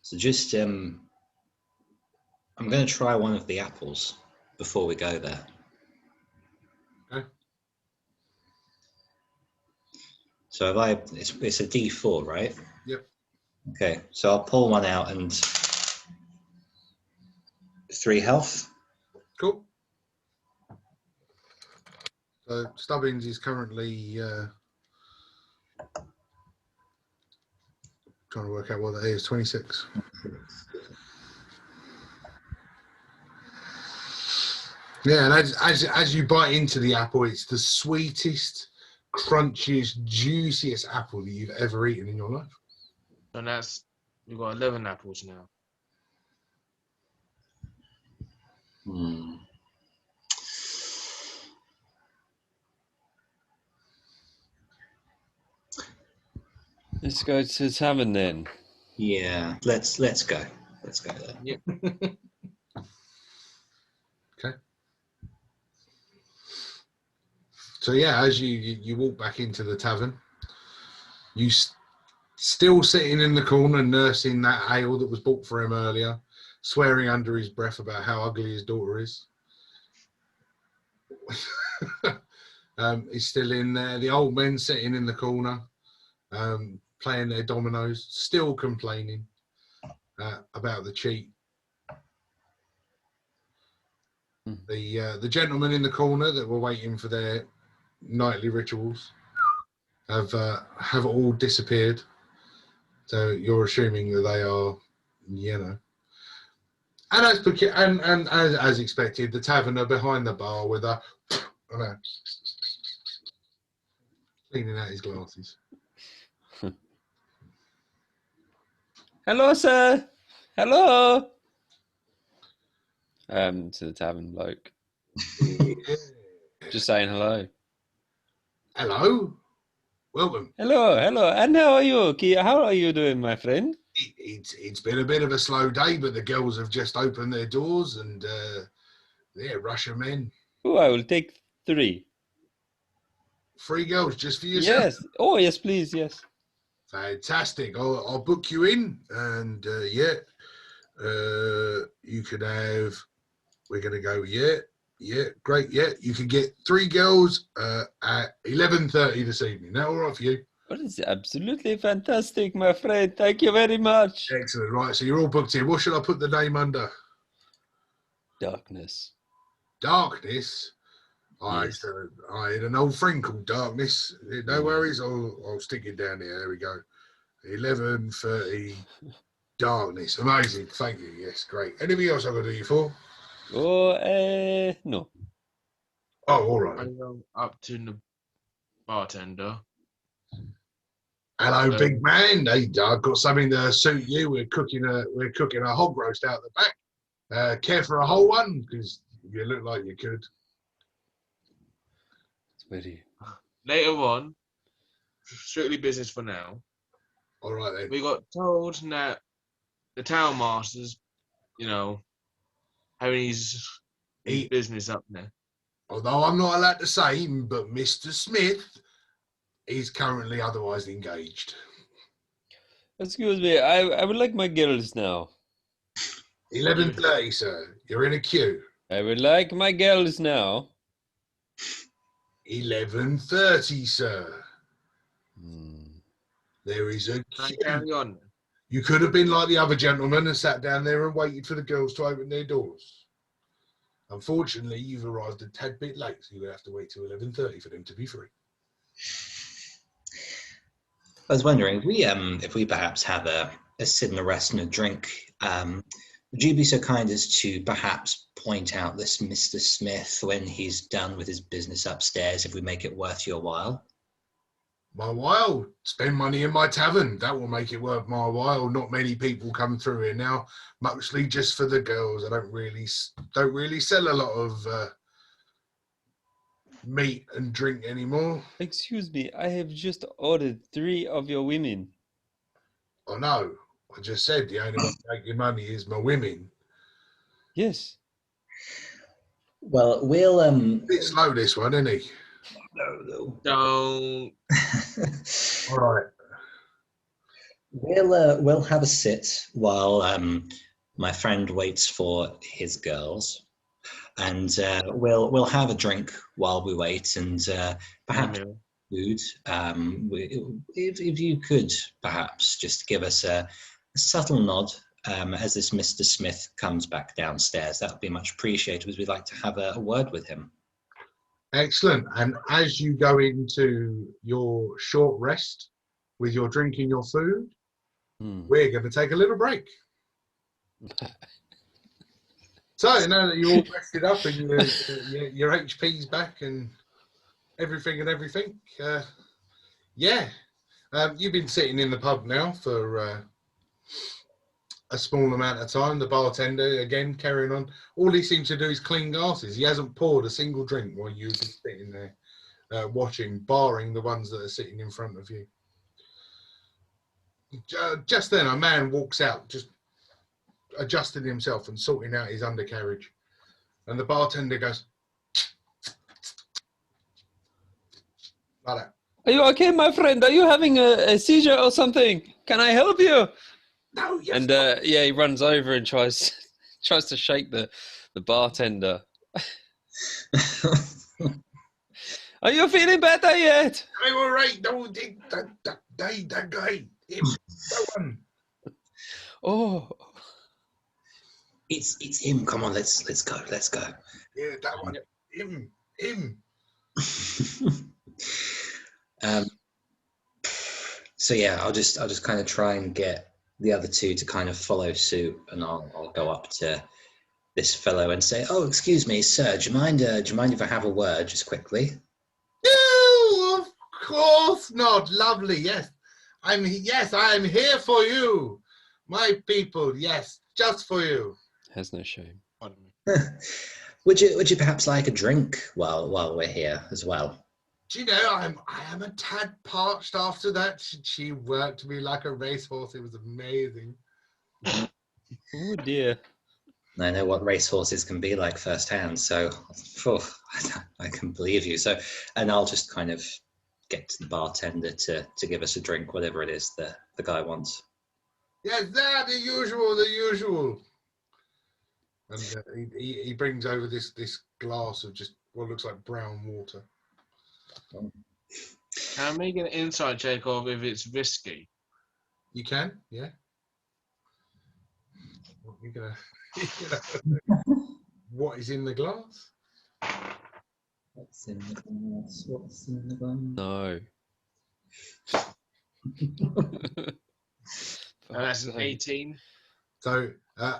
So just I'm going to try one of the apples before we go there. Okay. So it's a D4, right? Yep. Okay, so I'll pull one out and 3 health. Cool. So Stubbins is currently trying to work out what that is. 26. Yeah, and as you bite into the apple, it's the sweetest, crunchiest, juiciest apple that you've ever eaten in your life. And we've got 11 apples now. Hmm. Let's go to the tavern then. Yeah, let's go. Let's go there. Yep. Okay. So yeah, as you walk back into the tavern, you still sitting in the corner nursing that ale that was bought for him earlier, swearing under his breath about how ugly his daughter is. He's still in there. The old men sitting in the corner, playing their dominoes, still complaining about the cheat. The gentlemen in the corner that were waiting for their nightly rituals have all disappeared. So you're assuming that they are, and as expected, the taverner behind the bar with a cleaning out his glasses. Hello, sir. Hello. To the tavern bloke. Yeah. Just saying hello. Hello, welcome. Hello. And how are you? How are you doing, my friend? It's been a bit of a slow day, but the girls have just opened their doors and rush them in. Oh, I will take 3. 3 girls just for yourself. Yes. Oh, yes, please. Yes. Fantastic. I'll book you in, and you can have. We're gonna go. Yeah, great. Yeah, you can get 3 girls at 11:30 this evening. That all right for you? That is absolutely fantastic, my friend. Thank you very much. Excellent. Right, so you're all booked in. What should I put the name under? Darkness. Darkness. Yes. I had an old friend called Darkness. No worries. I'll stick it down here. There we go. 11:30. Darkness. Amazing. Thank you. Yes, great. Anything else I've got to do you for? Oh, no. Oh, all right. I go up to the bartender. Hello, big man. Hey, I've got something to suit you. We're cooking a hog roast out the back. Care for a whole one? Because you look like you could. It's very... Later on, strictly business for now. All right then. We got told that the town master's, having his business up there. Although I'm not allowed to say him, but Mr. Smith is currently otherwise engaged. Excuse me, I would like my girls now. 11:30, sir. You're in a queue. I would like my girls now. 11:30, sir. There is a queue. Carry on. You could have been like the other gentleman and sat down there and waited for the girls to open their doors. Unfortunately, you've arrived a tad bit late, so you have to wait till 11:30 for them to be free. I was wondering, if we perhaps have a sit and a rest and a drink, would you be so kind as to perhaps point out this Mr. Smith when he's done with his business upstairs, if we make it worth your while? My while, spend money in my tavern. That will make it worth my while. Not many people come through here now, mostly just for the girls. I don't really sell a lot of meat and drink anymore. Excuse me, I have just ordered 3 of your women. Oh no, I just said the only one making money is my women. Yes. Well, we'll A bit slow this one, isn't he? no. Don't. All right. We'll have a sit while my friend waits for his girls, and we'll have a drink while we wait, and perhaps food. If you could perhaps just give us a subtle nod as this Mr. Smith comes back downstairs, that would be much appreciated, because we'd like to have a word with him. Excellent. And as you go into your short rest with your drink and your food, we're going to take a little break. So now that you're all rested up and your HP's back and everything, you've been sitting in the pub now for a small amount of time. The bartender, again, carrying on. All he seems to do is clean glasses. He hasn't poured a single drink while you've been sitting there watching, barring the ones that are sitting in front of you. Just then, a man walks out, just adjusting himself and sorting out his undercarriage. And the bartender goes, like that. Are you okay, my friend? Are you having a seizure or something? Can I help you? No, yes. And he runs over and tries to shake the bartender. Are you feeling better yet? I'm all right. No, that guy, him, that one. Oh, It's him. Come on, let's go. Yeah, that one. Him. So yeah, I'll just kind of try and get the other two to kind of follow suit, and I'll go up to this fellow and say, "Oh, excuse me, sir. Do you mind if I have a word just quickly?" No, of course not. Lovely. Yes, I am here for you, my people. Yes, just for you. has no shame. Would you perhaps like a drink while we're here as well? Do you know, I am a tad parched after that. She worked me like a racehorse. It was amazing. Oh dear. I know what racehorses can be like firsthand, so I can believe you. So, and I'll just kind of get to the bartender to give us a drink, whatever it is the guy wants. Yes, the usual. And he brings over this glass of just what looks like brown water. Can I make an insight check of if it's risky? You can, yeah. What is in the glass? What's in the glass? What's in the glass? No. That's an 18. So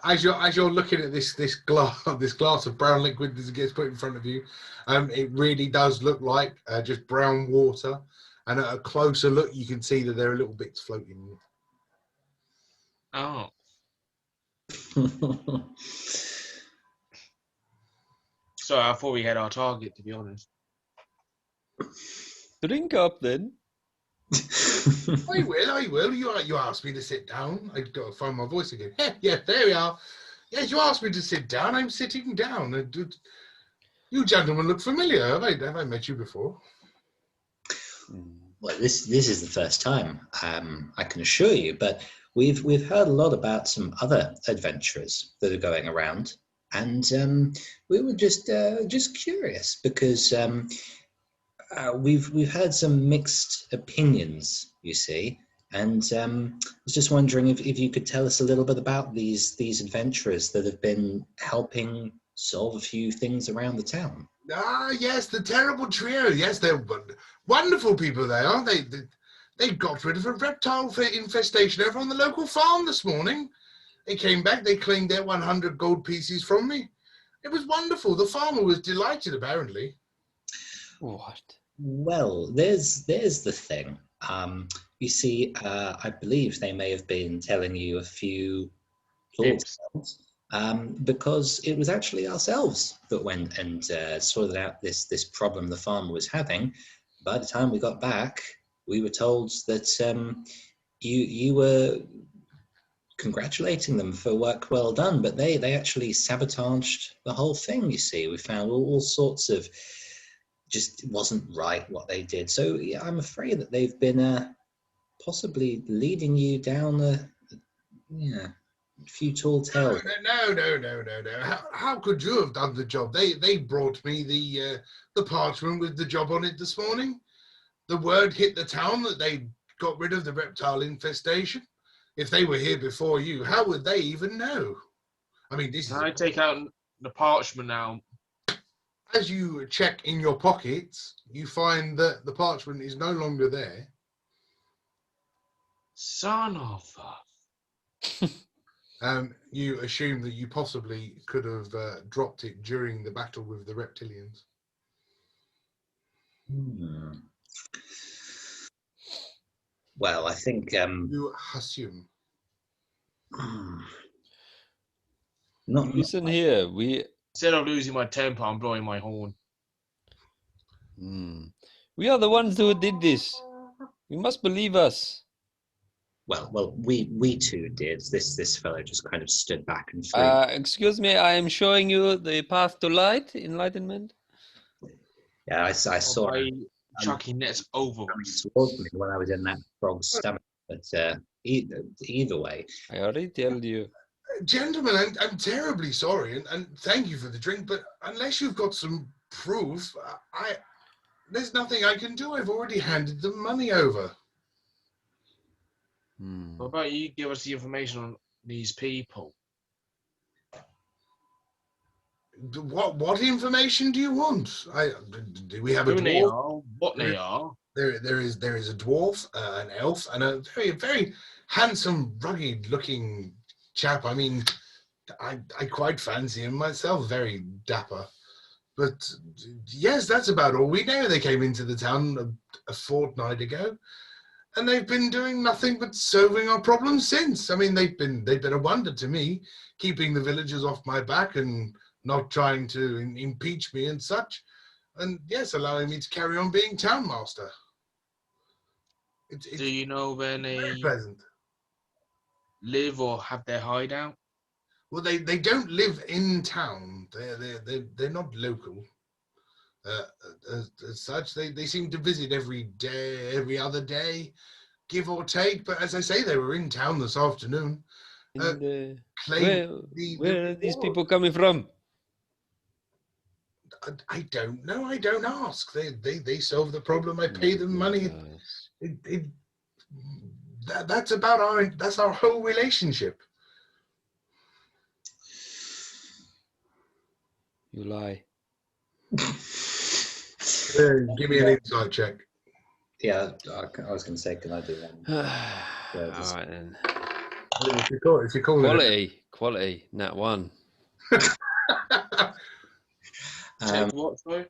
as you're looking at this glass of brown liquid as it gets put in front of you, it really does look like just brown water. And at a closer look, you can see that there are little bits floating in it. Oh. Sorry, I thought we had our target, to be honest. Drink up then. I will. You asked me to sit down. I've got to find my voice again. Yeah, there we are. Yes, you asked me to sit down. I'm sitting down. You gentlemen look familiar. Have I met you before? Well, this is the first time, I can assure you. But we've heard a lot about some other adventurers that are going around, and we were just curious because we've had some mixed opinions, you see, and I was just wondering if you could tell us a little bit about these adventurers that have been helping solve a few things around the town. Ah, yes, the terrible trio. Yes, they're wonderful people. They are. They got rid of a reptile infestation over on the local farm this morning. They came back. They claimed their 100 gold pieces from me. It was wonderful. The farmer was delighted, apparently. What? Well, there's the thing. You see, I believe they may have been telling you a few false tales, because it was actually ourselves that went and sorted out this problem the farmer was having. By the time we got back, we were told that you were congratulating them for work well done, but they actually sabotaged the whole thing. You see, we found all sorts of just wasn't right what they did. So yeah, I'm afraid that they've been possibly leading you down a few tall tales. No. How could you have done the job? They brought me the parchment with the job on it this morning. the word hit the town that they got rid of the reptile infestation. If they were here before you, how would they even know? I mean, this is Can I take out the parchment now? as you check in your pockets, you find that the parchment is no longer there. Son of a... You assume that you possibly could have dropped it during the battle with the reptilians. Well, I think You assume. not Listen here, we Instead of losing my temper, I'm blowing my horn. we are the ones who did this. You must believe us. well, we two did. This fellow just kind of stood back and threw. Excuse me, I am showing you the path to light, enlightenment. Yeah, I saw By him chucking nets over coming us. towards me when I was in that frog's stomach. But either way, I already told you. Gentlemen, I'm terribly sorry, and thank you for the drink, but unless you've got some proof, there's nothing I can do. I've already handed the money over. What about you give us the information on these people? What information do you want? Do we have a Who they dwarf? are, what they are. There is a dwarf, an elf, and a very handsome, rugged-looking chap. I mean, I quite fancy him myself. Very dapper. But yes, that's about all we know. They came into the town a fortnight ago, and they've been doing nothing but solving our problems since. I mean, they've been a wonder to me, keeping the villagers off my back and not trying to impeach me and such, and yes, allowing me to carry on being town master. It's Do you know where very they pleasant. live or have their hideout? Well, they don't live in town. They're not local. As such, they seem to visit every day, every other day, give or take. But as I say, they were in town this afternoon. And, Where where are these people coming from? I don't know. I don't ask. They solve the problem. I pay them money. That's about that's our whole relationship. You lie. Give me an insight check. yeah, I was going to say, can I do one? All right then. If you call Quality, nat 1. Check what, sorry?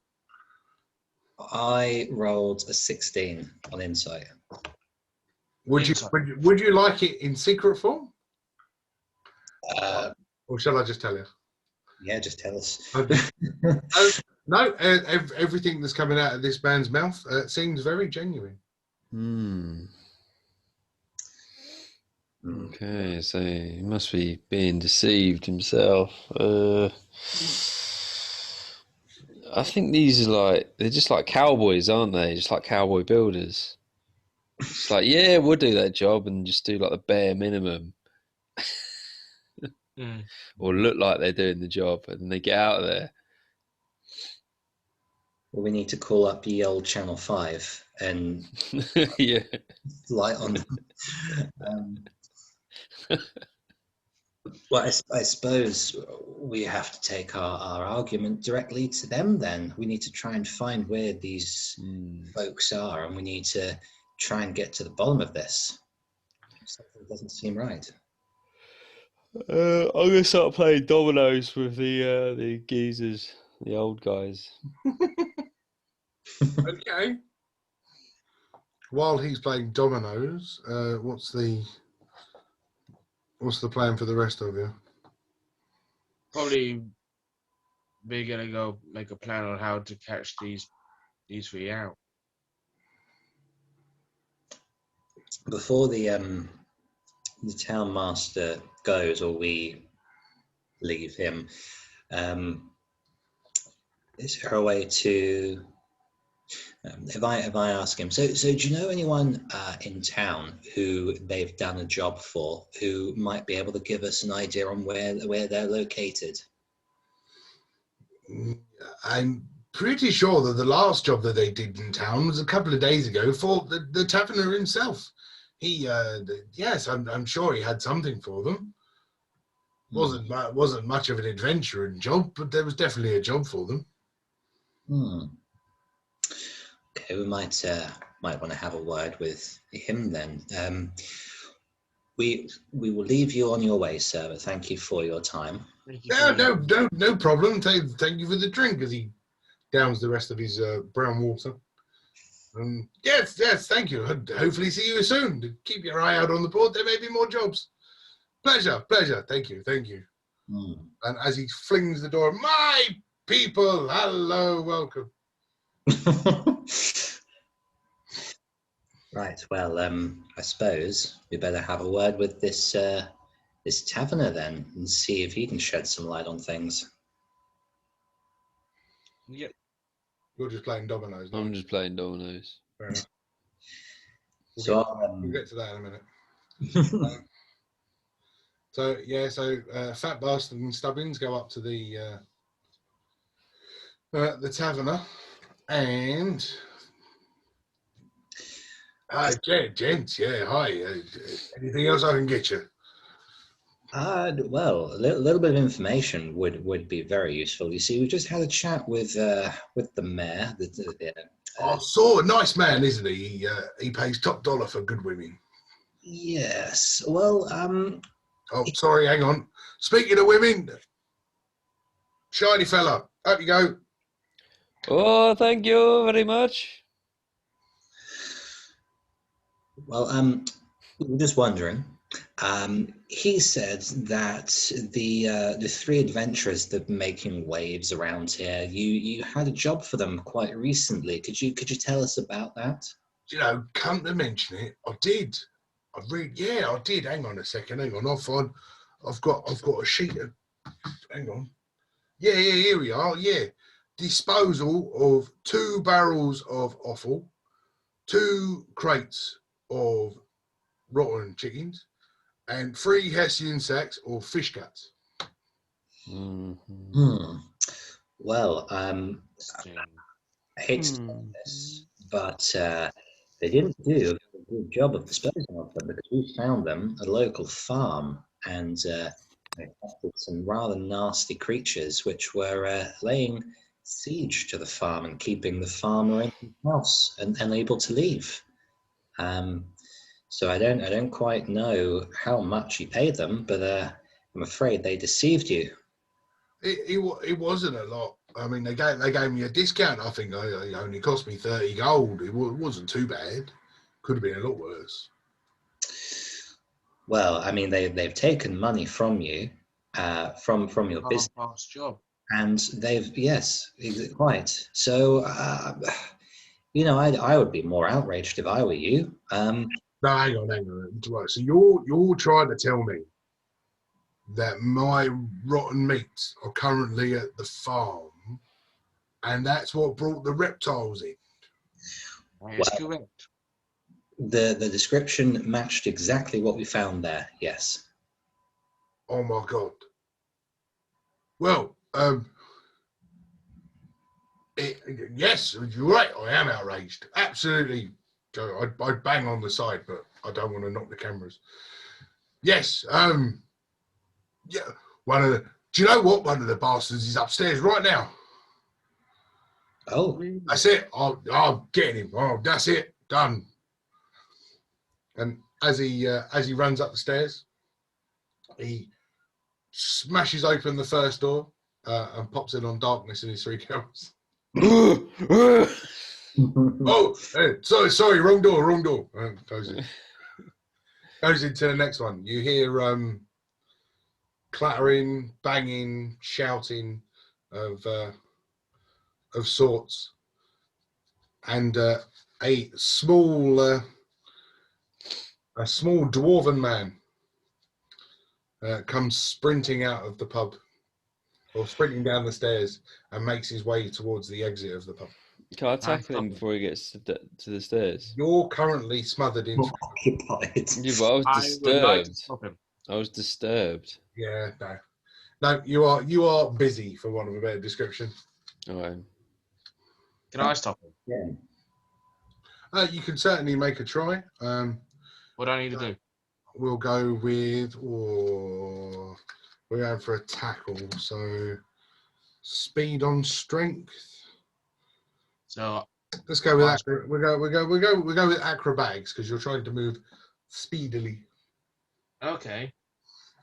I rolled a 16 on insight. Would you like it in secret form, or shall I just tell you? Yeah, just tell us. No, everything that's coming out of this man's mouth seems very genuine. Okay, so he must be being deceived himself. I think these are they're just like cowboys, aren't they? Just like cowboy builders. It's like, yeah, we'll do that job and just do like the bare minimum. Or look like they're doing the job, and then they get out of there. Well, we need to call up ye old Channel 5 and yeah, light on them. Well, I suppose we have to take our argument directly to them then. We need to try and find where these folks are, and we need to try and get to the bottom of this. Something doesn't seem right. I'm gonna start playing dominoes with the geezers, the old guys. Okay. While he's playing dominoes, what's the plan for the rest of you? Probably we're gonna go make a plan on how to catch these three out. Before the town master goes, or we leave him, is there a way to? If I ask him, so do you know anyone in town who they've done a job for, who might be able to give us an idea on where they're located? I'm pretty sure that the last job that they did in town was a couple of days ago for the taverner himself. He, yes, I'm sure he had something for them. Wasn't much of an adventuring job, but there was definitely a job for them. Okay, we might want to have a word with him then. We will leave you on your way, sir. But thank you for your time. No problem. Thank you for the drink, as he downs the rest of his brown water. Yes, thank you. Hopefully see you soon. Keep your eye out on the board. There may be more jobs. Pleasure. Thank you. And as he flings the door, my people, hello, welcome. Right. Well, I suppose we better have a word with this taverner then, and see if he can shed some light on things. Yep. You're just playing dominoes. No? I'm just playing dominoes. Fair enough. So We'll get to that in a minute. So Fat Bastard and Stubbins go up to the taverner, and gents, hi. Anything else I can get you? Well, a little bit of information would be very useful. You see, we just had a chat with the mayor. Nice man, isn't he? He pays top dollar for good women. Yes. Well, Oh, sorry, hang on. Speaking of women, shiny fella, up you go. Oh, thank you very much. Well, we were just wondering. He said that the three adventurers that are making waves around here, you had a job for them quite recently. Could you tell us about that? You know, come to mention it, I did. I did. Hang on a second. Hang on. I've got a sheet of. Hang on. Yeah. Here we are. Yeah, disposal of 2 barrels of offal, 2 crates of rotten chickens, and 3 Hessian sacks of fish guts. Mm-hmm. Well, I hate to say this, but they didn't do a good job of disposing of them, because we found them at a local farm, and they captured some rather nasty creatures which were laying siege to the farm and keeping the farmer in his house and unable to leave. So I don't quite know how much you paid them, but I'm afraid they deceived you. It wasn't a lot. I mean, they gave me a discount. I think it only cost me 30 gold. It wasn't too bad. Could have been a lot worse. Well, I mean, they've taken money from you, from your business, Half-past job. and yes, quite. So, I would be more outraged if I were you. No, hang on. Right, so you're trying to tell me that my rotten meats are currently at the farm, and that's what brought the reptiles in? That's correct. The description matched exactly what we found there. Yes. Oh my god. Well, yes, you're right. I am outraged. Absolutely. I'd bang on the side, but I don't want to knock the cameras. Yes. Yeah. Do you know what? One of the bastards is upstairs right now. Oh. That's it. I'll get him. Oh, that's it. Done. And as he runs up the stairs, he smashes open the first door and pops in on Darkness and his 3 girls. Oh, hey, sorry, wrong door. Goes into the next one. You hear clattering, banging, shouting of sorts, and a small dwarven man comes sprinting out of the pub, or sprinting down the stairs, and makes his way towards the exit of the pub. Can I tackle him before he gets to the stairs? You're currently smothered in. Occupied. Yeah, but I was would like to disturbed. stop him. I was disturbed. Yeah, no, you are busy, for want of a better description. All right. Can I stop him? Yeah. You can certainly make a try. What do I need to do? We'll go with, or we're going for a tackle. So speed on strength. So Let's go with that. We go with acrobatics because you're trying to move speedily, okay,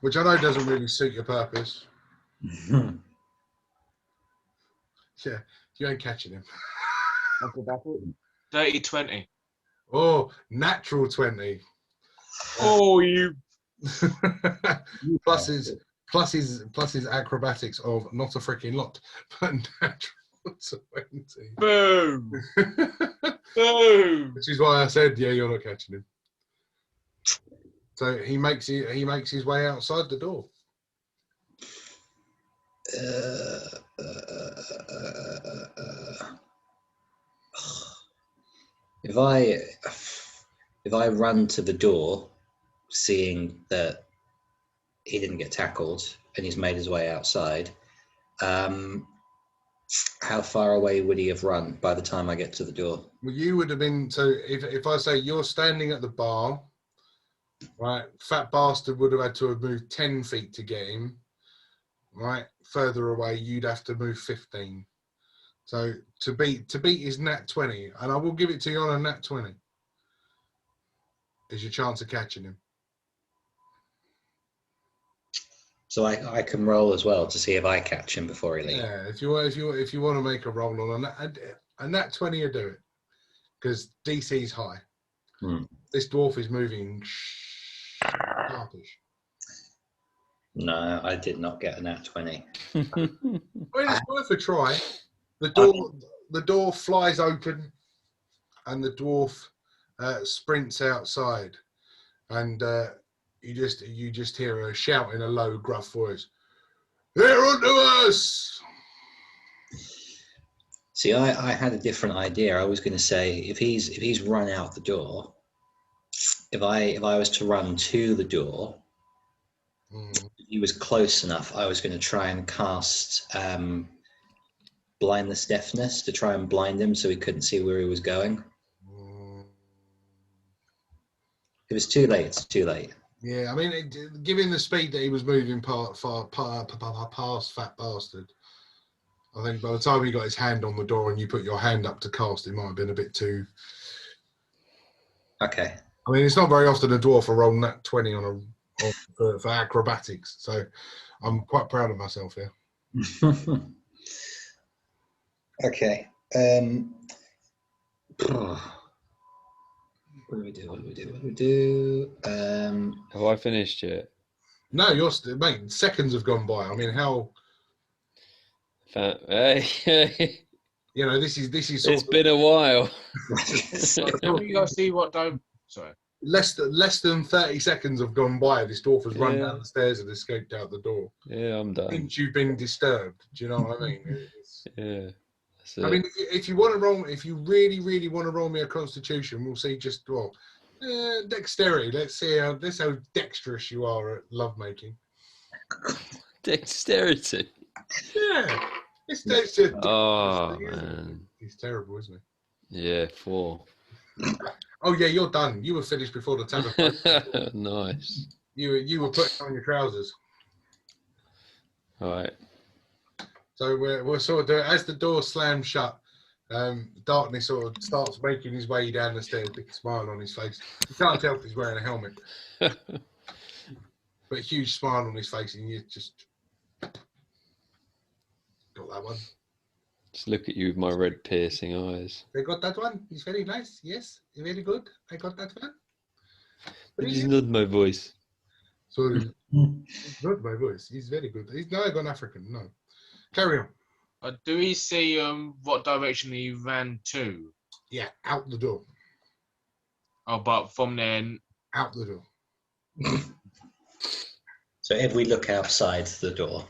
which I know doesn't really suit your purpose. Yeah, you ain't catching him. 30-20. Oh, natural 20. Oh, you. plus his acrobatics of not a freaking lot, but natural 20. Boom. Boom. Which is why I said, yeah, you're not catching him. So he makes his way outside the door. If I run to the door, seeing that he didn't get tackled and he's made his way outside, how far away would he have run by the time I get to the door? Well, you would have been, so if I say you're standing at the bar, right, fat bastard would have had to have moved 10 feet to get him, right? Further away, you'd have to move 15. So to beat his nat 20, and I will give it to you on a nat 20, is your chance of catching him. So I can roll as well to see if I catch him before he leaves. Yeah, if you want to make a roll on a nat 20, you do it because DC's high. This dwarf is moving sharpish. No, I did not get a nat 20. I mean, it's worth a try. The door flies open, and the dwarf sprints outside, and you just hear a shout in a low, gruff voice. They're onto us! See, I had a different idea. I was going to say if he's run out the door, if I was to run to the door, if he was close enough, I was going to try and cast blindness deafness to try and blind him so he couldn't see where he was going. It was too late. It's too late. Yeah, I mean, given the speed that he was moving past Fat Bastard, I think by the time he got his hand on the door and you put your hand up to cast, it might have been a bit too. Okay. I mean, it's not very often a dwarf will roll nat 20 for acrobatics, so I'm quite proud of myself here. Okay. What do we do? Have I finished yet? No, mate. Seconds have gone by. I mean, how? Hey, You know, this is. it's been a while. You got to see what time. Sorry. Less than 30 seconds have gone by. This dwarf has run down the stairs and escaped out the door. Yeah, I'm done. Since you've been disturbed, do you know what I mean? Yeah. I mean, if you want to roll, if you really want to roll me a Constitution, we'll see just dexterity. Let's see how dexterous you are at lovemaking. Dexterity. Yeah, it's dexterous. Oh man, he's terrible, isn't he? Yeah, 4. Oh yeah, you're done. You were finished before the tavern. Nice. You were putting on your trousers. All right. So we're sort of doing, as the door slams shut, Darkness sort of starts making his way down the stairs, big smile on his face. You can't tell if he's wearing a helmet, but a huge smile on his face, and you just got that one. Just look at you with my red piercing eyes. I got that one. He's very nice. Yes, very good. I got that one. It's not my voice. Sorry, it's not my voice. He's very good. He's not an African. No. Carry on. Do we see what direction he ran to? Yeah, out the door. Oh, but from then out the door. So if we look outside the door,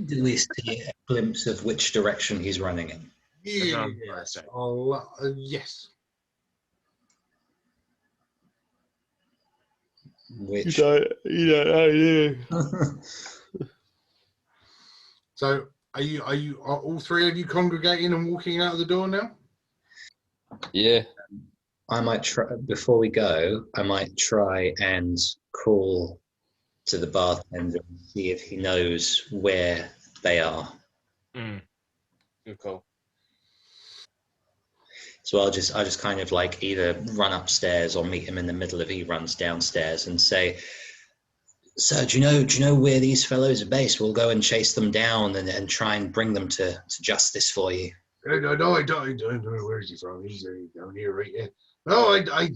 do we see a glimpse of which direction he's running in? Yeah. Yes. Which You don't know, do you? So are all three of you congregating and walking out of the door now? Yeah. I might try, before we go, I might try and call to the bartender and see if he knows where they are. Good call. So I'll just kind of like either run upstairs or meet him in the middle if he runs downstairs and say, "Sir, do you know where these fellows are based? We'll go and chase them down and try and bring them to justice for you." No, I don't know where is he from. He's down here, right here. No, I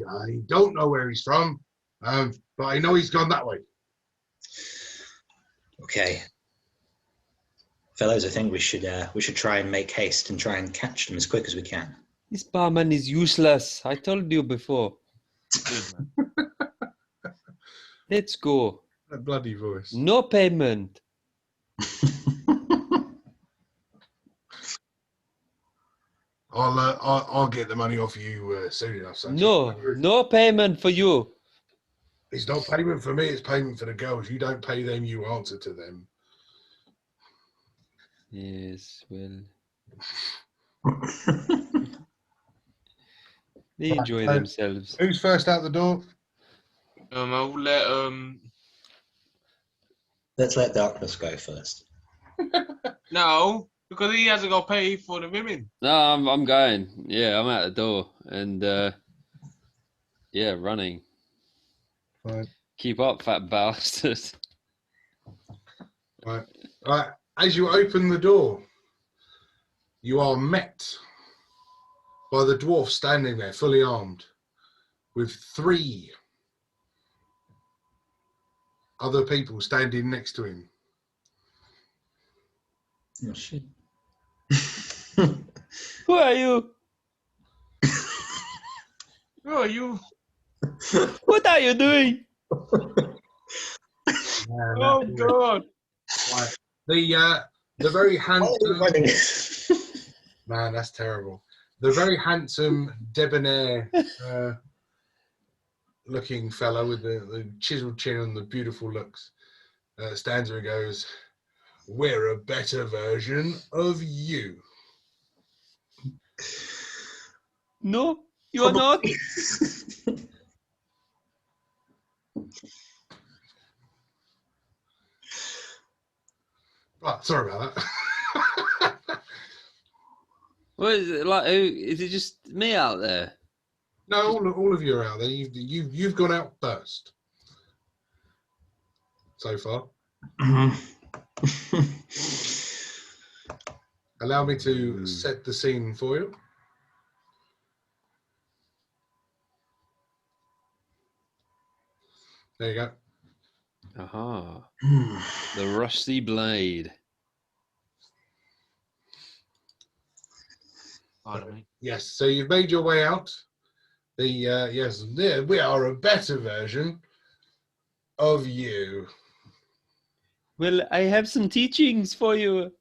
don't know where he's from. But I know he's gone that way. Okay. Fellows, I think we should try and make haste and try and catch them as quick as we can. This barman is useless. I told you before. Good, man. Let's go. That bloody voice. No payment. I'll get the money off you soon enough. Son. No payment for you. It's not payment for me. It's payment for the girls. You don't pay them. You answer to them. Yes, well. They enjoy themselves. Who's first out the door? I'll let Let's let Darkness go first. no, because he hasn't got to pay for the women. No, I'm going. Yeah, I'm out the door and yeah, running. Right. Keep up, fat bastard. Right. As you open the door, you are met by the dwarf standing there, fully armed, with 3 other people standing next to him. Oh, shit. Who are you? Who are you? What are you doing? Oh God! Right. The very handsome man, that's terrible. The very handsome, debonair looking fellow with the chiseled chin and the beautiful looks stands there and goes, "We're a better version of you." No, you are not. Right, sorry about that. What is it like? Is it just me out there? No, all of you are out there. You've gone out first so far. Allow me to set the scene for you. There you go. Aha. The rusty blade. Pardon me. Yes, so you've made your way out. Yes, we are a better version of you. Well, I have some teachings for you.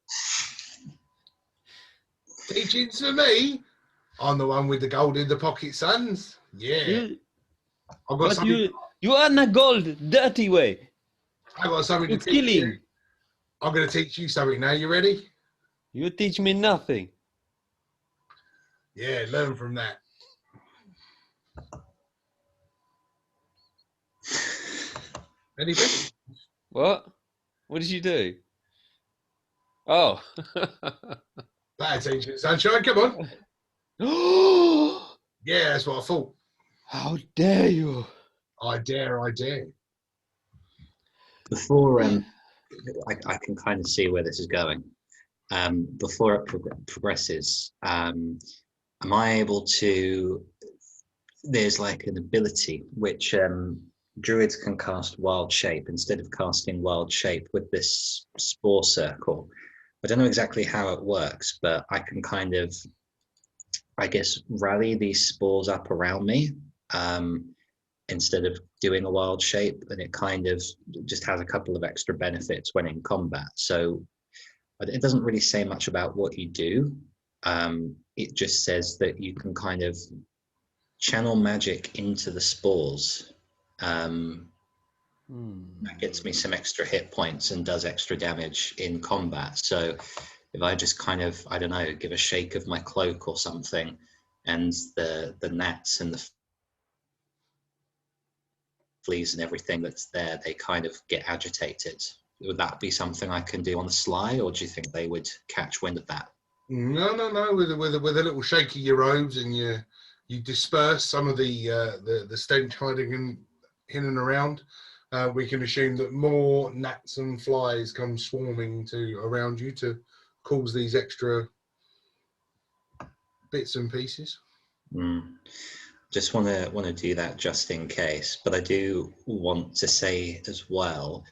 Teachings for me? I'm the one with the gold in the pocket, sons. Yeah. I've got But something. you earn the gold dirty way. I've got something You're to teach killing. you. I'm going to teach you something now. You ready? You teach me nothing. Yeah, learn from that. Anything? What? What did you do? Oh. Bad attention, sunshine. Come on. Yeah, that's what I thought. How dare you? I dare. Before I can kind of see where this is going. Before it progresses, am I able to? There's like an ability which druids can cast wild shape instead of casting wild shape with this spore circle. I don't know exactly how it works, but I can kind of, I guess, rally these spores up around me instead of doing a wild shape, and it kind of just has a couple of extra benefits when in combat. So it doesn't really say much about what you do. It just says that you can kind of channel magic into the spores. That gets me some extra hit points and does extra damage in combat. So if I just kind of, I don't know, give a shake of my cloak or something, and the gnats and the fleas and everything that's there, they kind of get agitated. Would that be something I can do on the sly, or do you think they would catch wind of that? No. With a little shake of your robes, and you disperse some of the stench hiding in and around. We can assume that more gnats and flies come swarming around you to cause these extra bits and pieces. Just want to do that just in case, but I do want to say as well.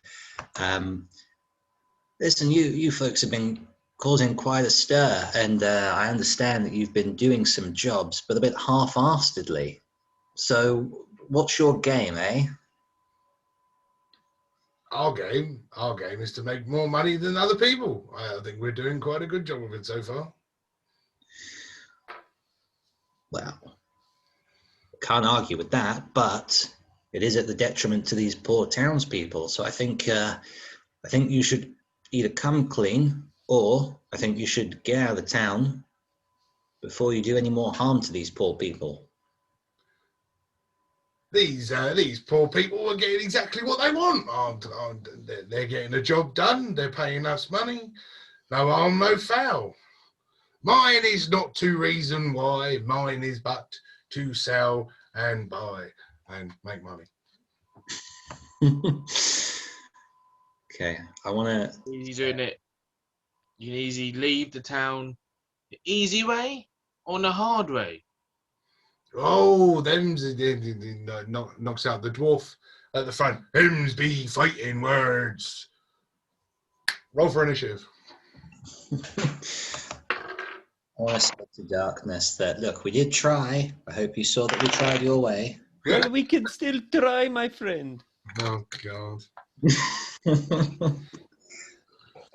Listen, you folks have been causing quite a stir, and I understand that you've been doing some jobs, but a bit half-heartedly. So, what's your game, eh? Our game is to make more money than other people. I think we're doing quite a good job of it so far. Well, can't argue with that, but it is at the detriment to these poor townspeople. So I think you should either come clean, or I think you should get out of the town before you do any more harm to these poor people. These poor people are getting exactly what they want. They're getting a job done. They're paying us money. No harm, no foul. Mine is not to reason why. Mine is but to sell and buy and make money. Okay, I want to. Easy doing it. You can easily leave the town the easy way or the hard way. Oh, them's knocks out the dwarf at the front. Them's be fighting words. Roll for initiative. I want to say to Darkness that, look, we did try. I hope you saw that we tried your way. Well, we can still try, my friend. Oh God. If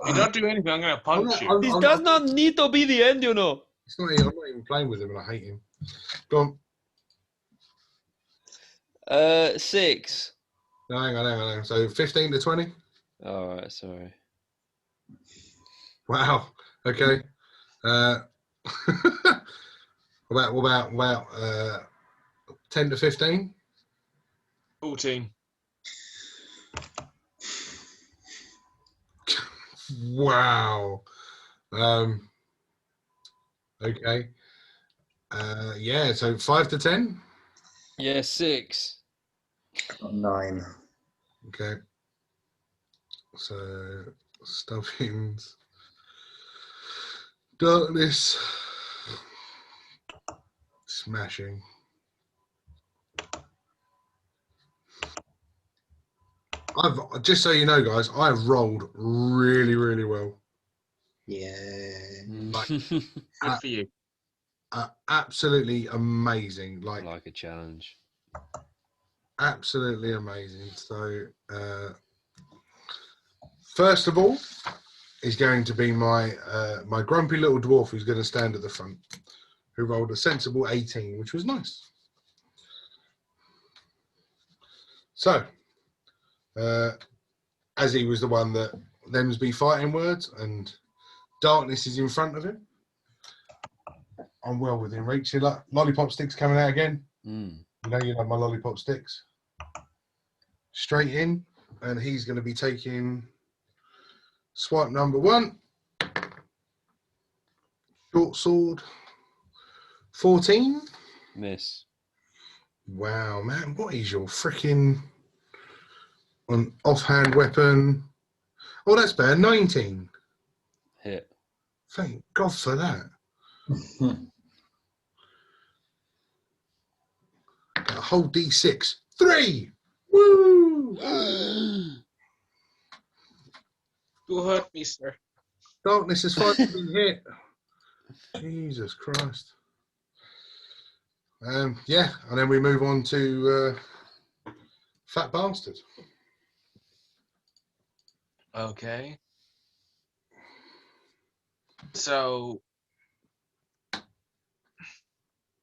you don't do anything, I'm going to punch you. This does not need to be the end, you know. I'm not even playing with him, and I hate him. Go on. 6. No, hang on. So 15 to 20. All right, sorry. Wow. Okay. What about 10 to 15? 14. Wow. Okay. Yeah. So 5 to 10. Yeah, 6. 9. Okay. So Stubbins, Darkness, smashing. I've just so you know, guys, I've rolled really, really well. Yeah. Like, Good for you. absolutely amazing. I Like like a challenge. absolutely amazing. So, first of all, is going to be my my grumpy little dwarf who's going to stand at the front, who rolled a sensible 18, which was nice. So, as he was the one that them's be fighting words, and Darkness is in front of him, I'm well within reach. You like lollipop sticks coming out again? You know my lollipop sticks. Straight in, and he's going to be taking swipe number 1. Short sword, 14. Miss. Wow, man, what is your freaking on offhand weapon? Oh, that's bad. 19. Hit. Thank God for that. A whole D6. 3. Woo! You hurt me, sir. Darkness has finally been hit. Jesus Christ. Yeah, and then we move on to Fat Bastard. Okay. So,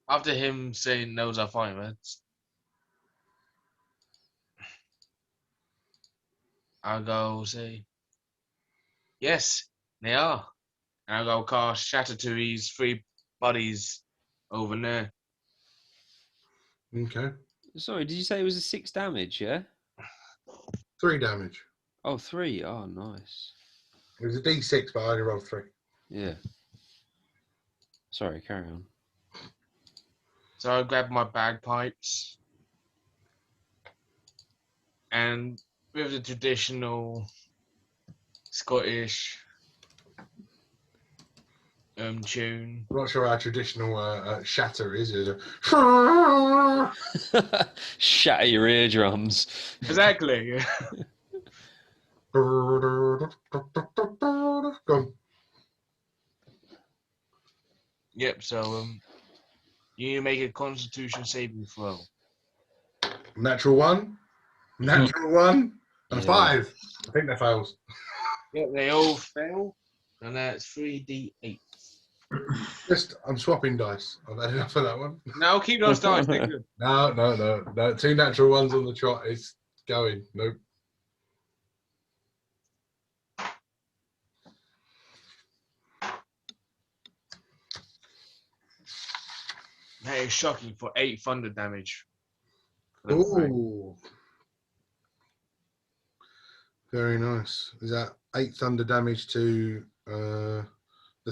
after him saying those are fine words, I'll go say, yes, they are. And I'll go cast Shatter to his 3 buddies over there. Okay. Sorry, did you say it was a 6 damage? Yeah. 3 damage. Oh, 3. Oh, nice. It was a D6, but I only rolled 3. Yeah. Sorry, carry on. So I grabbed my bagpipes, and with the traditional Scottish tune. I'm not sure how traditional shatter is. Is it? Shatter your eardrums. Exactly. Yeah. Go on. Yep. So you make a Constitution saving throw. Natural 1. Natural 1. And Yeah. 5. I think that fails. Yep. They all fail, and that's 3d8. I'm swapping dice. I've had enough of that one. Now keep those dice. They're good. No. 2 natural 1s on the trot. It's going. Nope. That is shocking for 8 thunder damage. Level 3. Ooh. Very nice. Is that 8 thunder damage to the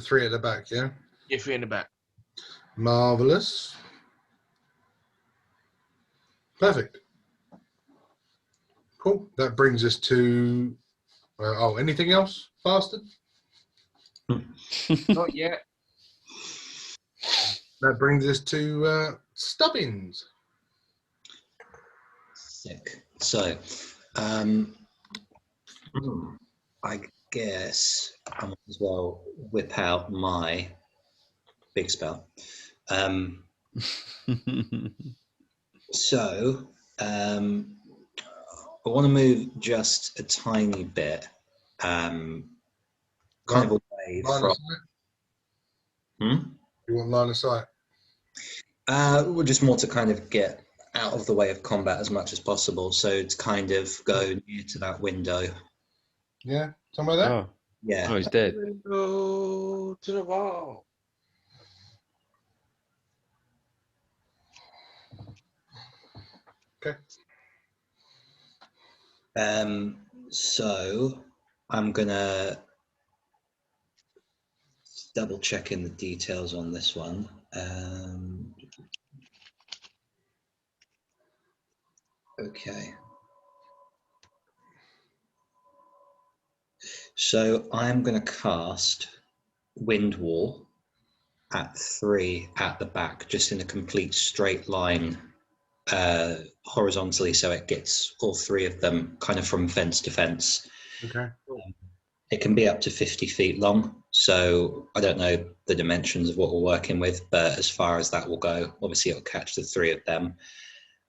3 at the back, yeah? Yeah, 3 in the back. Marvellous. Perfect. Cool. That brings us to... anything else, bastard? Not yet. That brings us to Stubbins. Sick. So, I guess I might as well whip out my big spell. So, I want to move just a tiny bit, kind of away Line from. of sight? Hmm? You want line of sight? Well, just more to kind of get out of the way of combat as much as possible. So to kind of go near to that window. Yeah? Somewhere there? Oh. Yeah. Oh, he's dead. Go to the wall. Okay. So I'm gonna double check in the details on this one. Okay. So I'm gonna cast Wind Wall at 3 at the back, just in a complete straight line, horizontally, so it gets all 3 of them kind of from fence to fence. Okay. It can be up to 50 feet long, so I don't know the dimensions of what we're working with, but as far as that will go, obviously it'll catch the 3 of them.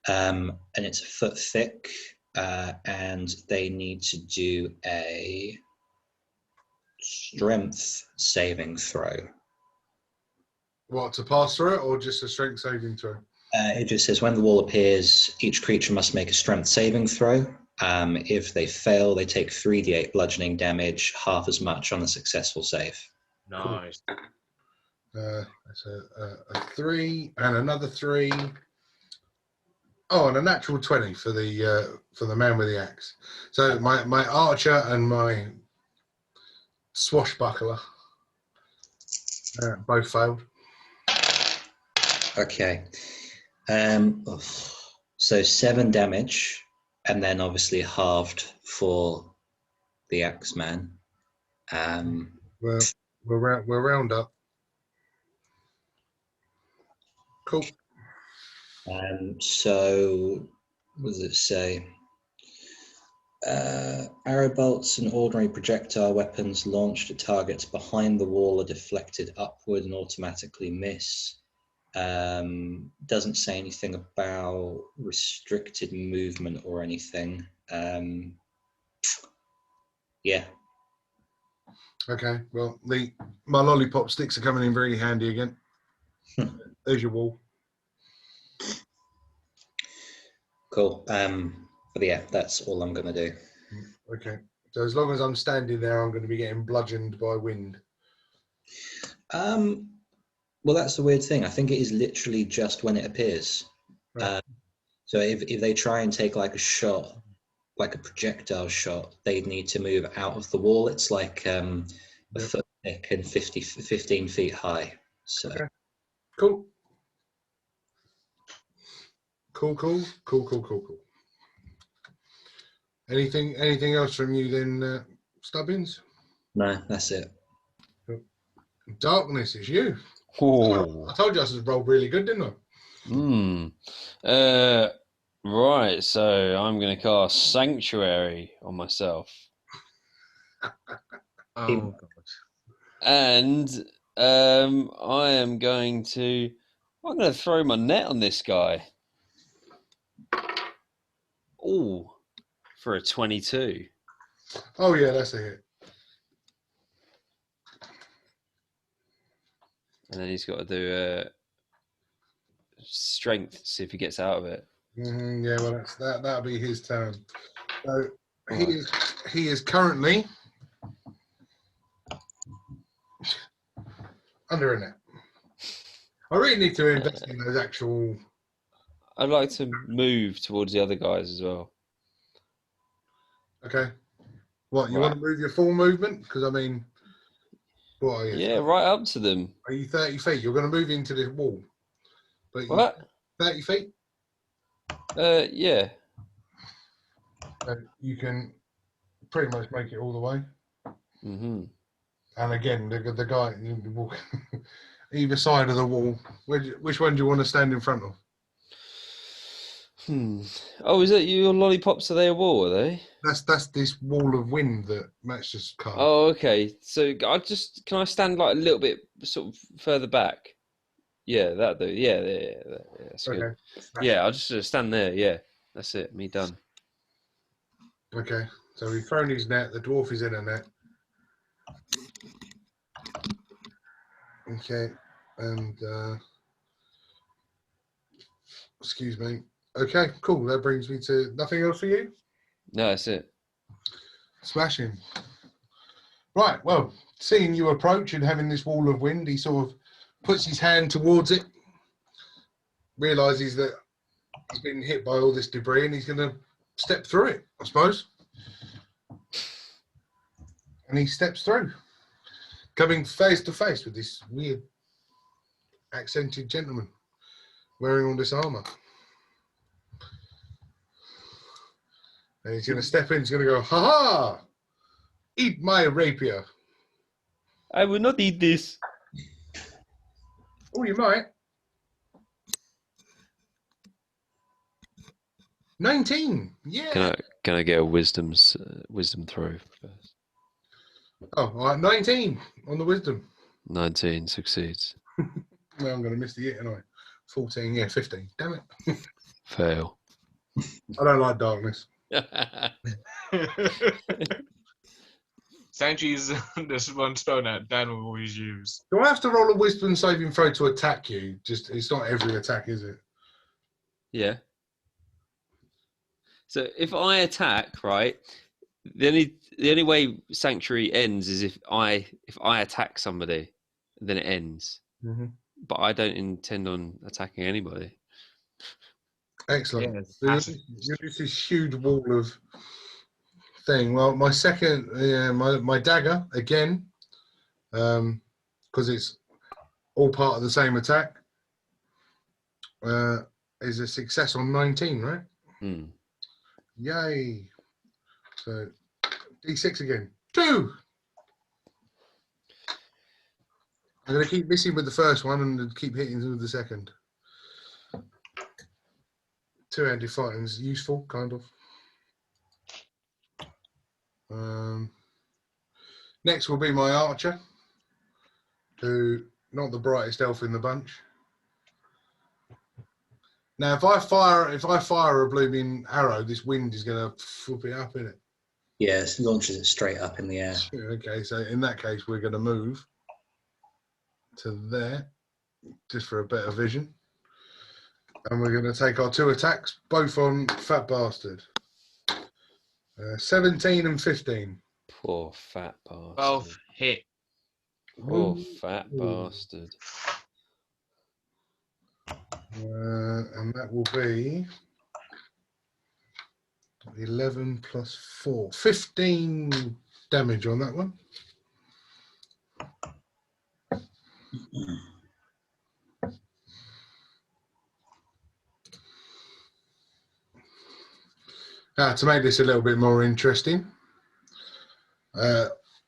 And it's a foot thick, and they need to do a strength saving throw. What, to pass through it or just a strength saving throw? It just says when the wall appears, each creature must make a strength saving throw. If they fail, they take 3d8 bludgeoning damage, half as much on a successful save. Nice. That's a 3 and another 3. Oh, and a natural 20 for the man with the axe. So my archer and my swashbuckler both failed. Okay. So 7 damage, and then obviously halved for the Axeman. We're round up. Cool. So what does it say? Arrow bolts and ordinary projectile weapons launched at targets behind the wall are deflected upward and automatically miss. Doesn't say anything about restricted movement or anything. Yeah. Okay. Well, my lollipop sticks are coming in very handy again. There's your wall. Cool. But yeah, that's all I'm gonna do. Okay. So as long as I'm standing there, I'm going to be getting bludgeoned by wind. Well, that's the weird thing. I think it is literally just when it appears. Right. So if they try and take like a shot, like a projectile shot, they'd need to move out of the wall. It's like a Yep. foot thick and 15 feet high. So Okay. Cool. Cool. Anything else from you then, Stubbins? no, that's it. Darkness is you. Oh. I told you I was rolled really good, didn't I? Right, so I'm going to cast Sanctuary on myself. Oh god. And I am going to... I'm going to throw my net on this guy. Oh, for a 22. Oh yeah, that's a hit. And then he's got to do strength to see if he gets out of it. Yeah, well, that'll be his turn. So Right. he is currently under a net. I really need to invest in those actual. I'd like to move towards the other guys as well. Okay. What, you Right. want to move your full movement? Because I mean, what are you? Yeah, right up to them. Are you 30 feet? You're going to move into this wall. But What? 30 feet? Yeah. You can pretty much make it all the way. Mm-hmm. And again, the guy either side of the wall. Which one do you want to stand in front of? Oh, is that your lollipops? Are they a wall? Are they? That's this wall of wind that Matt's just cut. Oh, okay. So can I stand like a little bit sort of further back? Yeah, that do. Yeah, that's good. Okay. Yeah, I'll just stand there. Yeah, that's it. Me done. Okay. So he's thrown his net. The dwarf is in a net. Okay. And excuse me. Okay, cool. That brings me to nothing else for you? No, that's it. Smashing. Right, well, seeing you approach and having this wall of wind, he sort of puts his hand towards it, realizes that he's been hit by all this debris and he's going to step through it, I suppose. And he steps through, coming face to face with this weird accented gentleman wearing all this armor. And he's going to step in, he's going to go, ha ha! Eat my rapier. I will not eat this. Oh, you might. 19. Yeah. Can I get a wisdom throw first? Oh, all right. 19 on the wisdom. 19 succeeds. Well, I'm going to miss the hit, aren't I? 14. Yeah, 15. Damn it. Fail. I don't like darkness. Sanctuary's this one stone that Dan will always use. Do I have to roll a wisdom saving throw to attack you? Just it's not every attack, is it? Yeah. So if I attack, right, the only way Sanctuary ends is if I attack somebody, then it ends. Mm-hmm. But I don't intend on attacking anybody. Excellent. Yeah, So you're just this huge wall of thing. Well, my second, my dagger again, because it's all part of the same attack, is a success on 19, right? Hmm. Yay! So D6 again. 2. I'm going to keep missing with the first one and keep hitting with the second. Two-handed fighting is useful, kind of. Next will be my archer, who not the brightest elf in the bunch. Now, if I fire a blooming arrow, this wind is going to flip it up, innit? Yeah, it launches it straight up in the air. Okay, so in that case, we're going to move to there, just for a better vision. And we're going to take our 2 attacks, both on Fat Bastard. 17 and 15. Poor fat bastard. Both hit. Poor fat bastard. And that will be 11 plus 4. 15 damage on that one. To make this a little bit more interesting,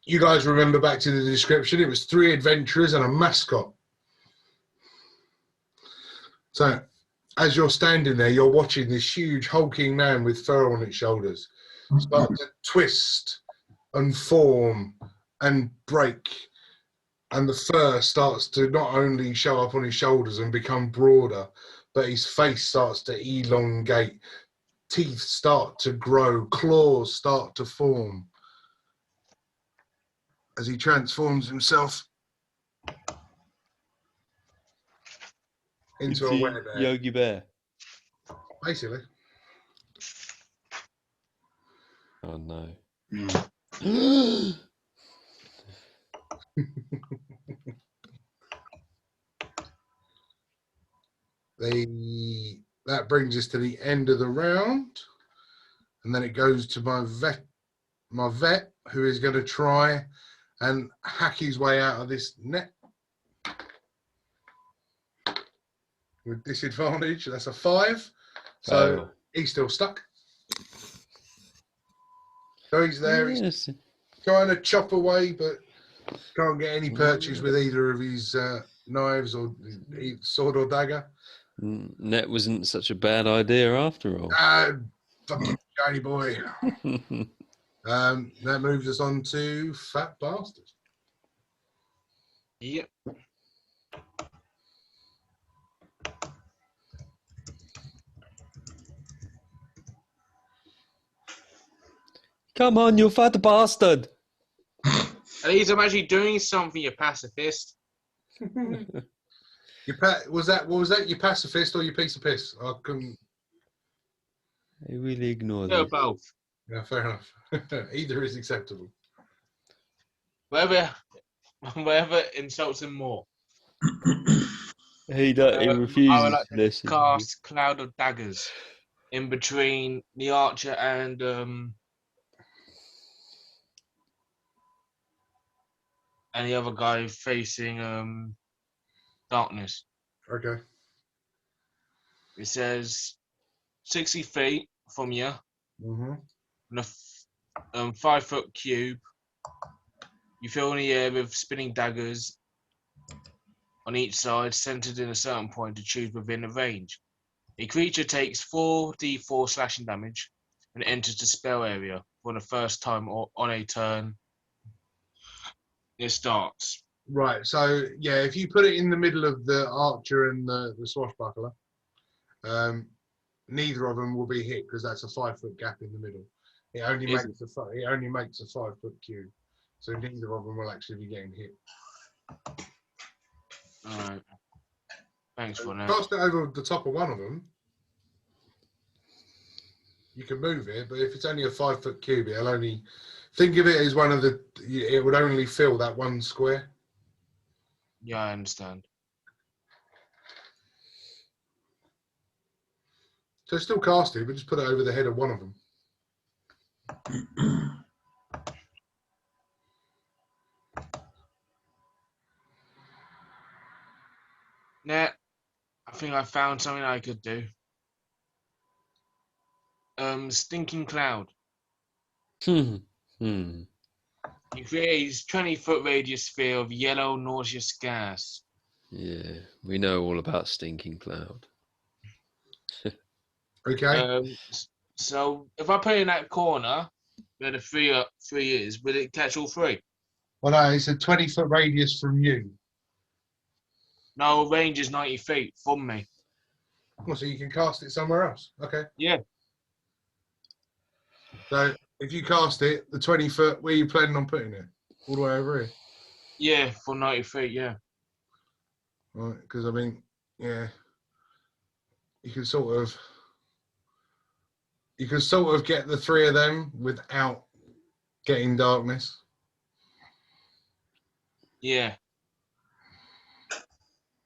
you guys remember back to the description, it was 3 adventurers and a mascot. So as you're standing there, you're watching this huge hulking man with fur on its shoulders start to twist and form and break. And the fur starts to not only show up on his shoulders and become broader, but his face starts to elongate. Teeth start to grow, claws start to form as he transforms himself into a werebear. Yogi Bear. Basically. Oh no. That brings us to the end of the round, and then it goes to my vet, who is going to try and hack his way out of this net with disadvantage. That's a 5, so he's still stuck. So he's there, he's trying to chop away, but can't get any purchase with either of his knives or sword or dagger. Net wasn't such a bad idea after all. Fucking shiny boy. That moves us on to Fat Bastard. Yep. Come on, you fat bastard! At least I'm actually doing something, you pacifist. What was that? You pacifist or you piece of piss? I couldn't. I really ignored No, it. both. Yeah, fair enough. Either is acceptable. Whatever insults him more. He I refuses would like to to listen. cast Cloud of Daggers in between the archer and the other guy facing darkness. Okay. It says 60 feet from you, Mm-hmm. in a 5-foot cube. You fill in the air with spinning daggers on each side, centered in a certain point to choose within the range. A creature takes 4d4 slashing damage and enters the spell area for the first time or on a turn it starts. Right. So yeah, if you put it in the middle of the archer and the swashbuckler, neither of them will be hit because that's a 5-foot gap in the middle. It only makes a 5-foot cube, so neither of them will actually be getting hit. All right. Thanks for that. Cast it over the top of one of them. You can move it, but if it's only a 5-foot cube, it'll only think of it as it would only fill that one square. Yeah, I understand. So still cast it, but just put it over the head of one of them. Nah, I think I found something I could do. Stinking Cloud. Hmm. You create a 20-foot radius sphere of yellow nauseous gas. Yeah, we know all about Stinking Cloud. Okay. So if I put it in that corner where the three is, will it catch all 3? Well, no, it's a 20-foot radius from you. No, range is 90 feet from me. Well, so you can cast it somewhere else. Okay. Yeah. So if you cast it, the 20-foot, where are you planning on putting it? All the way over here? Yeah, for 90 feet, yeah. Right, because I mean, yeah, you can sort of get the 3 of them without getting darkness. Yeah.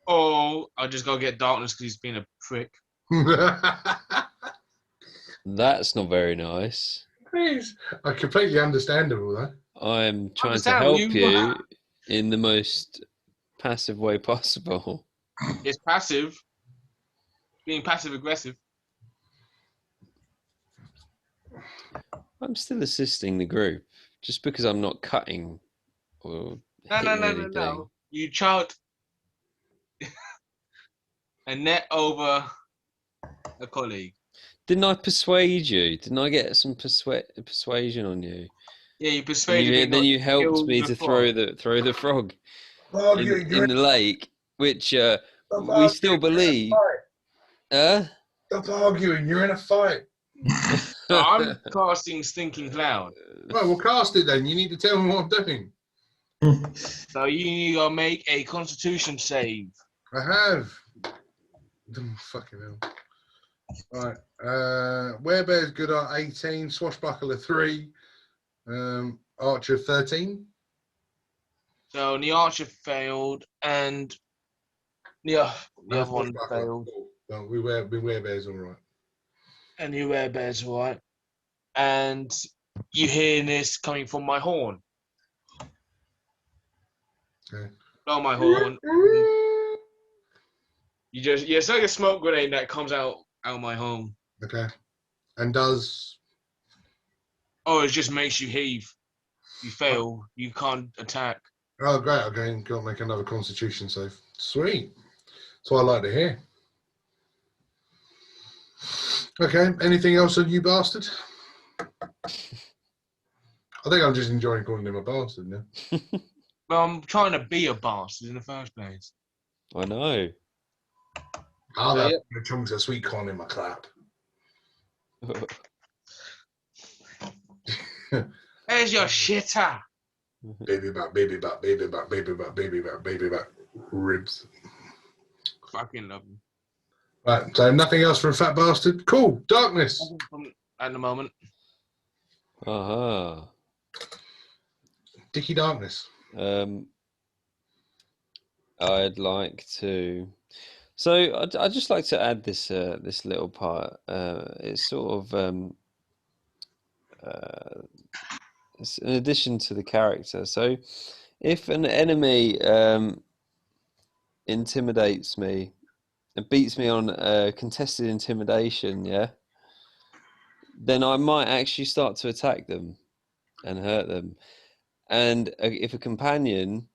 or I'll just go get darkness because he's been a prick. That's not very nice. Please. I completely understandable though. I'm trying to Understandable, help you in the most passive way possible. It's passive. Being passive aggressive. I'm still assisting the group just because I'm not cutting or hitting anything. No. You chucked a net over a colleague. Didn't I persuade you? Didn't I get some persuasion on you? Yeah, you And persuaded me. then you helped kill me the to frog. throw the frog Arguing, in the lake, which Stop we still arguing, believe. Stop arguing, you're in a fight. No, I'm casting Stinking Cloud. Right, we'll cast it then. You need to tell me what I'm doing. So you need to make a Constitution save. I have. Oh, fucking hell. Right. Werebear's good at 18, Swashbuckler 3, Archer 13. So the archer failed, and the other one Swashbuckler. failed, Cool. No, we Werebear's all right. and the werebear's alright. And you hear this coming from my horn. Okay. Blow my horn. It's like a smoke grenade that comes out of my home. Okay. And does... Oh, it just makes you heave. You fail. You can't attack. Oh, great. Okay, got to make another Constitution save. Sweet. That's what I like to hear. Okay, anything else on you, bastard? I think I'm just enjoying calling him a bastard now. Well, I'm trying to be a bastard in the first place. I know. I'll So, have yeah. chunks of sweet corn in my clap. There's your shitter. Baby back, baby back, baby back, baby back, baby back, baby back. Ribs. Fucking love him. Right, so nothing else from Fat Bastard? Cool. Darkness. At the moment. Aha. Dicky Darkness. I'd like to. So I'd just like to add this this little part. It's sort of it's in addition to the character. So if an enemy intimidates me and beats me on contested intimidation, yeah, then I might actually start to attack them and hurt them. And if a companion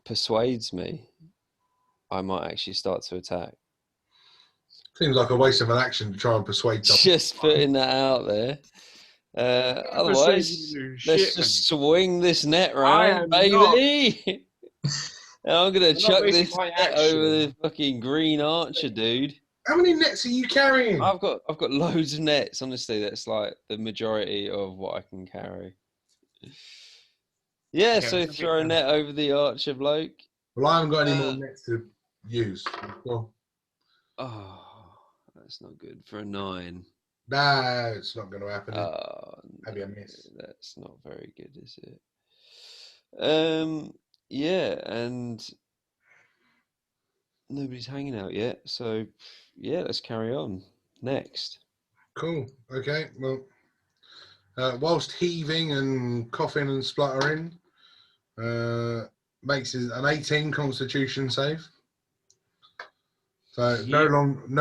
persuades me, I might actually start to attack. Seems like a waste of an action to try and persuade someone. Just putting that out there. Otherwise, let's just swing this net round, baby. And I'm gonna chuck this net over the fucking green archer, dude. How many nets are you carrying? I've got loads of nets. Honestly, that's like the majority of what I can carry. Yeah, Okay, so throw a net over the archer bloke. Well, I haven't got any more nets to use. Well, Oh, that's not good for a 9. nah, it's not going to happen. Oh, Maybe a miss. That's not very good, is it? Yeah, and nobody's hanging out yet, so yeah, let's carry on. Next. Cool. Okay. Well, whilst heaving and coughing and spluttering, makes it an 18 Constitution save. So no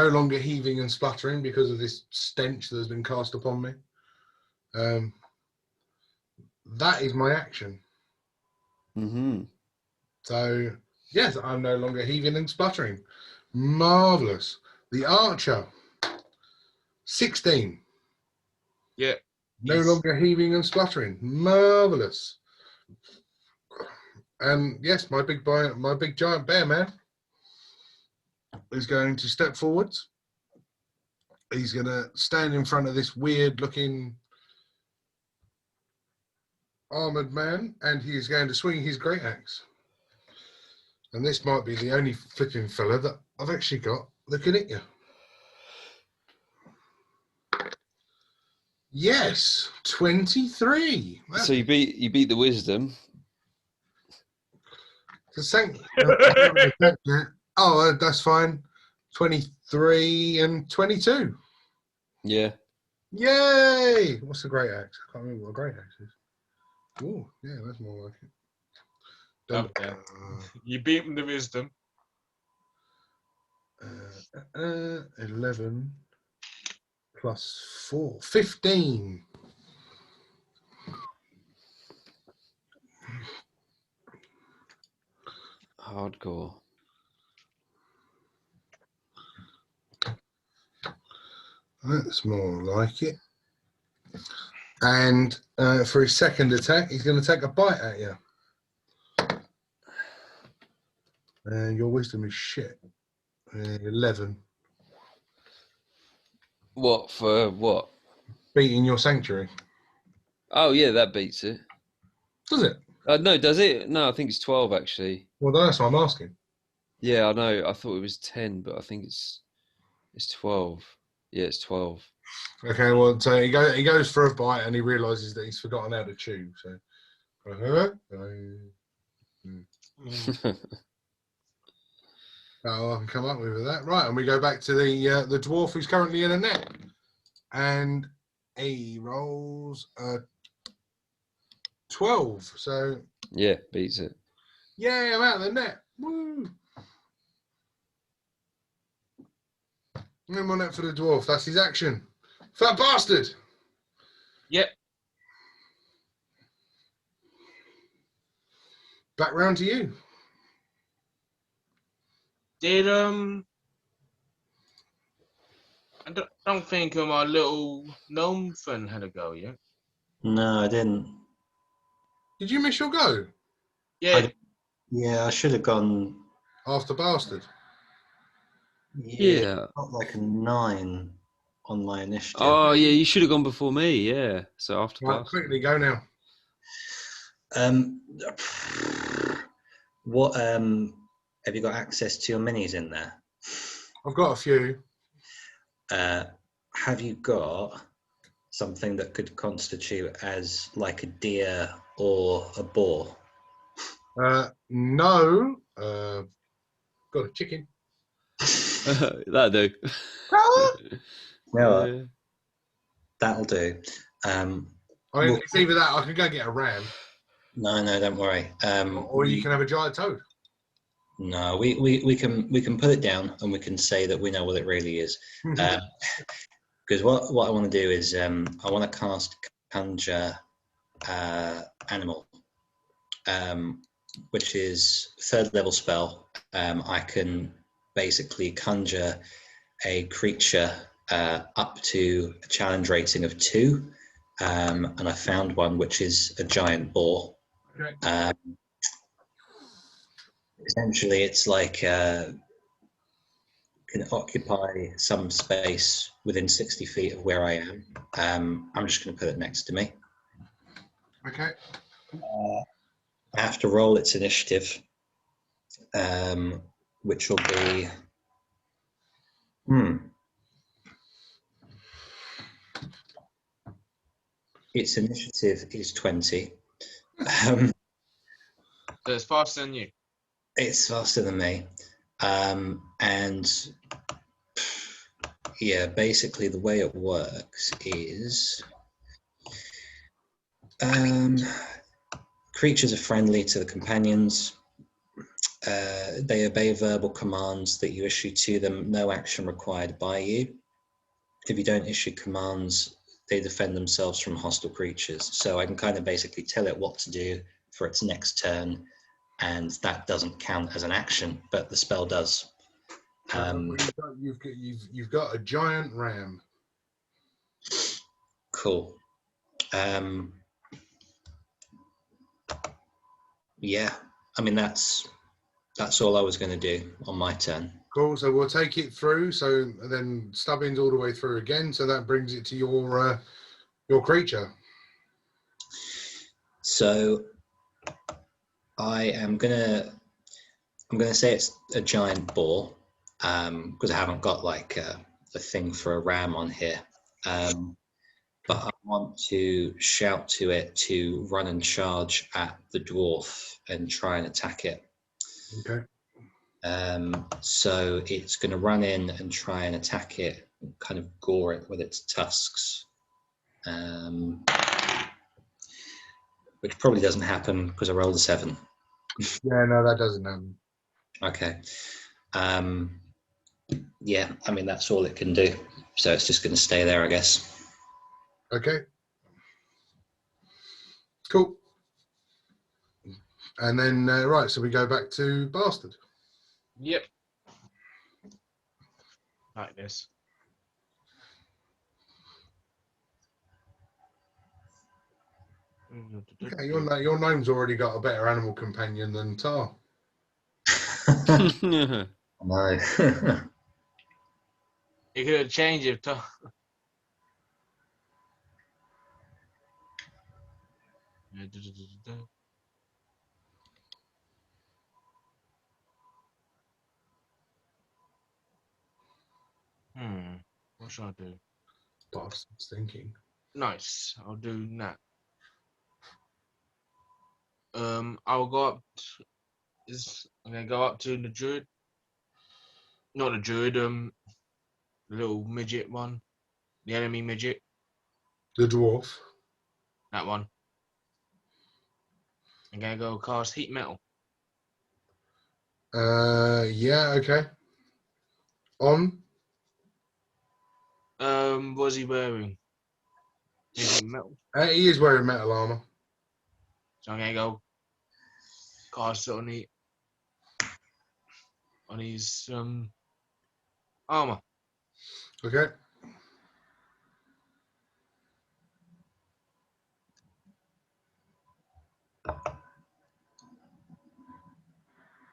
longer heaving and spluttering because of this stench that has been cast upon me. That is my action. Mm-hmm. So yes, I'm no longer heaving and spluttering. Marvelous. The archer, 16. Yeah. No longer heaving and spluttering. Marvelous. And yes, my big giant bear man is going to step forwards. He's going to stand in front of this weird looking armored man, and he is going to swing his great axe. And this might be the only flipping fella that I've actually got looking at you. Yes, 23. So you beat the wisdom. So Oh, that's fine. 23 and 22. Yeah. Yay! What's the great axe? I can't remember what a great axe is. Oh, yeah, that's more like it. Up there. You beat him to wisdom. 11 plus 4. 15. Hardcore. That's more like it. And for his second attack, he's going to take a bite at you. And your wisdom is shit. 11. What for what? Beating your sanctuary. Oh yeah, that beats it. Does it? No, does it? No, I think it's 12 actually. Well, that's what I'm asking. Yeah, I know. I thought it was 10, but I think it's 12. Yeah, it's 12. Okay, well, so he goes for a bite and he realises that he's forgotten how to chew. So, I can come up with that. Right, and we go back to the dwarf who's currently in a net. And he rolls a 12. So, Yeah, beats it. yeah, I'm out of the net. Woo! No more net for the dwarf. That's his action. Fat bastard! Yep. Back round to you. Did I don't think my little gnome friend had a go yet. No, I didn't. Did you miss your go? Yeah. Yeah, I should have gone. After bastard. Yeah. Got like a 9 on my initiative. Oh yeah, you should have gone before me. Yeah. So after Right, pass. quickly, go now. What have you got access to your minis in there? I've got a few. Have you got something that could constitute as like a deer or a boar? No. Got a chicken. That'll do. No, Yeah. that'll do. I mean, it's either that or I can go get a ram. No, don't worry. Or you can have a giant toad. No, we can put it down and we can say that we know what it really is. Because what I want to do is I want to cast Conjure Animal, which is 3rd level spell. I can basically conjure a creature up to a challenge rating of 2, and I found one which is a giant boar. Okay. Essentially, it's like can occupy some space within 60 feet of where I am. I'm just going to put it next to me. Okay. I have to roll its initiative, which will be. Its initiative is 20. So it's faster than you. It's faster than me. And yeah, basically the way it works is creatures are friendly to the companions. They obey verbal commands that you issue to them, no action required by you. If you don't issue commands, they defend themselves from hostile creatures. So I can kind of basically tell it what to do for its next turn, and that doesn't count as an action, but the spell does. You've got a giant ram. Cool. Yeah, I mean that's all I was going to do on my turn. Cool. So we'll take it through. So then Stubbins all the way through again. So that brings it to your creature. So I'm gonna say it's a giant boar because I haven't got like a thing for a ram on here. But I want to shout to it to run and charge at the dwarf and try and attack it. Okay. So it's going to run in and try and attack it, kind of gore it with its tusks. Which probably doesn't happen because I rolled a 7. Yeah, no, that doesn't happen. Okay. Yeah, I mean, that's all it can do. So it's just going to stay there, I guess. Okay. Cool. And then, right, so we go back to Bastard. Yep. Like this. Okay, your gnome's already got a better animal companion than Tar. No. You could have changed it to. What should I do? Bastard's thinking. Nice. I'll do that. I'll go up. I'm gonna go up to the druid. Not the druid. The little midget one. The enemy midget. The dwarf. That one. I'm gonna go cast heat metal. Yeah, okay. On. What's he wearing? Anything metal? He is wearing metal armor. So I'm gonna go cast it on his armor. Okay.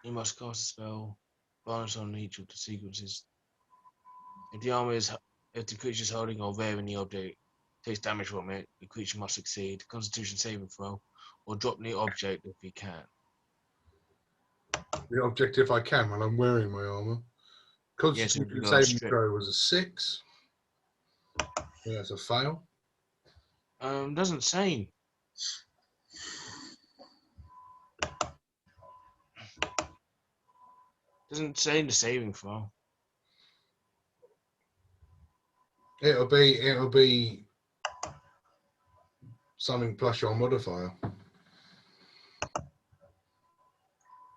You must cast a spell. Bonus on each of the sequences. If the creature is holding or wearing the object takes damage from it, the creature must succeed Constitution saving throw or drop the object if he can. The object, if I can, when I'm wearing my armor. Constitution Yes, saving throw was a 6. Yeah, that's a fail. Doesn't say. Doesn't say the saving throw. It'll be something plus your modifier.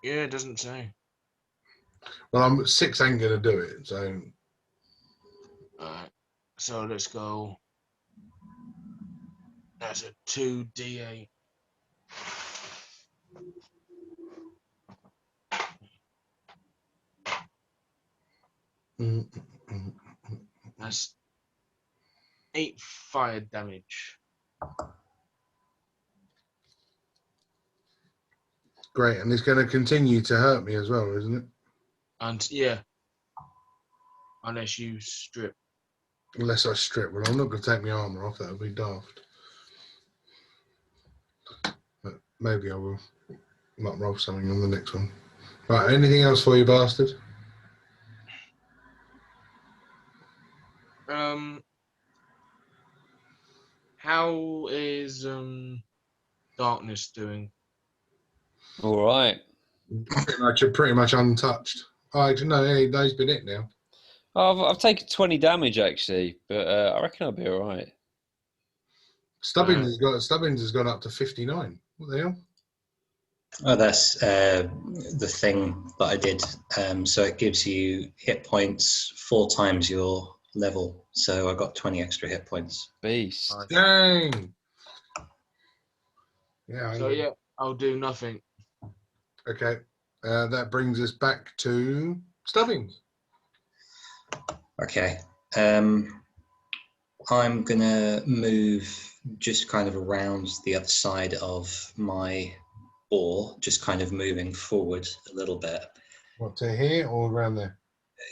Yeah, it doesn't say. Well, 6 ain't gonna do it. So. Alright. So let's go. That's a 2d8. That's 8 fire damage. Great, and it's going to continue to hurt me as well, isn't it? And yeah, unless you strip. Unless I strip. Well, I'm not going to take my armor off. That would be daft. But maybe I will. Might roll something on the next one. Right, anything else for you, Bastard? How is darkness doing? All right. Pretty much untouched. Oh, no, he's been it now. I've taken 20 damage actually, but I reckon I'll be all right. Stubbins has gone up to 59. What the hell? Oh, that's the thing that I did. So it gives you hit points 4 times your level. So I got 20 extra hit points. Beast. Dang. Yeah. So yeah, I'll do nothing. Okay. That brings us back to Stubbins. Okay. I'm going to move just kind of around the other side of my boar, just kind of moving forward a little bit. What, to here or around there?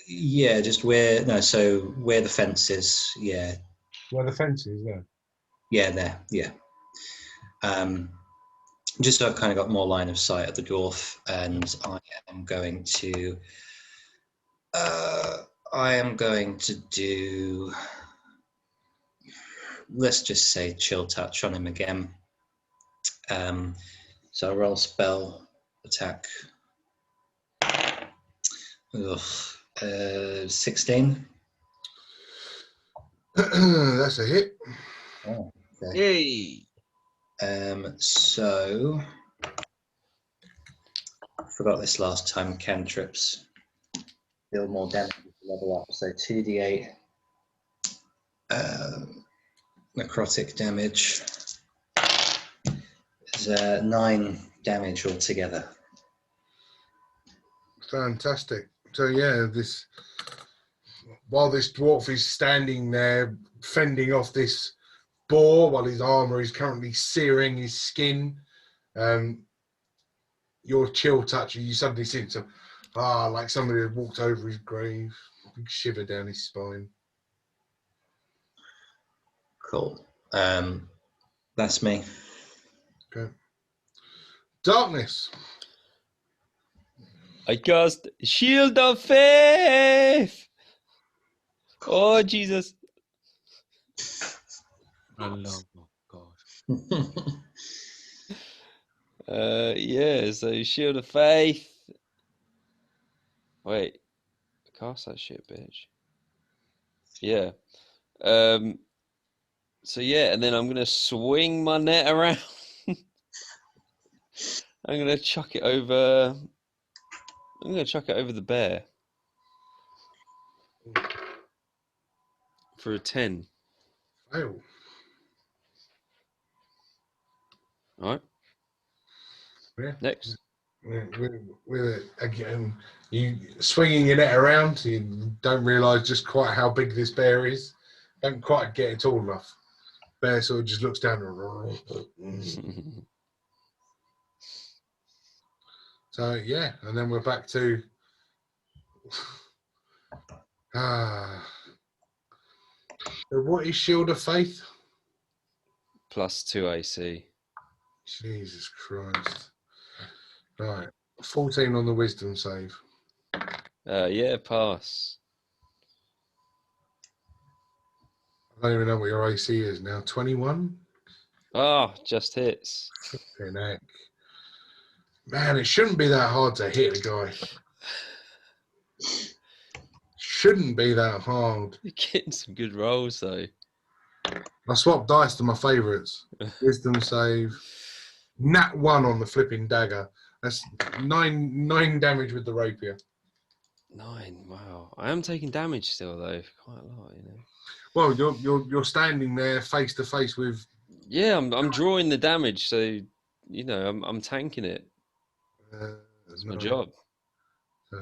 Yeah, just where the fence is. Yeah. Where the fence is, there. Yeah, there. Yeah. Just so I've kind of got more line of sight of the dwarf, and I am going to do, let's just say chill touch on him again. So I roll spell attack. Ugh. 16. That's a hit. Oh, okay. Yay! So I forgot this last time. Cantrips deal more damage as you level up. So 2d8 necrotic damage is 9 damage altogether. Fantastic. So yeah, while this dwarf is standing there fending off this boar while his armor is currently searing his skin, your chill touch, you suddenly sense like somebody had walked over his grave. Big shiver down his spine. Cool. That's me. Okay. Darkness. I cast Shield of Faith. Oh Jesus! Oh God. Yeah. So Shield of Faith. Wait, cast that shit, bitch. Yeah. So yeah, and then I'm gonna swing my net around. I'm gonna chuck it over. I'm gonna chuck it over the bear for a 10. Fail. All right. Yeah. Next. With it again, you swinging your net around, you don't realise just quite how big this bear is. Don't quite get it tall enough. Bear sort of just looks down. So yeah, and then we're back to So what is Shield of Faith? +2 AC. Jesus Christ! Right, 14 on the Wisdom save. Yeah, pass. I don't even know what your AC is now. 21. Ah, just hits. Heck. Man, it shouldn't be that hard to hit a guy. Shouldn't be that hard. You're getting some good rolls though. I swapped dice to my favourites. Wisdom save. Nat 1 on the flipping dagger. That's nine damage with the rapier. 9. Wow. I am taking damage still though, quite a lot, you know. Well, you're standing there face to face with. Yeah, I'm drawing the damage, so you know I'm tanking it. It's my job. So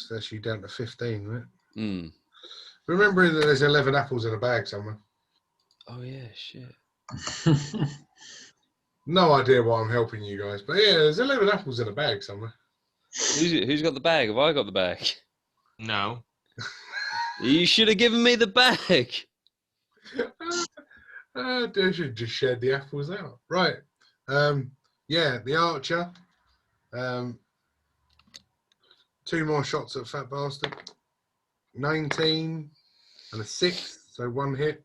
that's you down to 15, right? Hmm. Remembering that there's 11 apples in a bag somewhere. Oh yeah, shit. No idea why I'm helping you guys, but yeah, there's 11 apples in a bag somewhere. Who's got the bag? Have I got the bag? No. You should have given me the bag. I should just shared the apples out. Right. Yeah, the archer. 2 more shots at Fat Bastard. 19 and a 6, so 1 hit.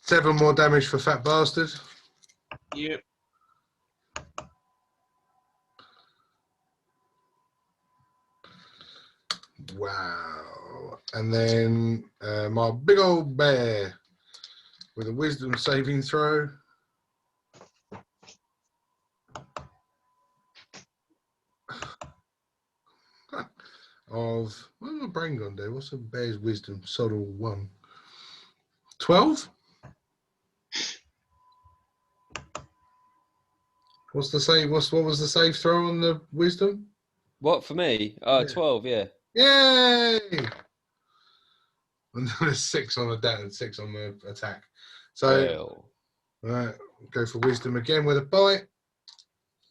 7 more damage for Fat Bastard. Yep. Wow. And then my big old bear with a wisdom saving throw. Of what's my brain gonna do? What's a bear's wisdom? Sort of 1. 12? What's the save? What was the save throw on the wisdom? What for me? Yeah. 12. Yeah. Yay! And then a 6 on the down and 6 on the attack. So right, go for wisdom again with a bite.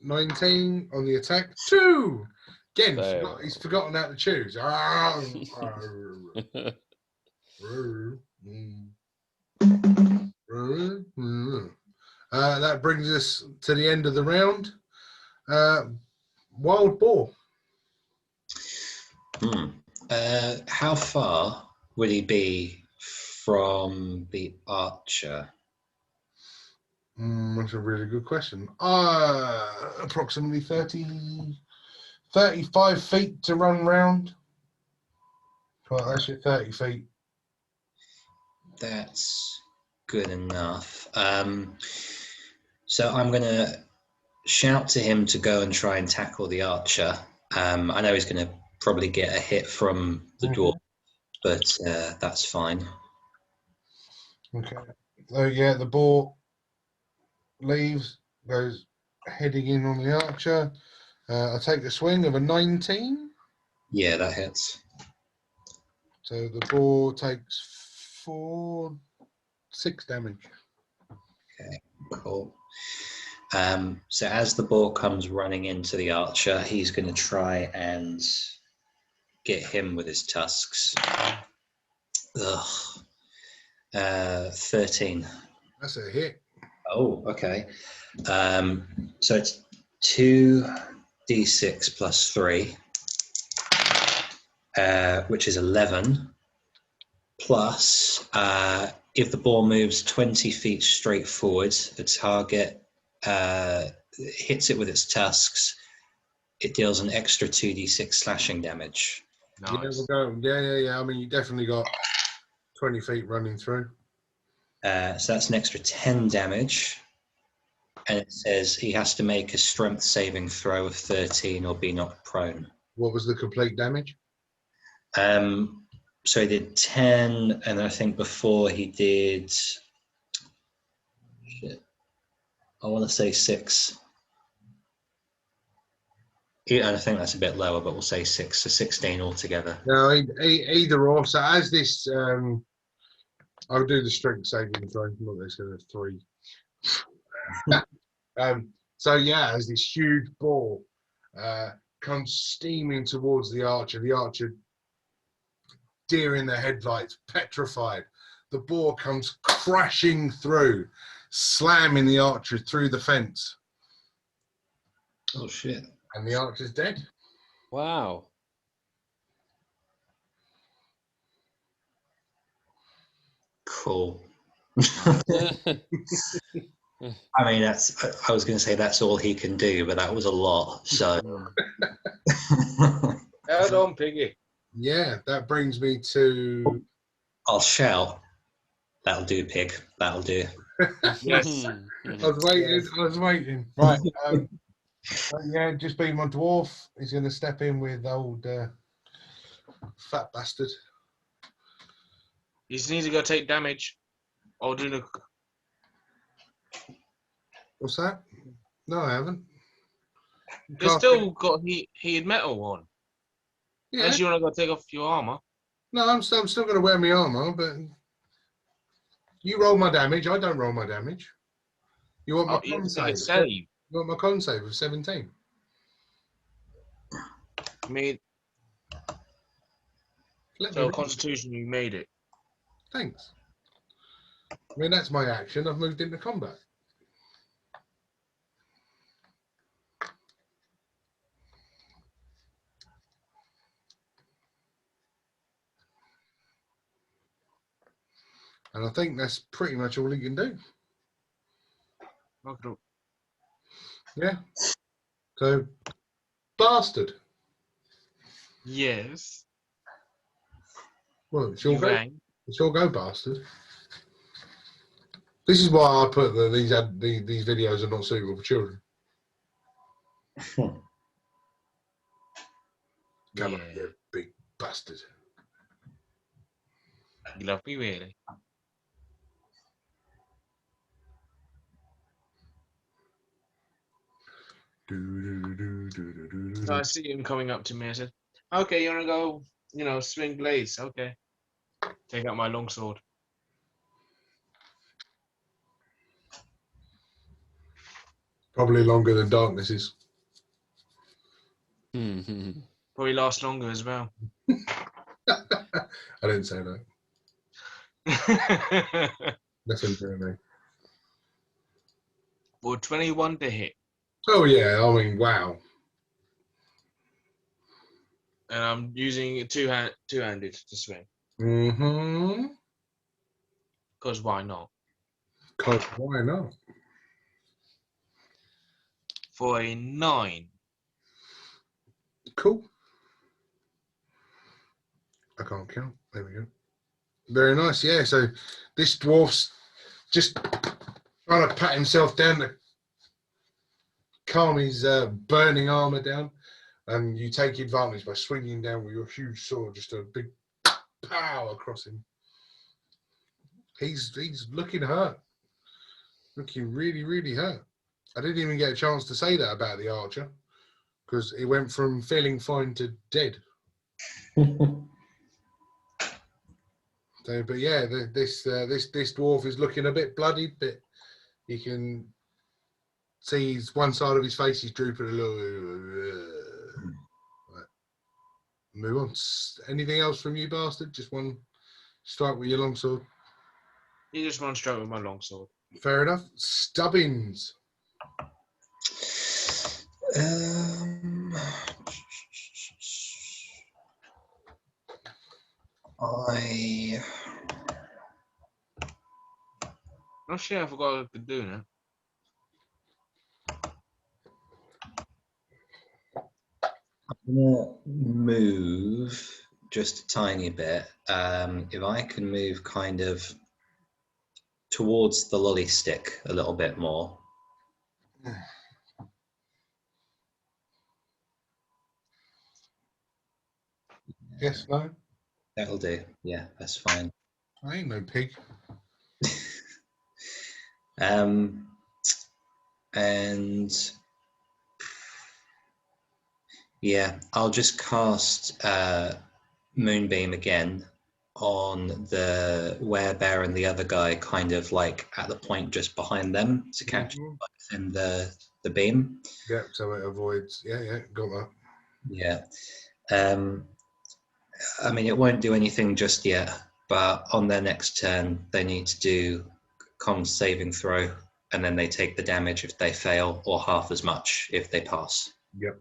19 on the attack. 2! Again, he's forgotten how to choose. That brings us to the end of the round. Wild boar. How far would he be from the archer? That's a really good question. Approximately 30 35 feet to run round. Well, that's your 30 feet. That's good enough. So I'm going to shout to him to go and try and tackle the archer. I know he's going to probably get a hit from the dwarf, but that's fine. Okay. So yeah, the boar leaves, goes heading in on the archer. I take the swing of a 19. Yeah, that hits. So the boar takes 6 damage. Okay, cool. So as the boar comes running into the archer, he's going to try and get him with his tusks. Ugh. 13. That's a hit. Oh, okay. So it's 2d6 plus 3, which is 11, plus if the ball moves 20 feet straight forward, the target hits it with its tusks, it deals an extra 2d6 slashing damage. Nice. Yeah, we'll go. Yeah. I mean, you definitely got 20 feet running through. So that's an extra 10 damage. And it says he has to make a strength saving throw of 13 or be knocked prone. What was the complete damage? So he did 10, and I think before he did, I want to say 6. Yeah, and I think that's a bit lower, but we'll say 6, so 16 altogether. No, either or. So as this, I'll do the strength saving throw. Look, there's going to 3. So yeah, as this huge ball comes steaming towards the archer deer in the headlights, petrified. The boar comes crashing through, slamming the archer through the fence. Oh, shit. And the archer's dead. Wow. Cool. I mean, I was going to say that's all he can do, but that was a lot. So, Hold on, Piggy. Yeah, that brings me to. I'll shout. That'll do, pig. That'll do. Yes. I was waiting. Right. Yeah, just being my dwarf. He's going to step in with old fat bastard. You just need to go take damage. Or do the. What's that? No, I haven't. You've still got heated metal on. Yeah. Unless you want to go take off your armor. No, I'm still going to wear my armor, but you roll my damage. I don't roll my damage. You want my You con have to take a save? save. You want my con save of 17? I mean, Let me so roll. Constitution, you made it. Thanks. I mean, that's my action. I've moved into combat. And I think that's pretty much all he can do. Okay. Yeah. So, bastard. Yes. Well, it's your You go. rang. It's your go, bastard. This is why I put these videos are not suitable for children. Come on, Yeah. you big bastard. You love me, really. So I see him coming up to me. I said, okay, you want to go, swing blades? Okay. Take out my longsword. Probably longer than darkness is. Probably last longer as well. I didn't say that. Nothing to me. Well, 21 to hit. Oh yeah, I mean, wow. And I'm using it two-handed to swing. Mm-hmm. Because why not? Cause why not? For a 9. Cool. I can't count. There we go. Very nice. Yeah. So this dwarf's just trying to pat himself down to calm his burning armor down, and you take advantage by swinging down with your huge sword, just a big pow across him. He's looking hurt, looking really, really hurt. I didn't even get a chance to say that about the archer, because it went from feeling fine to dead. So, but yeah, this dwarf is looking a bit bloodied, but you can see one side of his face is drooping a little. Right. Move on. Anything else from you, bastard? Just one strike with your longsword. You just one strike with my longsword. Fair enough. Stubbins. Oh shit! I forgot what I could do now. I'm gonna move just a tiny bit. If I can move kind of towards the lolly stick a little bit more. Yes, no? That'll do. Yeah, that's fine. I ain't no pig. And yeah, I'll just cast Moonbeam again on the werebear and the other guy, kind of like at the point just behind them to catch both in the beam. Yeah, so it avoids. Yeah, got that. Yeah. I mean, it won't do anything just yet, but on their next turn, they need to do con saving throw, and then they take the damage if they fail, or half as much if they pass. Yep.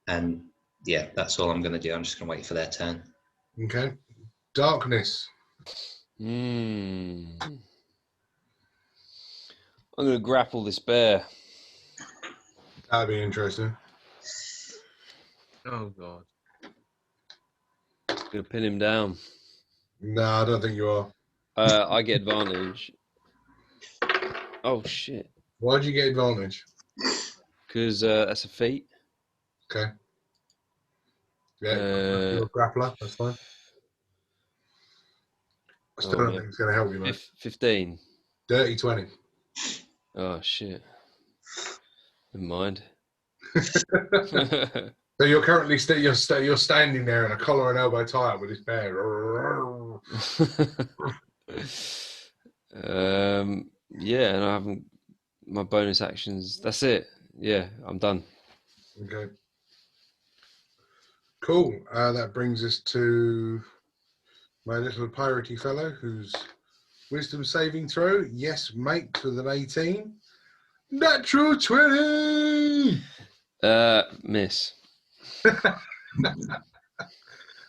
And yeah, that's all I'm going to do. I'm just going to wait for their turn. Okay. Darkness. I'm going to grapple this bear. That'd be interesting. Oh god. Going to pin him down. No, I don't think you are. I get advantage. Oh shit! Why'd you get advantage? Because that's a feat. Okay. Yeah, you're a grappler. That's fine. I still don't think it's going to help you, mate. 15. Dirty 20. Oh shit! Never mind. So you're currently you're standing there in a collar and elbow tie up with this bear. Yeah, and I haven't my bonus actions. That's it. Yeah, I'm done. Okay. Cool. That brings us to my little piratey fellow, whose wisdom saving throw, yes, makes with an 18. Natural 20. Miss.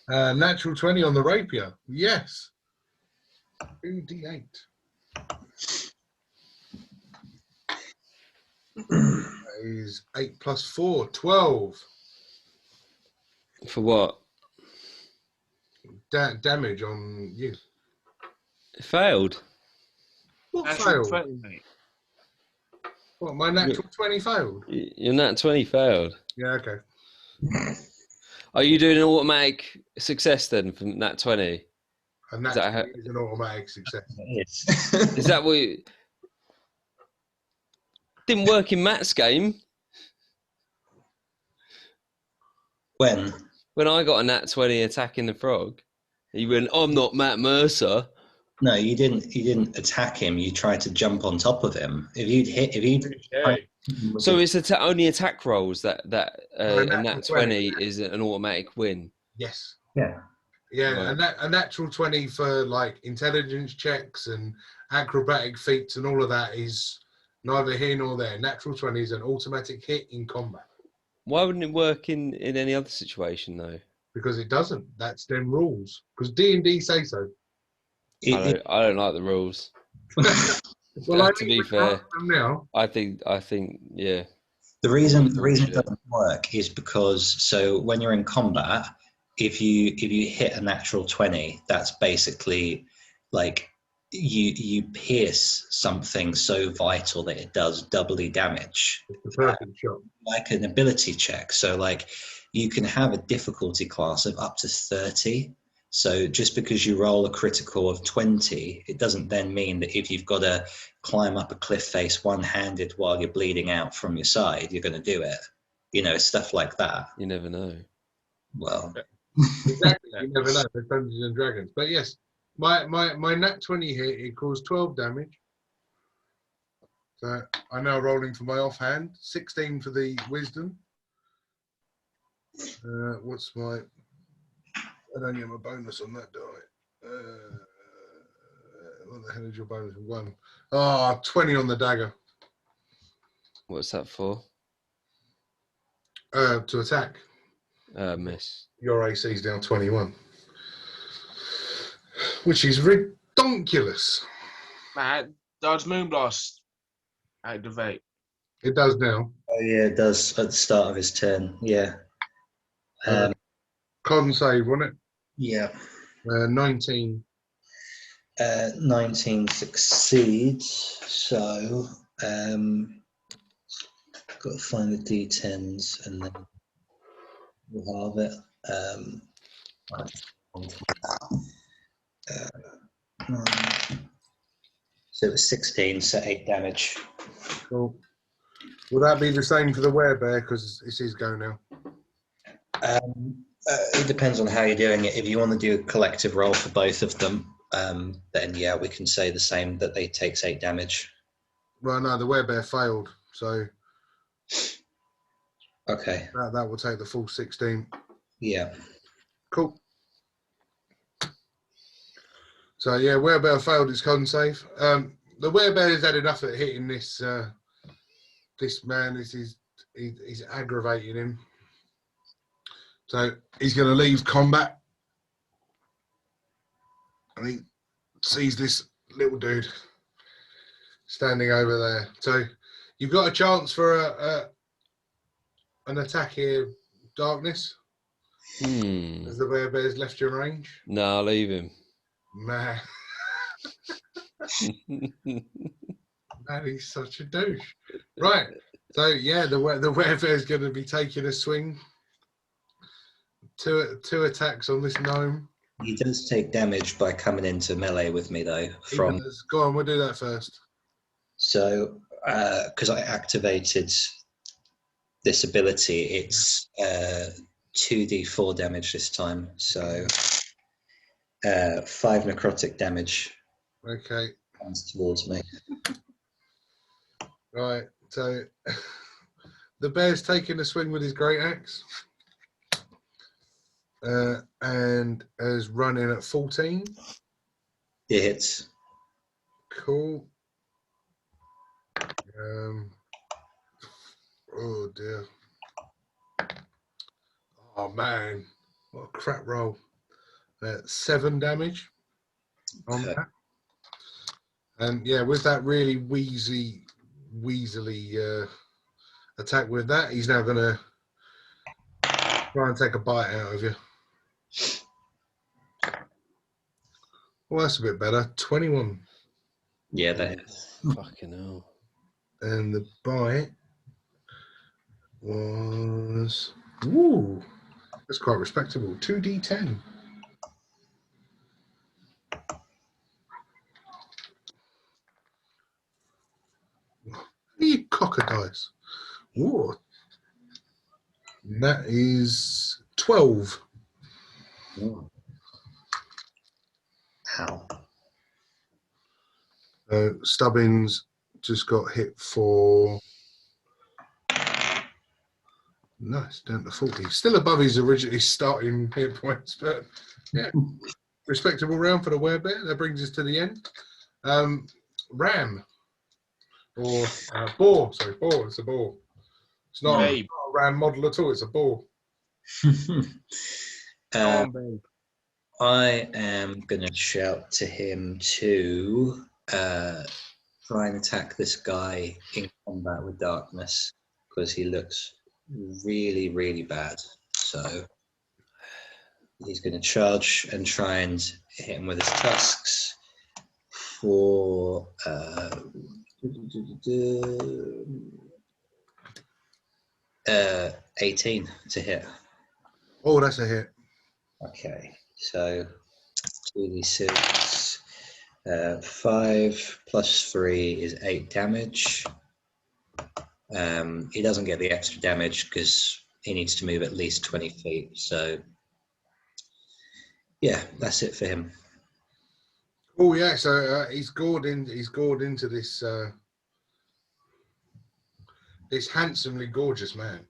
Natural 20 on the rapier. Yes. 2d8. That is 8 plus 4, 12. For what? Damage on you. It failed. What Natural failed? 20, mate. What, my natural 20 failed? Your nat 20 failed. Yeah, okay. Are you doing an automatic success then from nat 20? And that's an automatic success. Is that what didn't work in Matt's game? When I got a nat 20 attacking the frog, he went, I'm not Matt Mercer. No, you didn't attack him. You tried to jump on top of him. So it's only attack rolls that a nat 20 20 is an automatic win. Yes. Yeah. Yeah, Right. a natural 20 for like intelligence checks and acrobatic feats and all of that is neither here nor there. Natural 20 is an automatic hit in combat. Why wouldn't it work in any other situation though? Because it doesn't. That's them rules. Because D&D say so. I don't like the rules. Well, To be fair, now. I think, yeah. The reason it doesn't work is because so when you're in combat, if you hit a natural 20, that's basically like you pierce something so vital that it does doubly damage, It's the perfect shot. like an ability check. So like you can have a difficulty class of up to 30. So just because you roll a critical of 20, it doesn't then mean that if you've got to climb up a cliff face one-handed while you're bleeding out from your side, you're going to do it. You know, stuff like that. You never know. Well, Exactly. You never know. There's Dungeons and Dragons. But yes, my nat 20 hit, it caused 12 damage. So I'm now rolling for my offhand. 16 for the wisdom. What's my... I don't get my bonus on that die. What the hell is your bonus? 1. Ah, 20 on the dagger. What's that for? To attack. Miss. Your AC is down 21. Which is ridiculous. Matt, does Moonblast activate? It does now. oh yeah, it does at the start of his turn. Yeah. Con save, wasn't it? Yeah. 19. 19 succeeds. So, got to find the d10s and then we'll have it. So it was 16, so 8 damage. Cool. Will that be the same for the werebear? Because it's his go now. It depends on how you're doing it. If you want to do a collective roll for both of them, then yeah, we can say the same, that they takes 8 damage. Well, no, the werebear failed, so Okay. that will take the full 16. Yeah. Cool. So yeah, werebear failed his con save. The werebear has had enough at hitting this this man. He's aggravating him. So he's going to leave combat, and he sees this little dude standing over there. So you've got a chance for an attack here, Darkness. As the werebear's left your range. No, I'll leave him. Man, man, he's such a douche. Right. So yeah, the werebear's going to be taking a swing. Two attacks on this gnome. He does take damage by coming into melee with me, though. From Go on, we'll do that first. So, because I activated this ability, it's 2d4 damage this time. So, 5 necrotic damage Okay. comes towards me. Right. So the bear's taking a swing with his great axe. And is running at 14. It hits. Cool. Oh dear. Oh man, what a crap roll. 7 damage on that. And yeah, with that really weaselly attack with that, he's now going to try and take a bite out of you. Well, that's a bit better. 21. Yeah, that hits. Fucking hell. And the bite was... Ooh, that's quite respectable. 2d10. You cock a dice. Ooh. And that is 12. Ooh. Ow. Stubbins just got hit for... Nice, down to 40. Still above his originally starting hit points, but yeah. Respectable round for the werebear. That brings us to the end. Ram. Or boar. Sorry, boar. It's a boar. It's not a ram model at all. It's a boar. I am going to shout to him to try and attack this guy in combat with Darkness. because he looks really, really bad. So he's going to charge and try and hit him with his tusks for 18 to hit. Oh, that's a hit. Okay, so 2d6. 5 plus 3 is 8 damage. He doesn't get the extra damage because he needs to move at least 20 feet. So, yeah, that's it for him. Oh yeah, so he's gored into this this handsomely gorgeous man,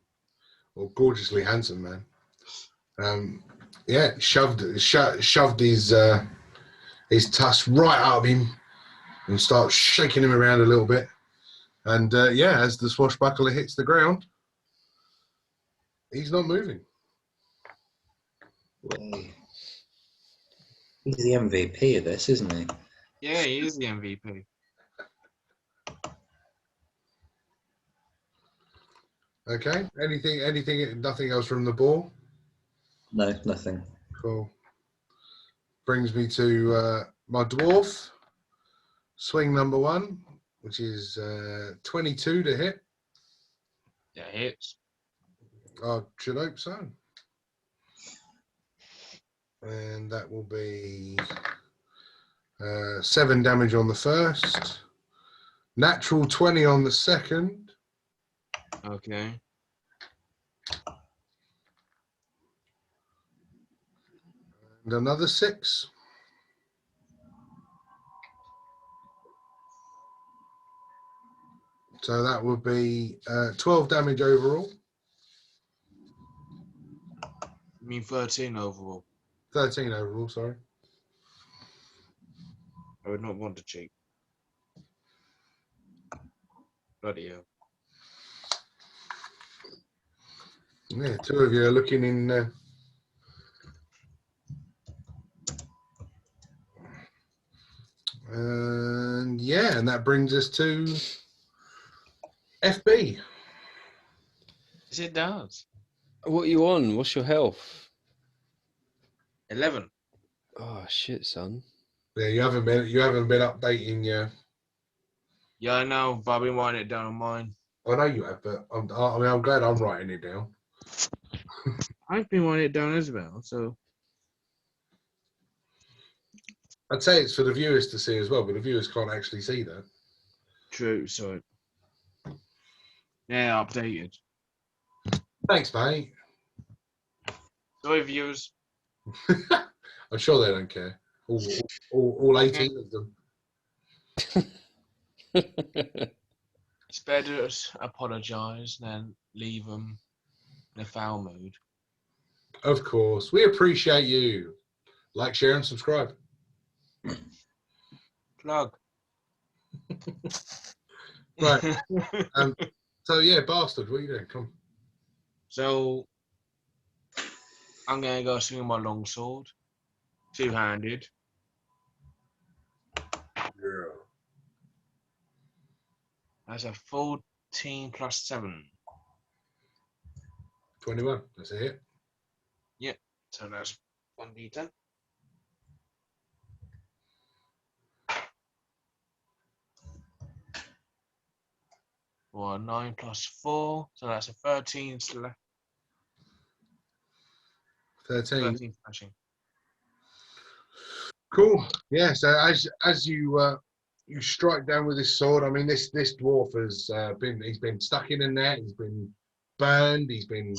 or gorgeously handsome man. Yeah, shoved his tusk right out of him and starts shaking him around a little bit. And yeah, as the swashbuckler hits the ground, he's not moving. Yay. He's the MVP of this, isn't he? Yeah, he is the MVP. Okay. Anything? Nothing else from the ball. No, nothing. Cool. Brings me to my dwarf. Swing number 1, which is 22 to hit. Yeah, hits. I should hope so. And that will be 7 damage on the first. Natural 20 on the second. Okay. And another 6. So that would be 12 damage overall. I mean 13 overall. 13 overall, sorry. I would not want to cheat. Bloody hell. Yeah, 2 of you are looking in. And yeah, and that brings us to FB. Yes, it does. What are you on? What's your health? 11. Oh shit, son. Yeah, you haven't been updating your. Yeah, I know, but I've been writing it down on mine. I know you have, but I'm glad I'm writing it down. I've been writing it down as well, so. I'd say it's for the viewers to see as well, but the viewers can't actually see that. True, so. Yeah, updated. Thanks, mate. Sorry, viewers. I'm sure they don't care. All 18 of them. It's better to apologise than leave them in a foul mood. Of course. We appreciate you. Like, share, and subscribe. Plug. Right. So, yeah, bastard, what are you doing? Come. So, I'm going to go swing my longsword. Two-handed. Yeah. That's a 14 plus 7. 21. That's a hit. So that's 1d10. Or 9 plus 4. So that's a 13 select. 13. Smashing. Cool. Yeah, so as you strike down with this sword, I mean, this dwarf has he's been stuck in a net, he's been burned, he's been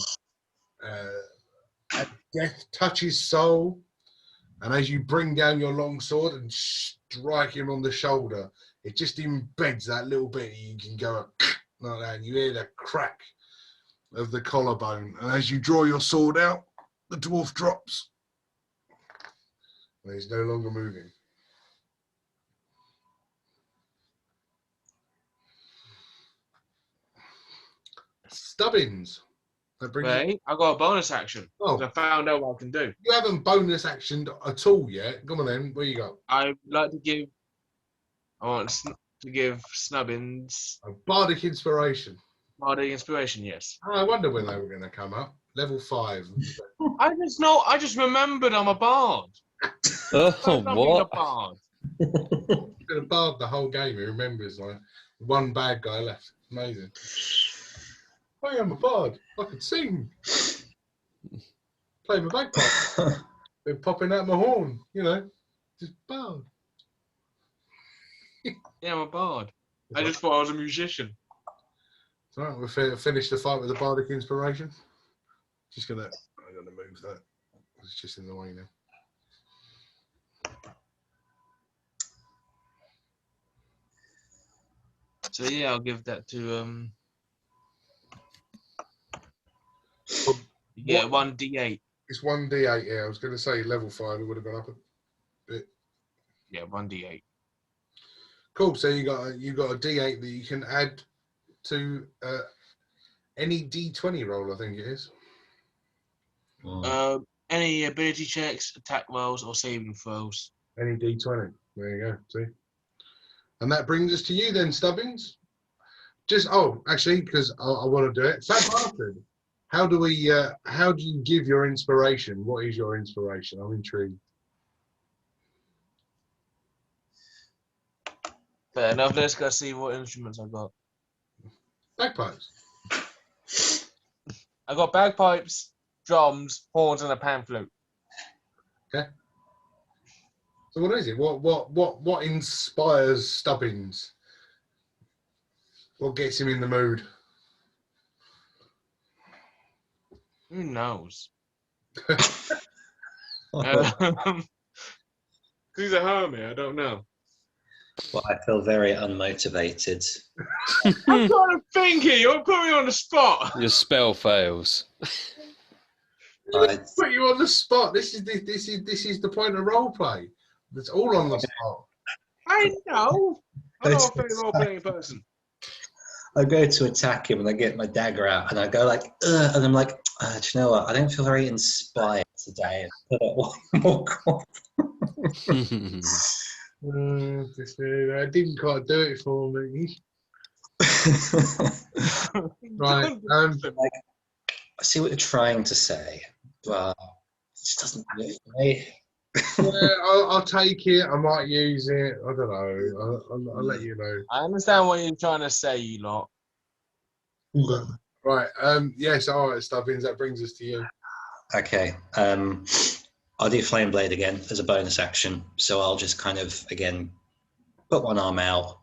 death touches soul, and as you bring down your long sword and strike him on the shoulder, it just embeds that little bit. You can go like that, and you hear the crack of the collarbone, and as you draw your sword out, the dwarf drops. And he's no longer moving. Stubbins. That brings Wait, I got a bonus action. Oh. I found out what I can do. You haven't bonus actioned at all yet. Come on then, what you got? I'd like to give. I want to give Snubbins A bardic inspiration. Bardic inspiration, yes. I wonder when they were going to come up. Level 5. I just remembered I'm a bard. Oh, I'm being a what? bard. He's been a bard the whole game. He remembers like one bad guy left. Amazing. Oh, I'm a bard. I can sing. Play my bagpipe. Been popping out my horn. You know, just bard. Yeah, I'm a bard. I just thought I was a musician. It's all right. We'll finish the fight with the bardic inspiration. I'm gonna move that. It's just in the way now. So yeah, I'll give that to yeah, 1d8. It's 1d8. Yeah, I was gonna say level 5. It would have gone up a bit. Yeah, 1d8. Cool. So you got a d8 that you can add to any d20 roll. I think it is. Any ability checks, attack rolls, or saving throws. Any d20. There you go. See. And that brings us to you then, Stubbins. Actually, because I want to do it. Fat Bastard, how do you give your inspiration? What is your inspiration? I'm intrigued. Fair enough. Let's go see what instruments I got. Bagpipes. I got bagpipes, drums, horns, and a pan flute. Okay. So what is it? What inspires Stubbins? What gets him in the mood? Who knows? He's a hermit. I don't know. Well, I feel very unmotivated. I'm trying to think here. You're putting me on the spot. Your spell fails. I, Put you on the spot. This is the point of role play. It's all on the spot. I know. I'm not a very role-playing person. I go to attack him and I get my dagger out and I go like, ugh, and I'm like, do you know what? I don't feel very inspired today. Put it one more call. I didn't quite do it for me. Right. I see what you're trying to say, but it just doesn't do it for me. Yeah, I'll take it. I might use it. I don't know. I'll let you know. I understand what you're trying to say, you lot. Right. Yes. All right, Stubbins. That brings us to you. Okay. I'll do Flame Blade again as a bonus action. So I'll just kind of, again, put one arm out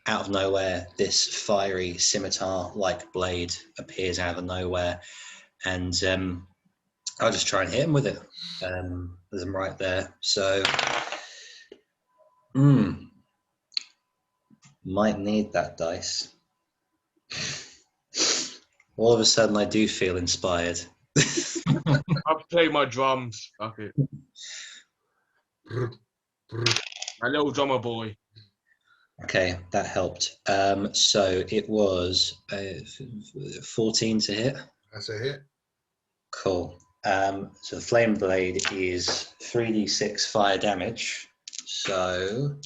of nowhere. This fiery scimitar-like blade appears out of nowhere. And I'll just try and hit him with it. As I'm right there. So, might need that dice. All of a sudden, I do feel inspired. I'll play my drums. Fuck it. My little drummer boy. Okay, that helped. So it was 14 to hit. That's a hit. Cool. So the Flame Blade is 3d6 fire damage. So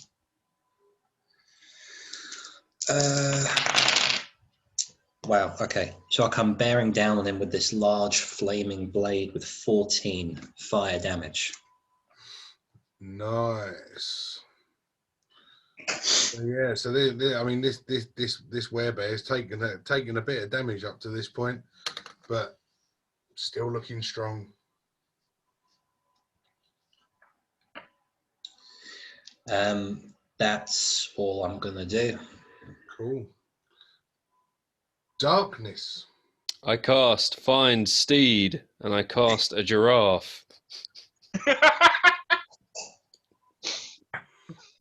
wow, okay. So I'll come bearing down on him with this large flaming blade with 14 fire damage. Nice. So, yeah. So I mean, this werebear has taken a bit of damage up to this point, but still looking strong. That's all I'm gonna do. Cool. Darkness. I cast Find Steed, and I cast a giraffe.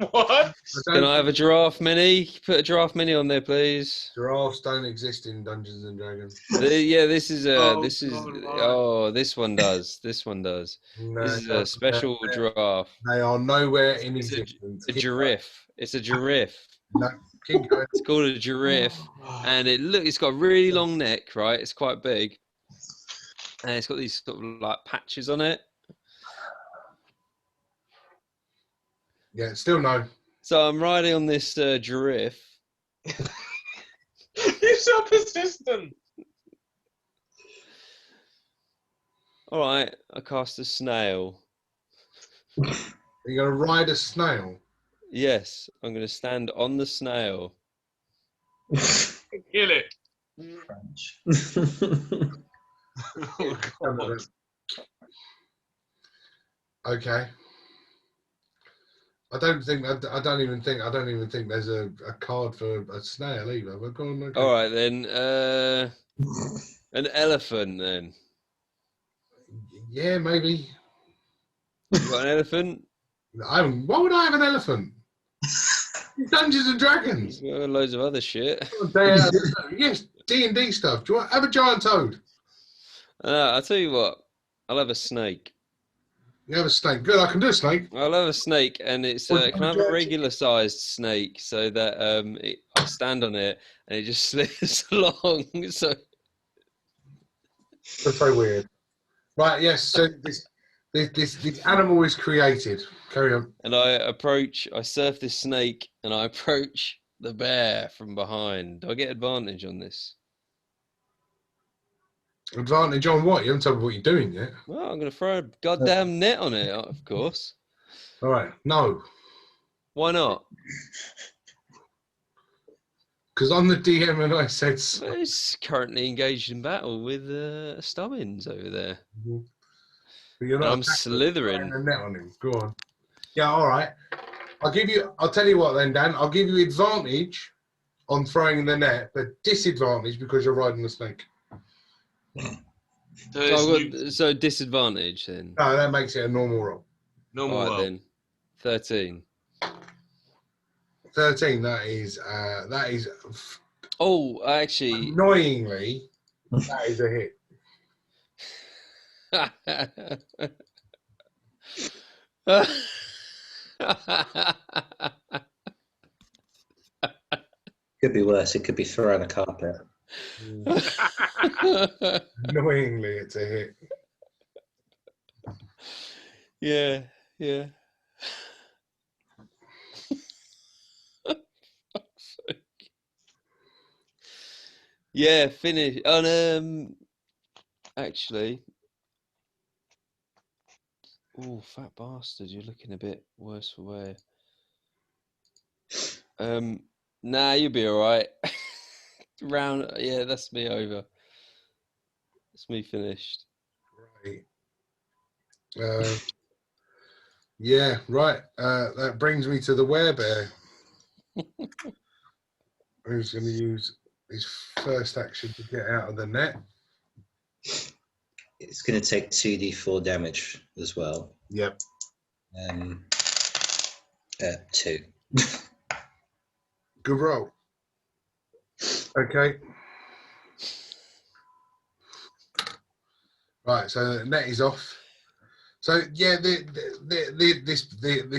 What? Can I have a giraffe mini? Put a giraffe mini on there, please. Giraffes don't exist in Dungeons and Dragons. Yeah, this is Oh, this is God, right. oh, this one does. This one does. No, This is a special giraffe. They are nowhere in It's existence. a giraffe. It's a giraffe. No, keep going. It's called a giraffe, and it's got a really long neck, right? It's quite big, and it's got these sort of like patches on it. Yeah, still no. So I'm riding on this giraffe. You so persistent? All right, I cast a snail. You're going to ride a snail. Yes, I'm going to stand on the snail. Kill it. French. Oh, God. Okay. I don't even think there's a card for a snail either. But go on, okay. All right then. An elephant then. Yeah, maybe. You got an elephant? Why would I have an elephant? Dungeons and Dragons. Well, loads of other shit. Yes, D&D stuff. Do you want have a giant toad? I'll tell you what. I'll have a snake. You have a snake. Good, I can do a snake. I'll have a snake, and it's can I have a regular-sized snake so that I stand on it and it just slithers along. So That's so weird. Right, yes. So this animal is created. Carry on. and I surf this snake, and I approach the bear from behind. Do I get advantage on this? Advantage on what? You haven't told me what you're doing yet. Well, I'm going to throw a goddamn net on it, of course. All right. No. Why not? Because I'm the DM and I said so. Well, it's currently engaged in battle with Stubbins over there. But you're And not I'm slithering. throwing a net on him. Go on. Yeah, all right. I'll tell you what then, Dan. I'll give you advantage on throwing the net, but disadvantage because you're riding the snake. So disadvantage then. No, that makes it a normal roll. Normal All right roll. then. 13. 13. That is Oh, actually. annoyingly, that is a hit. Could be worse. It could be throwing a carpet. Annoyingly, it's a hit. Yeah. Yeah, finish. And actually, oh, fat bastard, you're looking a bit worse for wear. Nah, you'll be all right. Yeah, that's me over. That's me finished. Right. Yeah, right. That brings me to the werebear. Who's going to use his first action to get out of the net? It's going to take 2d4 damage as well. Yep. 2. Good roll. Okay. Right, so the net is off. So yeah, this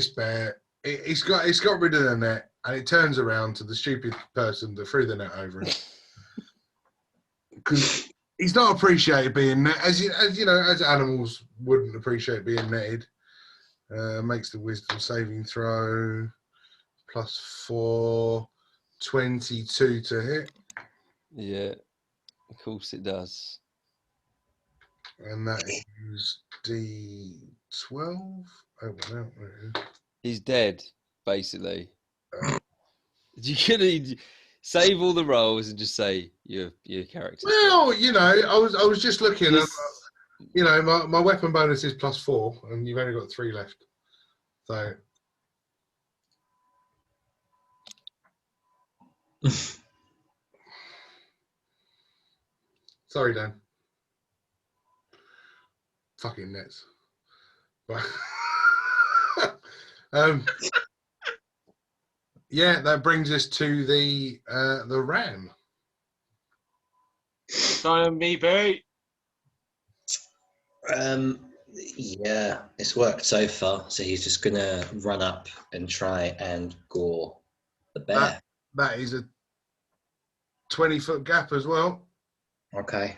bear, it's got rid of the net, and it turns around to the stupid person that threw the net over him, because he's not appreciated being net, as you know, as animals wouldn't appreciate being netted. Makes the wisdom saving throw +4, 22 to hit. Yeah, of course it does. And that is D12. Oh, well, He's dead, basically. You could save all the rolls and just say your character. well, you know, I was just looking at, you know, my weapon bonus is +4, and you've only got 3 left. So. Sorry, Dan. Fucking nets. Yeah, that brings us to the ram. Time me, Pete. Yeah, it's worked so far. So he's just going to run up and try and gore the bear. That is a 20-foot gap as well. Okay.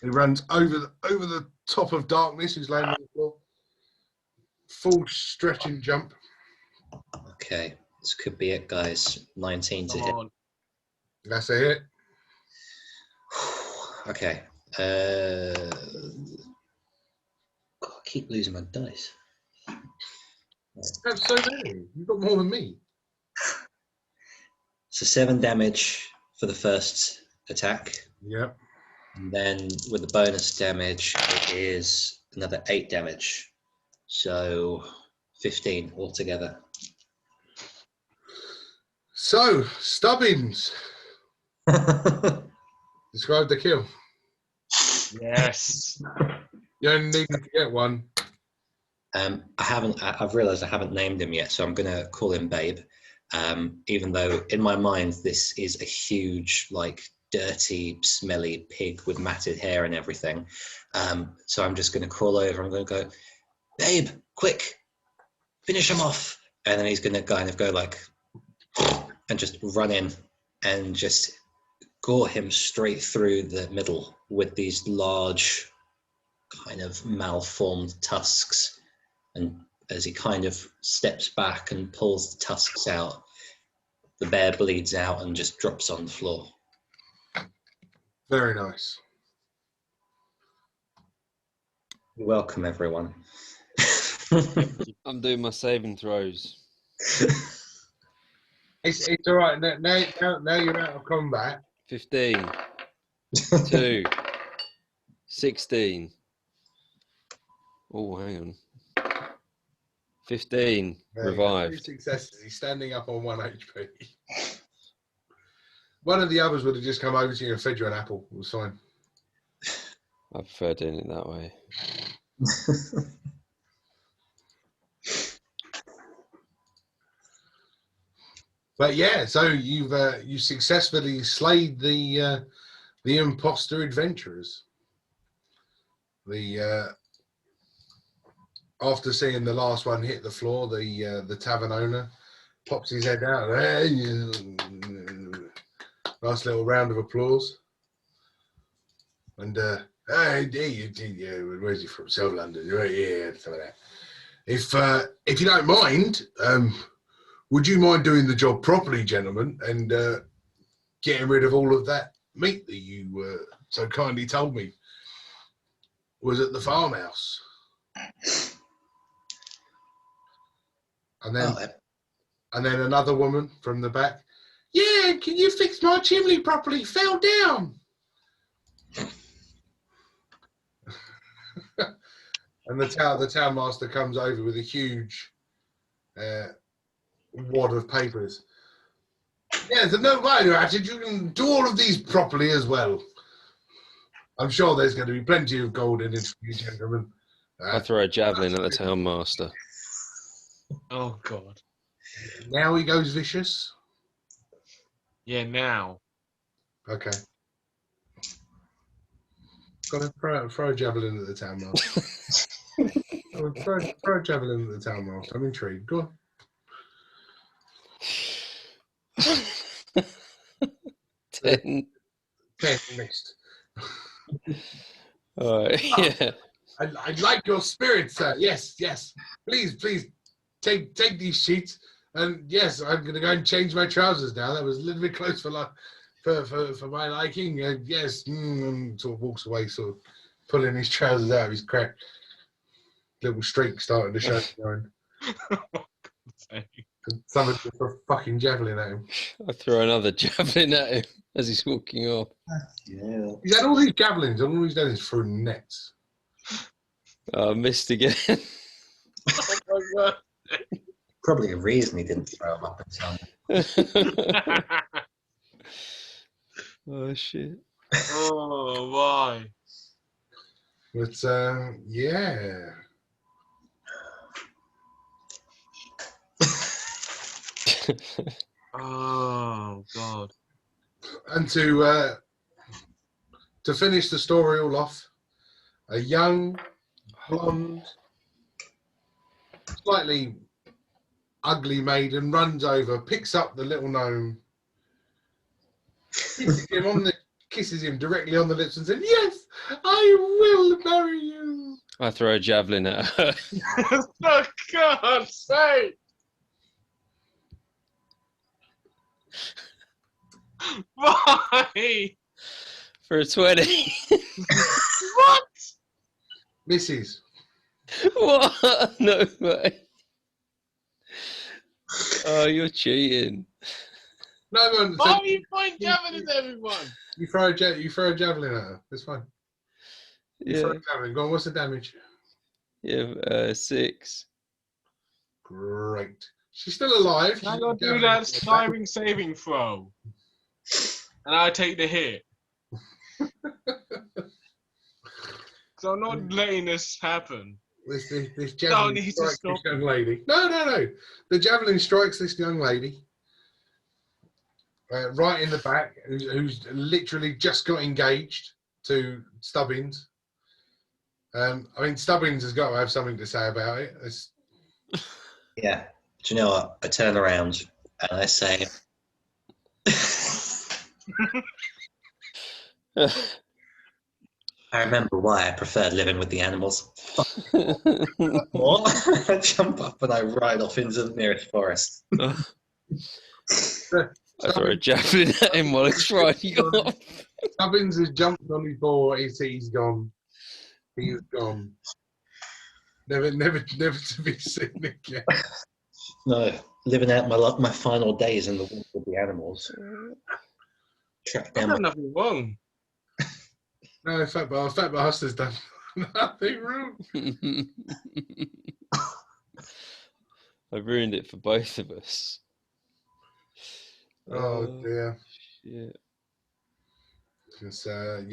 He runs over the top of darkness. He's laying on the floor. Full stretching jump. Okay. This could be it, guys. 19 to Come hit. on. That's a hit. Okay. God, I keep losing my dice. That's so many. You've got more than me. So 7 damage for the first attack. Yep. And then with the bonus damage, it is another 8 damage. So 15 altogether. So, Stubbins, describe the kill. Yes. You only need to get one. I've realised I haven't named him yet, so I'm going to call him Babe. Even though in my mind, this is a huge, like, dirty, smelly pig with matted hair and everything. So I'm just going to crawl over. I'm going to go, Babe, quick, finish him off. And then he's going to kind of go like, and just run in and just gore him straight through the middle with these large, kind of malformed tusks. And as he kind of steps back and pulls the tusks out, the bear bleeds out and just drops on the floor. Very nice. Welcome, everyone. I'm doing my saving throws. It's all right. Now you're out of combat. 15, 2, 16. Oh, hang on. 15, There you go. 2 revived. successes. He's standing up on 1 HP. One of the others would have just come over to you and fed you an apple. It was fine. I prefer doing it that way. But yeah, so you successfully slayed the imposter adventurers. After seeing the last one hit the floor, the tavern owner pops his head out. Hey, nice little round of applause. And hey, where's he from? South London. Yeah, some of that. If you don't mind, would you mind doing the job properly, gentlemen, and getting rid of all of that meat that you so kindly told me was at the farmhouse? And then another woman from the back. Yeah, can you fix my chimney properly? Fell down. And the town master comes over with a huge wad of papers. Yeah, there's no way about it. You can do all of these properly as well. I'm sure there's going to be plenty of gold in it for you, gentlemen. I throw a javelin at the town master. Oh God. Now he goes vicious. Yeah. Now. Okay. Got to throw a javelin at the town master. throw a javelin at the town master. I'm intrigued. Go on. 10. 10 missed. Yeah. I like your spirit, sir. Yes. Please take these sheets. And yes, I'm going to go and change my trousers now. That was a little bit close for my liking. Yes, and sort of walks away, sort of pulling his trousers out of his crack. Little streak starting to show. Someone threw a fucking javelin at him. I throw another javelin at him as he's walking off. Yeah. He's had all these javelins, and all he's done is through nets. I missed again. Oh my God. Probably a reason he didn't throw him up and down. Oh, shit. Oh, why? But yeah. Oh God. And to finish the story all off, a young, blonde, slightly ugly maiden runs over, picks up the little gnome, kisses him directly on the lips and says, "Yes, I will marry you." I throw a javelin at her. For God's sake! Why? For a 20. What? Misses. What? No way. Oh, you're cheating. No one. Why So are you pointing javelins at everyone? you throw a javelin at her. That's fine. You throw Yeah. a javelin. Go on. What's the damage? Yeah, 6. Great. She's still alive. I She's gotta got do javelin. that diving saving throw. And I take the hit. So I'm not letting this happen. This javelin need to strikes stop this young lady. No. The javelin strikes this young lady right in the back, who's literally just got engaged to Stubbins. I mean, Stubbins has got to have something to say about it. Yeah. Do you know what? I turn around and I say, I remember why I preferred living with the animals. What? I jump up and I ride off into the nearest forest. I throw a javelin at him while he's riding off. Stubbins has jumped on his board. He's gone. He is gone. Never to be seen again. No, living out my final days in the woods with the animals. Track I've down done nothing wrong. No, Fat Bastard's done nothing wrong. I ruined it for both of us. Oh dear. Shit. So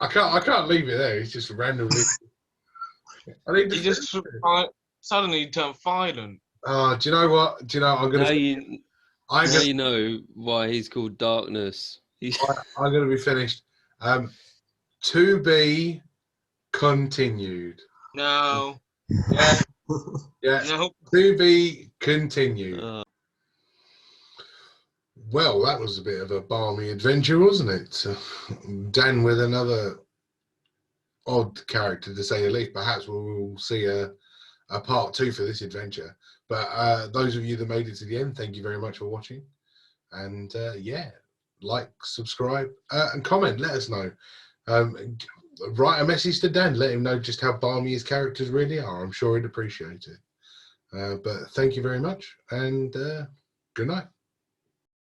I can't leave it there. It's just randomly. I need to You just suddenly turned violent. Oh, do you know what? I'm Now gonna. you know why he's called Darkness. I'm gonna be finished. To be continued. No. Yeah. Yeah. No. To be continued. Oh. Well, that was a bit of a balmy adventure, wasn't it? Dan with another odd character, to say the least. Perhaps we'll see a part 2 for this adventure. But those of you that made it to the end, thank you very much for watching. And like, subscribe, and comment. Let us know. Write a message to Dan. Let him know just how balmy his characters really are. I'm sure he'd appreciate it. But thank you very much, and good night.